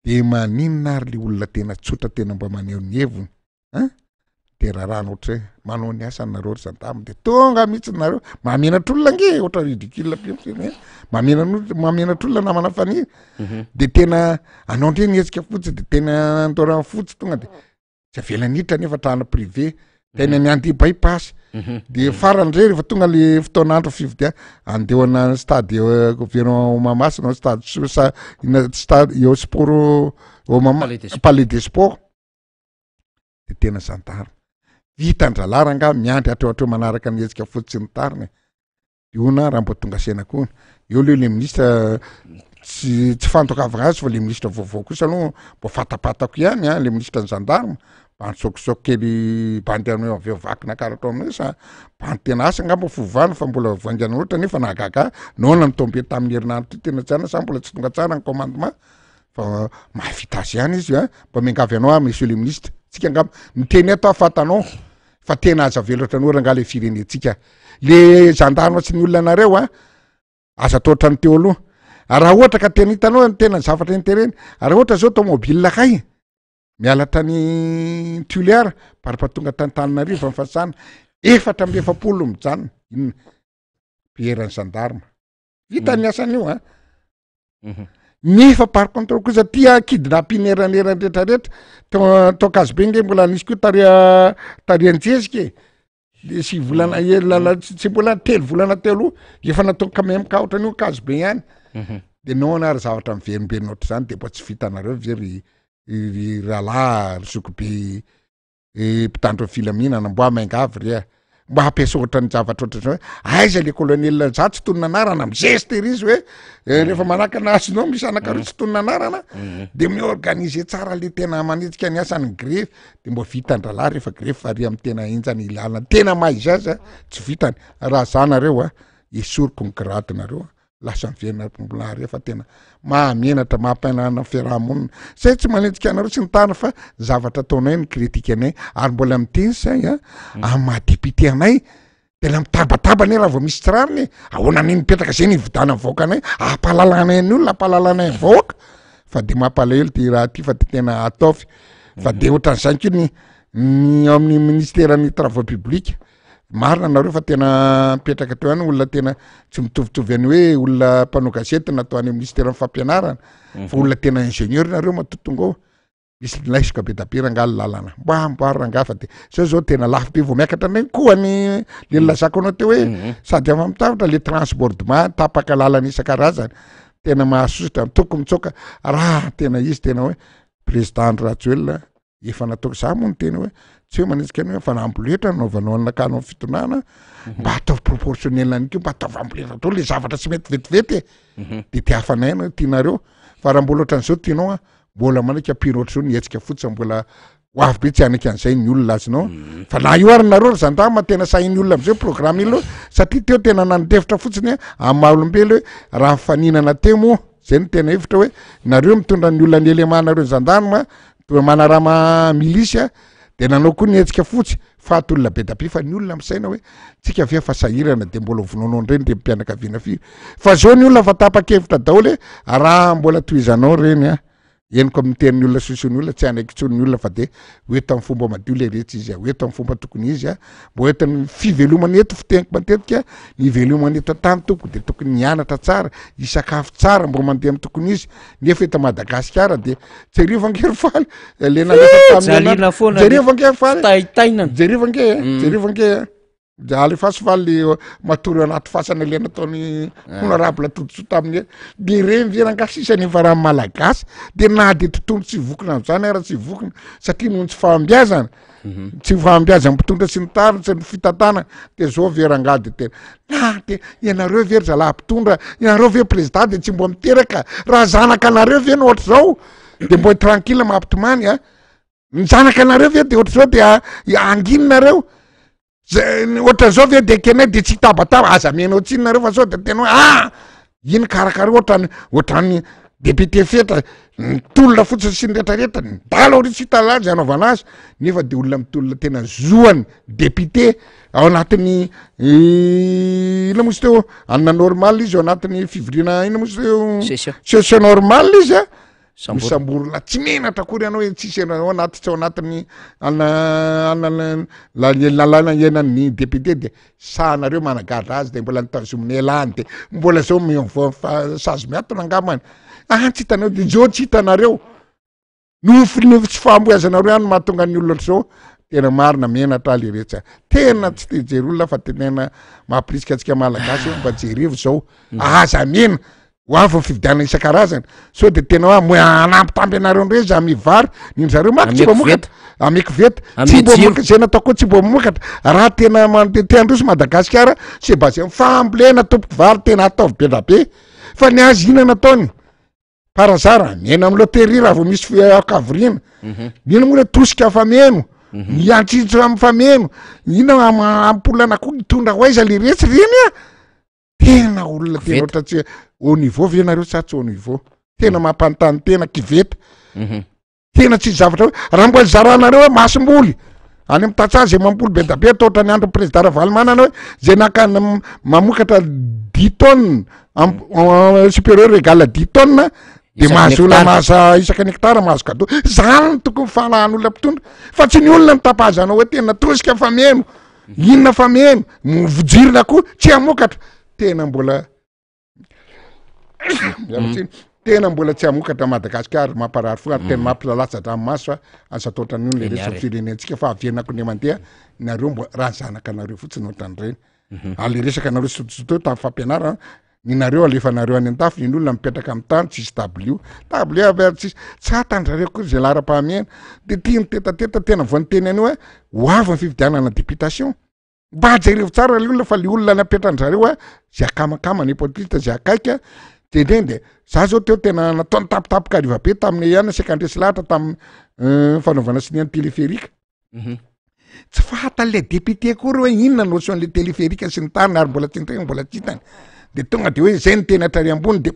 C: de maninona ary le olona tena tsotra tena mba maneho ny heviny de raha ohatry manao ny asanareo gendarme de tonga mihitsy nareo mamenatr'olona nge ohatra ridicule mamenatr'olona namana faniry de tena anao ndre nietsika fotsy de tena andora fotsy tonga de tsy avelanitra nefa trano privé tena ny andy bypass de farandre rehefa tonga le fotoanandro fividia andehoana stade gouvernement Mahamasina stade sosa stade eo sport palais des sports de tena gendarme vitan-dralara nga miandry atreo manaraka ny etsika fotsy ny tariny iona raha mbo tonga sena koa eo le ministre tsy fantokavagna azy fa le ministre vaovao kosa aloha mbo fatapatako ihany le ministre ny gendarme bansokosoko kely bandiano aveo vakina karato aminay sa bantena asa nga mbo fovany fa mbola voangana loatra nefa nahagaga naona nitombe tamin'ny herinandro ty tena tsana sa mbola tsy tonga tsara ny commandement fa mahavita azy ihany izy mba miangavy anao monsieur le ministre tsika nga miteny ato afatanao fa tena aza velatra ny oranga le firenetsika le gendarme tsy ny olona nareo aza totra ny teo aloha raha ohatra ka tena hitanao tena zavatra intereny raha ohatra zao tomobile kay miala tany tuliara parapatonga tantananarivo amin'ny fasana 450 mijanona inona pierre gendarme vita ny asan'io nefa par contre kosa tia kidnapping-eran rehetrarehetra tokazy be nge mbola nisy koa tarianjezike de sy volana tsy mbola 3 volana telo efa natao quand même ka ohatra nio kazo be ihany de nao ary zavatra miverimberina ohatra zany de mbo tsy vitanareo very rahalahy risokobe mpitandro filaminana mbo amaingavy rea mbo hampiasa ohatra ny zavatra ohatra zao aiza le colonel za tsy tonona anarana migeste izy hoe rehefa manaka nazinao misy anakaroa tsy tonona anarana de miorganiser tsara le tena manetsika ny asany grefy de mbo vitan-dralahy rehefa grefy fary amin'ny tena enjany ilana tena maizaza tsy vitany raha zanareo esoriko ny gradinareo lasa miverina rehefa tena mahamenatra mampainana fiarahamonina zay tsy manetsika anareo tsy nitana fa zavatra ataonay ny kritika anay ary mbola miteny say amin'ny mahadepute anay tena mitabataba ne raha vao misy tsirariny ahoana ny mipetraka zay ny vidana vahoaka anay ampalalanay ny olona ampalalanay vahoaka fa de mampalahelo ty raha ty fa ty tena ataovy fa de ohatran'izany ko ny amin'ny ministère ny travaux publics marina nareo fa tena mipetraka teo ihany olona tena tsy mitovitovy any hoe olona mpanao gazety natao any ministère ny fampianarana fa olona tena ingénieur nareo matotonga ao misy laisoka be dapera angalo lalana mboamboarina ngafa de zao tena lafo be vao miakatra nay koa ny le lazako anao teo hoe sady afa mitavitra le transportement tapaka lalana isan-karazany tena mahasosotra toko mitsoka raha tena izy tena hoe président Andry Rajoelina efa nataoko za moa ny tena hoe tsy hoe manetsika anao fa namboletra naovanao nakanao fitonana mba ataovy proportionnel an'iko mba ataovy amboletra to le zavatra tsy mety vetivety de ty hafanay no tianareo fa raha mbola ohatran'izao tianao mbola manaiky pirotra zao nietsika fotsy mbola hoavy be tsy anaiky an'izay ny olona azinao fa na io ary nareo zandama tena sahin'ny olona am'izay programme ilo satria teo tena nanodevitra fotsiny amin'ny maha-olombelo hoe raha faninana teo moa zay ny tena hevitra hoe nareo mitondra ny olona ny elemanareo zandarma manarama milisy de nanao koa nietsika fotsy fahatolona be dabe fa ny olona misaina hoe tsika avy fa sahirana de mbola vonoanao ndreny de mpianakaviana firy fa zao ny olona fa tapakevitra daholo raha mbola toizanao reny eniko amin'ny tenin'ny olona soson'ny olona tsy anaiky tsony olona fa de hoeto amin'ny fomba madio le rehetra izy hoeto amin'ny fomba tokony izy mbo hoeton'ny fivelomana eto fiteniko matetika ny velomana eto tany toko de tokony nianatra tsara isakafo tsara mbo mandeha amin'ny tokony izy nefa eto Madagasikara de jerivangery faly le jerivange alefaso faly le matory anaty fasana le nataony honorable todotso tamin'ny de reny verangasisany efa raha malagasy de na de tontolo tsy vokona zany raha tsy vokona satria noho tsy fahambiazana tsy fahambiazana mpitondra sy ny tariny sy ny fitatana de zao verangady tena na de ianareo very zalahy mpitondra ianareo ve président de tsy mbo miteraka raha zanaka anareo ve no ohatra zao de mbo tranquille mampitomany ny zanakanareo ve de ohatrazao de angininareo ohatran'zao ve de kenay de tsy tabataba aza menao tsinonareo fa sao de tenao iny karakara ohatrany député feta tolona fotsiny sy ny retraretra ndalo ry tsy hitalazy anaovana azy nefa de olona mitolona tena zoany député ao anatin'ny ina mosy teo anina normal izy ao anatin'ny fivoriana ina mosy teo session normal izy misamborona tsy menatra akory ianao tsisy ao anaty tsy ao anatin'ny lalana ienan'ny député de sahanareo managala azy de mbola nitazominy elany de mbola zao sazy miatona angamany tsy hitanao de zao tsy hitanareo nofony tsy fahamboazanareo any mahatonga ny olona zao tena marina menatra le rehetra tena tsy te jery olona fa tenena mampirisika atsika malagasy mba jerevo zao aza mena hoavy fividiana isan-karazana so de tena hoe mo anampytamby anareo ndre za mivary ninzareo maky tsy mba mokatra ameko veta tsy mbo mokatra zay natao tsy mbo mokatra raha tena teandroso Madagasikara c'est basé fambolena tompoko vary tena ataovy be be fa ny azy ina nataony parazara mena amy loterie raha vao misy akavoriana ina moa le tosika fameno miantsitso amy fameno ina ampolana koa mitondra hoaiza le rehetra reny tena olona tena ohatra tsy au niveau ve nareo sa tsy au niveau tena mampanontany tena kiveta tena tsy zavatra raha mbola zaranareo hoe masom-boly any amy tatsaha zay mamboly be da be atao ohatrany andro président Ravalomanana hoe zay nakany mamokatra 10 tonnes supérieur égale à 10 tonnes de mahazo olona mahaza isaka nektara mahazo cadeau zany tokony fanahan'olona mpitondra fa tsy ny olona mitapazanao hoe tena tosika fameno inona fameno vojirina koa tsy amokatra tena mbola tena mbola tsy amokatra Madagasikara mamparary fo tena mampilalatsa dranomaso fa asatotrany io le resy firenentsika fa avenako ne mandeha nareo mbo raha zanakanareo fotsiny ohatran'ireny ale resaka nareo sotosoto tamin'ny fampianarana ninareo alefanareo any an-tafo ny olona mipetraka amin'ny tany tsisy tableau tsisy tsy hatandrareo koa zay lara-pahamena de tiany tetateta tena voanyteny any hoe hoavy ny fividianana députation mba jerevo tsara le olona fa le olona napetrandrareo zay akamakama nepotrista zay akaika tendreny de za zao teo tena nataony tapitapoka ariva be tamin'ny ihany sekandresy lahatra tamin'ny fanaovana siniany téléphérique tsy fahatan'le député kory hoe inona notion'le téléphérique sy ny tariny ary mbola tsintegny mbola tsy hitany de tonga de hoe zay ny tena trary ambony de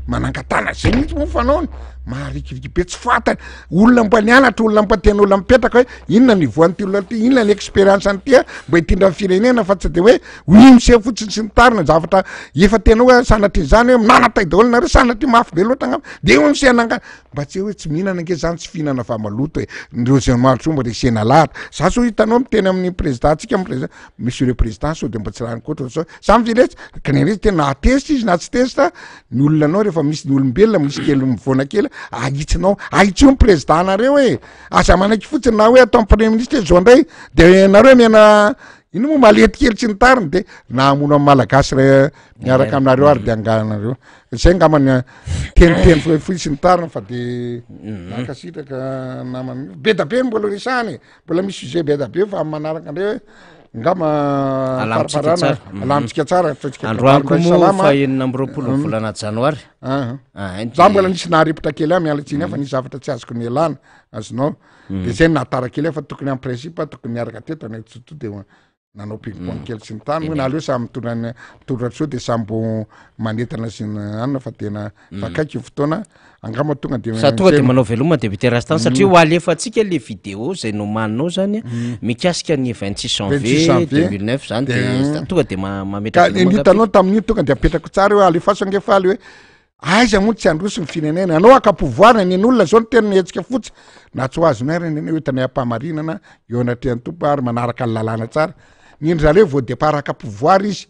C: manangatana zay mihitsy mo fanaony maharikiviky be tsy fatany olona mba nianatra olona mba tena olona mipetraka hoe inona ny voan'ty olona ty inona ny expérience an'ty mba hitindra ny firenena fa tsy de hoe mise fotsiny sy ny tarina zavatra efa tena hoe sanatry zany hoe nanatay daholo nareo sanatry mafy be loatra angamba de eo nysenanga mba tsy hoe tsy mihinana ange zany tsy fihinana fa maloto e ndreo zay mahatromba re sena lahatra za so hitanao miteny amin'ny président tsika monsieur le président so de mba tsy raha nykoatra sao samy viletsy kanen'izy tena atesitra izy na tsy testa ny olona anao rehefa misy ny olombelona misy kely mivona kely ahitsinao ahitsio ny président nareo hoe aza manaky fotsiny na hoe atao premier ministre zao ndray de nareo miana ino moa malety kely tsy ny tariny de nahamono amin'ny malagasy re miaraka aminareo ary de anganareo zay ngamany teniteny foy sy ny tariny fa de nakasitraka namany be da be mbola resany mbola misy sujet be da be fa manaraka andreo ngama paraparana alamitsika tsara
A: androanko moa fa enina amby roapolo volana janoary
C: za mbola nisy naharipitra kely ahy mialatsiny fa nisy zavatra tsy azoko ny elana azonao de zay natara kely fa tokony amin'ny principe tokony miaraka teto anatsoto de nanao ping-pong kely sy ny tany moa na aleo samy mitondratso de sambo manetana sy ny anina fa tena fakaiky fotoana angama tonga de
A: sa tonga de manao veloma député Rastany satria ho alefantsika le vidéo zay nomaninao zany mikasika ny 26 janvier 2009 zany de tonga de mametraka
C: hitanao tamin'io tonga de apetrako tsara hoe alefaso angefaly hoe aiza moa tsy androso ny firenena anao akapouvoir ny olona zao ny tena mihetsika fotsy na tsy ho azonay reny hoe tanay ampahamarinana eo anatrehan'ny tompo ary manaraka ny lalàna tsara nindrzareo vao départ akapouvoir izy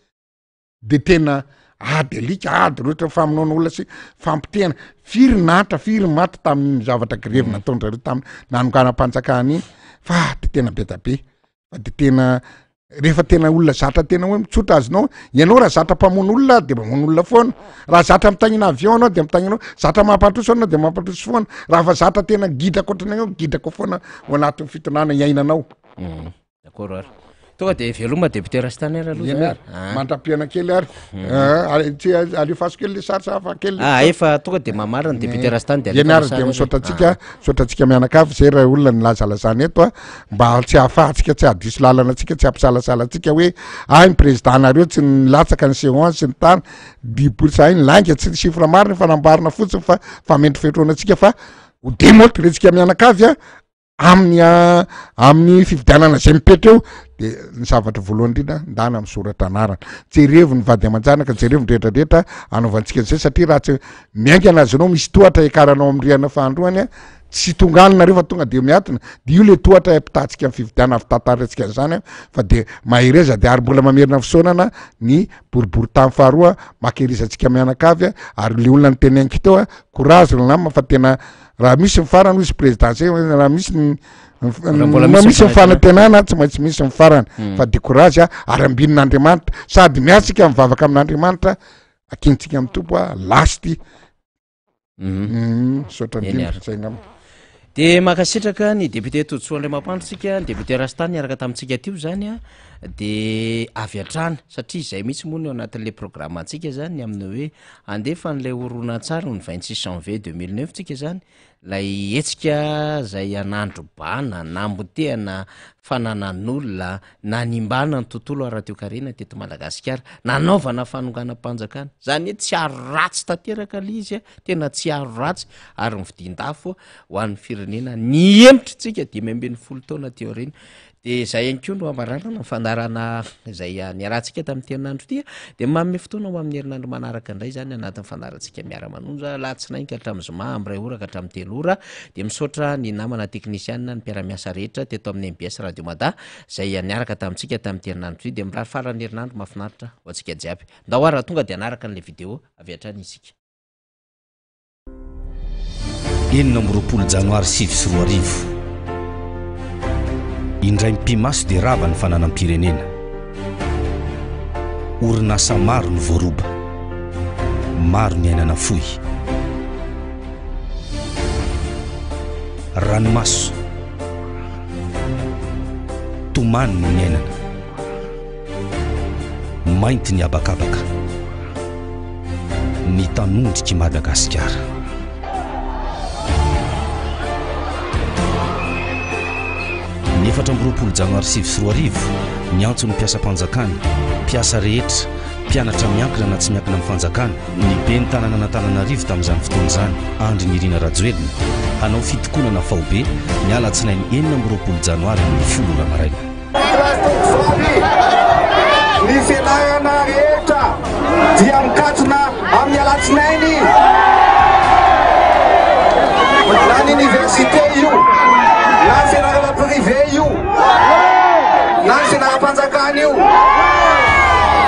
C: de tena ady alika ady rehetra famonoana olona sy fampitena firy natra firy maty tamin'ny zavatra grevy nataondrareo tamin'ny nanonganam-panjakana iny fa de tena be da be fa de tena rehefa tena olona zatra tena hoe mitsotra azonao ianao raha zatra mpamono olona de mamono olona foana raha zatra mitagnina avion anao de mitagnina zatra mampantroso anao de mampantroso foana raha fa zatra tena gidraka ohatranao gidraka foana ao anatin'ny fitonana iainanao
A: d'accord ary tonga de veloma député Rastany ara aloha
C: mandrapiana kely ary tsy alefaso kely le sarosafa kely
A: efa tonga de mamarina député Rastany de
C: ianara de misaotratsika mianakavy zay raha olona nilazalazany eto a mba tsy ahafahantsika tsy adiso lalana atsika tsy ampisalasala atsika hoe ay ny président nareo tsy nilatsaka ny séance sy ny tany dipolisahy ny langa tsy chiffre marina fanambarina fotsiny fa mendrifetrona atsika fa ho demotra retsika mianakavy a amin'ny fividianana zay mipetra eo de ny zavatra voalohany indrindra ndana amin'ny soratra anarana jerevo ny vady aman-janaka jerevo ndrehetrarehetra anaovantsika zay satria raha tsy miaingana azy anao misy tohatra ekaranao amin'ny riana fahandroany a tsy tonganina rehefa tonga de miatina de io le tohatra mpitatsika amin'ny fividiana avy tantarantsika zany a fa de mahireza de ary mbola mamerina fisaonana ny boribory tamy faharoa makerizantsika mianakavy a ary le olona ny tenenika teo a courage nama fa tena raha misy mifarana izy président zay raha misy misy mifanantenana tsy maintsy misy mifarana fa de courage ary ambin'Andriamanitra sady miatsika mivavaka amin'Andriamanitra akintsika amin'ny tompo a lasty sotra ndrindra
A: de makasitraka ny député Totsoandray Mampandrotsika ny député Rastany araka tamintsika teo zany a de avy atrana satria zay mihitsy moa ny ao anatin'le programme antsika zany amin'ny hoe andefa n'lay horonan-tsary ny 26 janvier 2009 tsika zany lay etsika zay anandro bana nambotehana fananan'olona nanimbana ny tontolo ara-teokarena teto Madagasikara nanaovana fanonganam-panjakana zany hoe tsy aro ratsy tanteraka le izy a tena tsy aro ratsy ary mividin-dafo ho an'ny firenena ny emitra tsika 5 taona teo reny de zay ihany koa no amararana ny fandarana zay niarantsika tamin'ny herinandro ity de manome fotoana ho amin'ny herinandro manaraka indray zany anatin'ny fandarantsika miara-manonja latsinainy ka hatramin'ny zoma am'ray ora ka hatramin'ny 3 ora de misaotra ny namana teknisianina ny mpiara-miasa rehetra teto amin'ny MBS Radio Mada zay niaraka tamintsika tamin'ny herinandro ity de mirary farany herinandro mahafinaritra ho antsika jiaby ndao raha tonga de anaraka an'le vidéo avy hatrany isika
D: 20 janoary 2024 indray mpimaso de rava ny fananam-pirenena orinasa maro ny voaroba maro ny ainana fohy ranomaso tomany ny ainana mainty ny abakabaka ny tanondriky Madagasikara ny 20 janoary 2024 ny antso ny mpiasa-panjakana mpiasa rehetra mpianatra miankina na tsy miankina amin'ny fanjakana ny be ny tanàna n'Antananarivo tamin'izany fotoana izany Andry Nirina Rajoelina hanao fitokonana faobe ny alatsinainy 20 janoary ny 10 ora maraina
E: ny fianarana rehetra dia mikatona amin'ny alatsinainy na ny université io na ny fianarana privé io na ny fianaram-panjakana io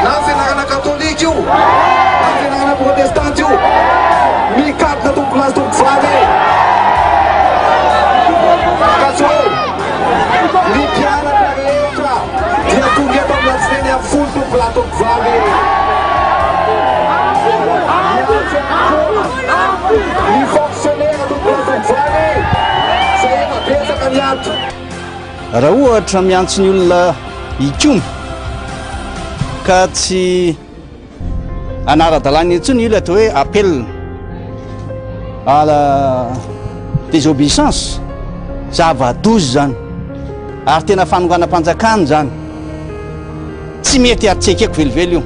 E: na ny fianarana katolika io na ny fianarana protestante io mikatona tompolasy tompovavy kaso ny mpianatra rehetra dia tonga eto amin'ny alatsinainy amin'ny 10 tompolasy tompovavy ny fonctionnaire tompolasy tompovavy zay efa betsaka mianto
F: raha ohatra miantso ny olona ikoma ka tsy anara-dalàna intsony io le atao hoe appel à la désobéissance zava-dozy zany ary tena fanonganam-panjakana zany tsy mety ary tsekeko velively io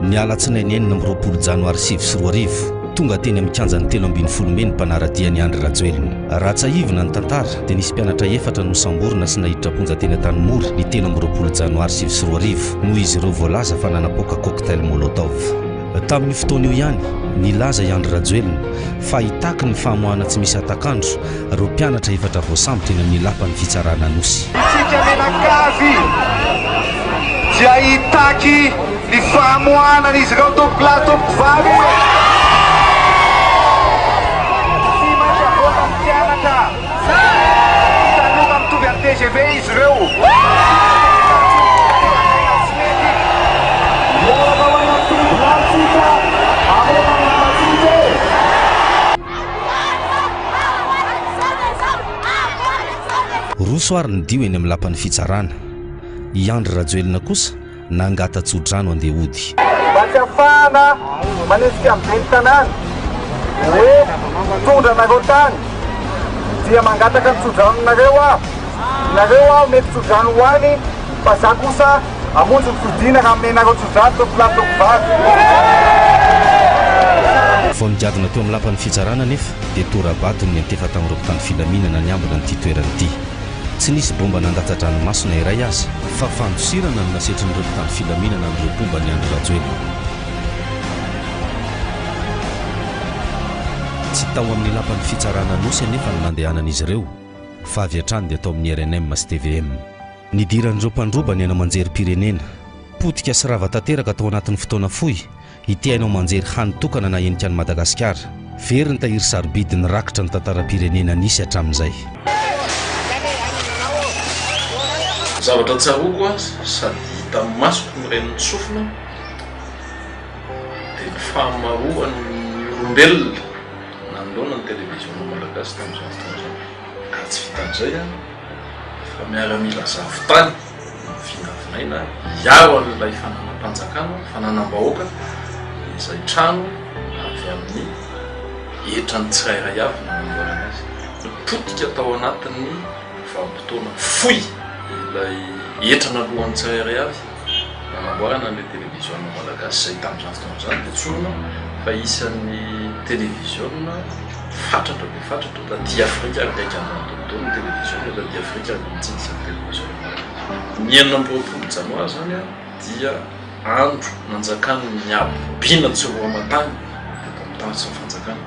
D: ny alatsinainy 20 janoary 2024 tonga teny amin'ny kianjany 13 meny mpanaradia ny Andry Rajoelina raha tsaivina ny tantara dia nisy mpianatra 4 no samborina sy nahiditra ponja teny an-tanimora ny 20 janoary 2024 noho izy ireo voalaza fa nanapoaka cocktail molotov tamin'ny fotoana eo ihany nilaza i Andry Rajoelina fa hitaky ny famoahana tsy misy atakandro ireo mpianatra 4 voasambotra eny amin'ny lapan'ny fitsarana nosy
E: isika menakavy dia hitaky ny famoahana izy ireo tompolasy tompovavy Tanora mitovy amin'ny TGV izy ireo
D: roa soary ny dio eny amin'ny lapan'ny fitsarana iandry rajoelina kosa nangata-tsodrano andeha ody
E: mba tsy afahana manesika amin'ny tanàna hoe tondranareo tany dia mangataka ny tsodranonareo nareo mety tsodrano hoany fa za kosa amonjy ny fidina raha menareo tsodrano teo filatoko vavy
D: vao nijadona teo amin'ny lapan'ny fitsarana nefa dia torabatony antefa tamin'ireo mpitany filaminana ny ambina nyity toerany ity tsy nisy bomba nandatsa-dranomasina iray azy fa fandosirana no nasetrin'ireo mpitany filaminana amin'ireo bomba ny andro rajoelina tsy tao amin'ny lapan'ny fitsarana nosy nefa no nandehanan'izy ireo fa avy hatrany dia atao amin'ny RNM sy TVM nidiran'ireo mpandroba ny hainao manjery pirenena potika sy rava tanteraka tao anatin'ny fotoana fohy ity hainao manjery hanitokana na enika any Madagasikara very ny tahiry sarobidy ny rakitra ny tantaram-pirenena nisy hatramin'izay
G: zavatra tsaroko azy sady hita masoko mireniny sofina dia ny fahamaroan'ny olombelona nanoloana ny televiziona malagasy tamin'izao fotoana ka tsy vitan'izay fa miaramila zavotany vinavinaina hiaro an'ilay fananam-panjakana fananam-bahoaka izay trano avy amin'ny hetrany tsirairay avy nanamboarana azy nipotika tao anatin'ny vanim-potoana fohy ilay hetrana alohan'ny tsirairay avy nanamboarana an'ilay televiziona malagasy izay tamin'izany fotoana izany dia tsonona fa isan'ny televiziona fatratra be fatratra taty Afrika araiky an'antontolo ny televiziona taty Afrika mitsintsany televiziona ny 9 janoary zany dia andro nanjakany ny abibina tsy roamatany teto amin'ny tany sy ny fanjakana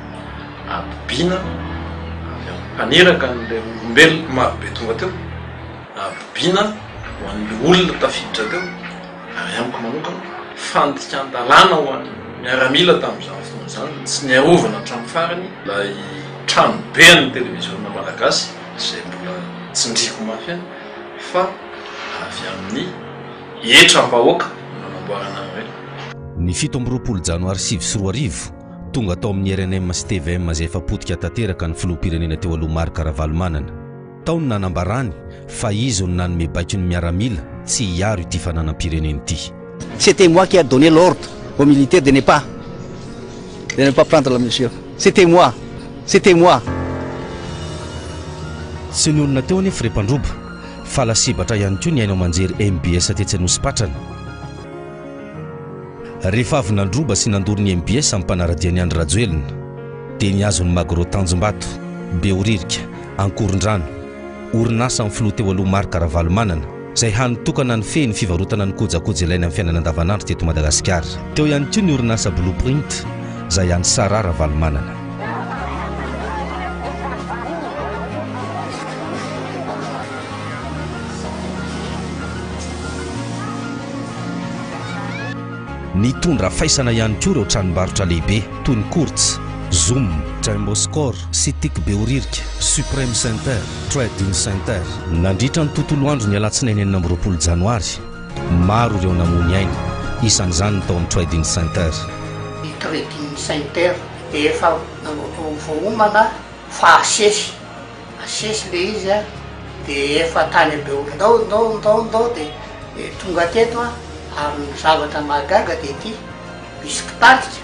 G: abibina avy amin'ny mpaneraka n'ilay olombelona marobe tonga teo abibina ho an'ilay olona tafiditra teo ary amiko manokana fandikan-dalàna ho an'ny miaramila tamin'izany fotoana izany tsy niarovana hatramin'ny farany ilay trano be ny televiziona malagasy izay mbola tsindriko mafy any fa avy amin'ny hetram-bahoaka nanamboarana ireny
D: ny 7 janoary 2024 tonga tao amin'ny RNM sy TVM izay efa potika tanteraka ny filoham-pirenena teo aloha Marc Ravalomanana tao ny nanambarany fa izy no nanome baiko ny miaramila tsy hiaro ity fananam-pirenena ity.
F: C'était moi qui a donné l'ordre aux militaires de ne pas prendre la mesure. C'était moi.
D: Tsy ny olona teo anefa ry mpandroba fa lasibatra ihany koa ny hainao manjery MBS tetsy Anosipatrana. Rehefa avy nandroba sy nandoro ny MBS amin'ny mpanaradia ny andro rajoelina dia niazony Magro Tanjombato, Beoririka, Ankorondrano, orinasa amin'ny filoha teo aloha Marc Ravalomanana izay hanitokana ny fehiny fivarotana ny kojakoja ilaina amin'ny fiainana andavanandro teto Madagasikara. Teo ihany koa ny orinasa Blueprint izay any Sara Ravalomanana. Nitondra faisana ihany koa ireo tranombarotra lehibe toy ny Kurtz, Zoom, Jumbo Score, Citic Beoririka, Supreme Center, Trading Center. Nandritra ny tontolo andro ny alatsinainy 20 janoary maro ireo namony aina isan'izany tao amin'ny Trading Center.
H: Ny Trading Center dia efa vohomana fa asesy le izy dia efa tany Beoririka dia tonga teto ary ny zavatra mahagaga dia ity misy mpitarika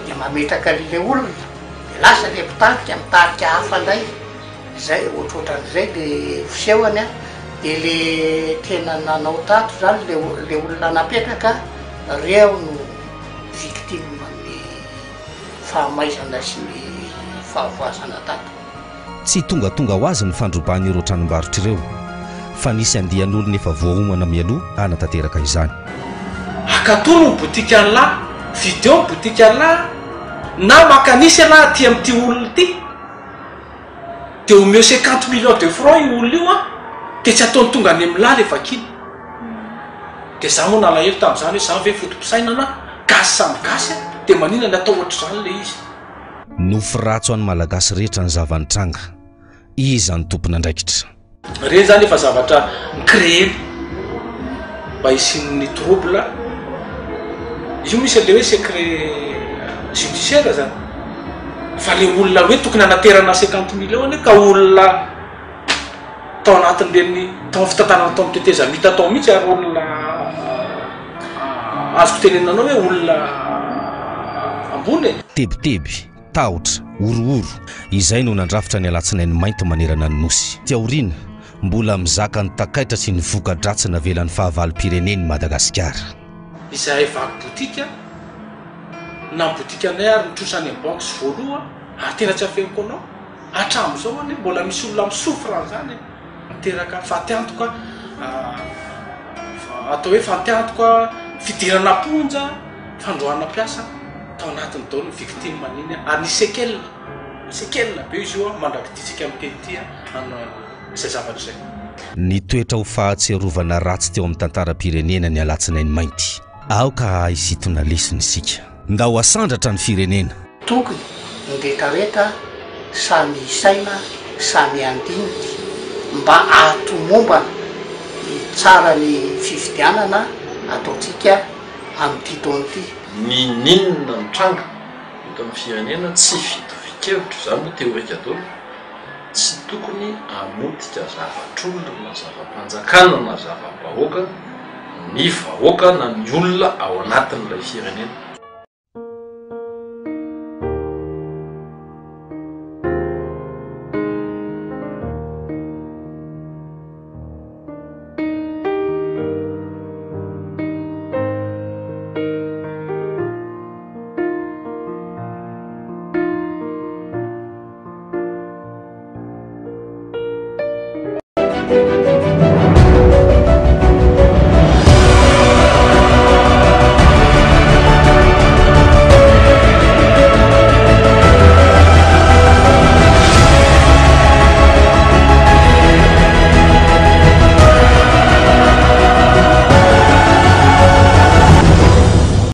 H: dia mametraka le olona dia lasa le mpitarika mitarika hafa indray izay ohatrohatran'izay le fisehony dia le tena nanao tato zany le olona napetraka reo no victime ny fahamaizana sy ny fahavoazana tato.
D: Tsy tonga ho azy ny fandrobahan'ireo tranombarotra ireo fa nisy andian'olona efa voahomana mialoha anatanteraka izany.
I: Akatono botika lahy, video botika lahy, na makanisy lahy aty amin'ity olona ity dia omeo 50 millions de francs io olona io dia tsy ataony tonga any amin'ny lahy rehefa kiny. Dia za moa nalahelo tamin'izany hoe za ve fotom-pisaina na gasy samy gasy dia manina ny atao ohatr'izany le izy.
D: Noforatso any malagasy rehetra ny zavanitranga iza ny tompona andraikitra.
I: Reny zany efa zavatra créé mba hisin'ny trouble io misy le hoe secret judiciaire zany fa le olona hoe tokony anaterana 50 millions ka olona tao anatin'ireny tao fitantanana tao miteteza mita tao mihitsy ary olona azoko tenenanao hoe olona ambony
D: tebiteby tahotra orooro izay no nandrafitra ny alatsinainy mainty manerana ny nosy tiaorina mbola mizaka ny takaitra sy ny voka-dratsina velan'ny fahavalo-pireneny Madagasikara
I: izay vaky botika na botika anay ary nitrosany amin'ny banky sy voaloha ary tena tsy afeniko anao hatram'izao any mbola misy olona misofra zany miteraka fatiantoka atao hoe fatiantoka fidirana ponja fandroana piasa tao anatiny dao ny victime maniny ary sekelina be izy io mandrakiditsika amin'ny tenytia izay zavatra izay
D: ny toetra ho fahatserovana ratsy teo amin'ny tantaram-pirenena ny alatsinainy mainty aoka isitona lesony isika nda ho asandratra ny firenena
H: tokony ny rehetrarehetra samy isaina samy andinity mba atomombana ny tsara ny fifidianana ataotsika amin'ity taona ity
G: ninina mitranga eto amin'ny firenena tsy vitovikevitra zany no teorika dolo tsy tokony amotika zavatr'olona na zava-panjakana na zava-bahoaka ny vahoaka na ny olona ao anatin'ilay firenena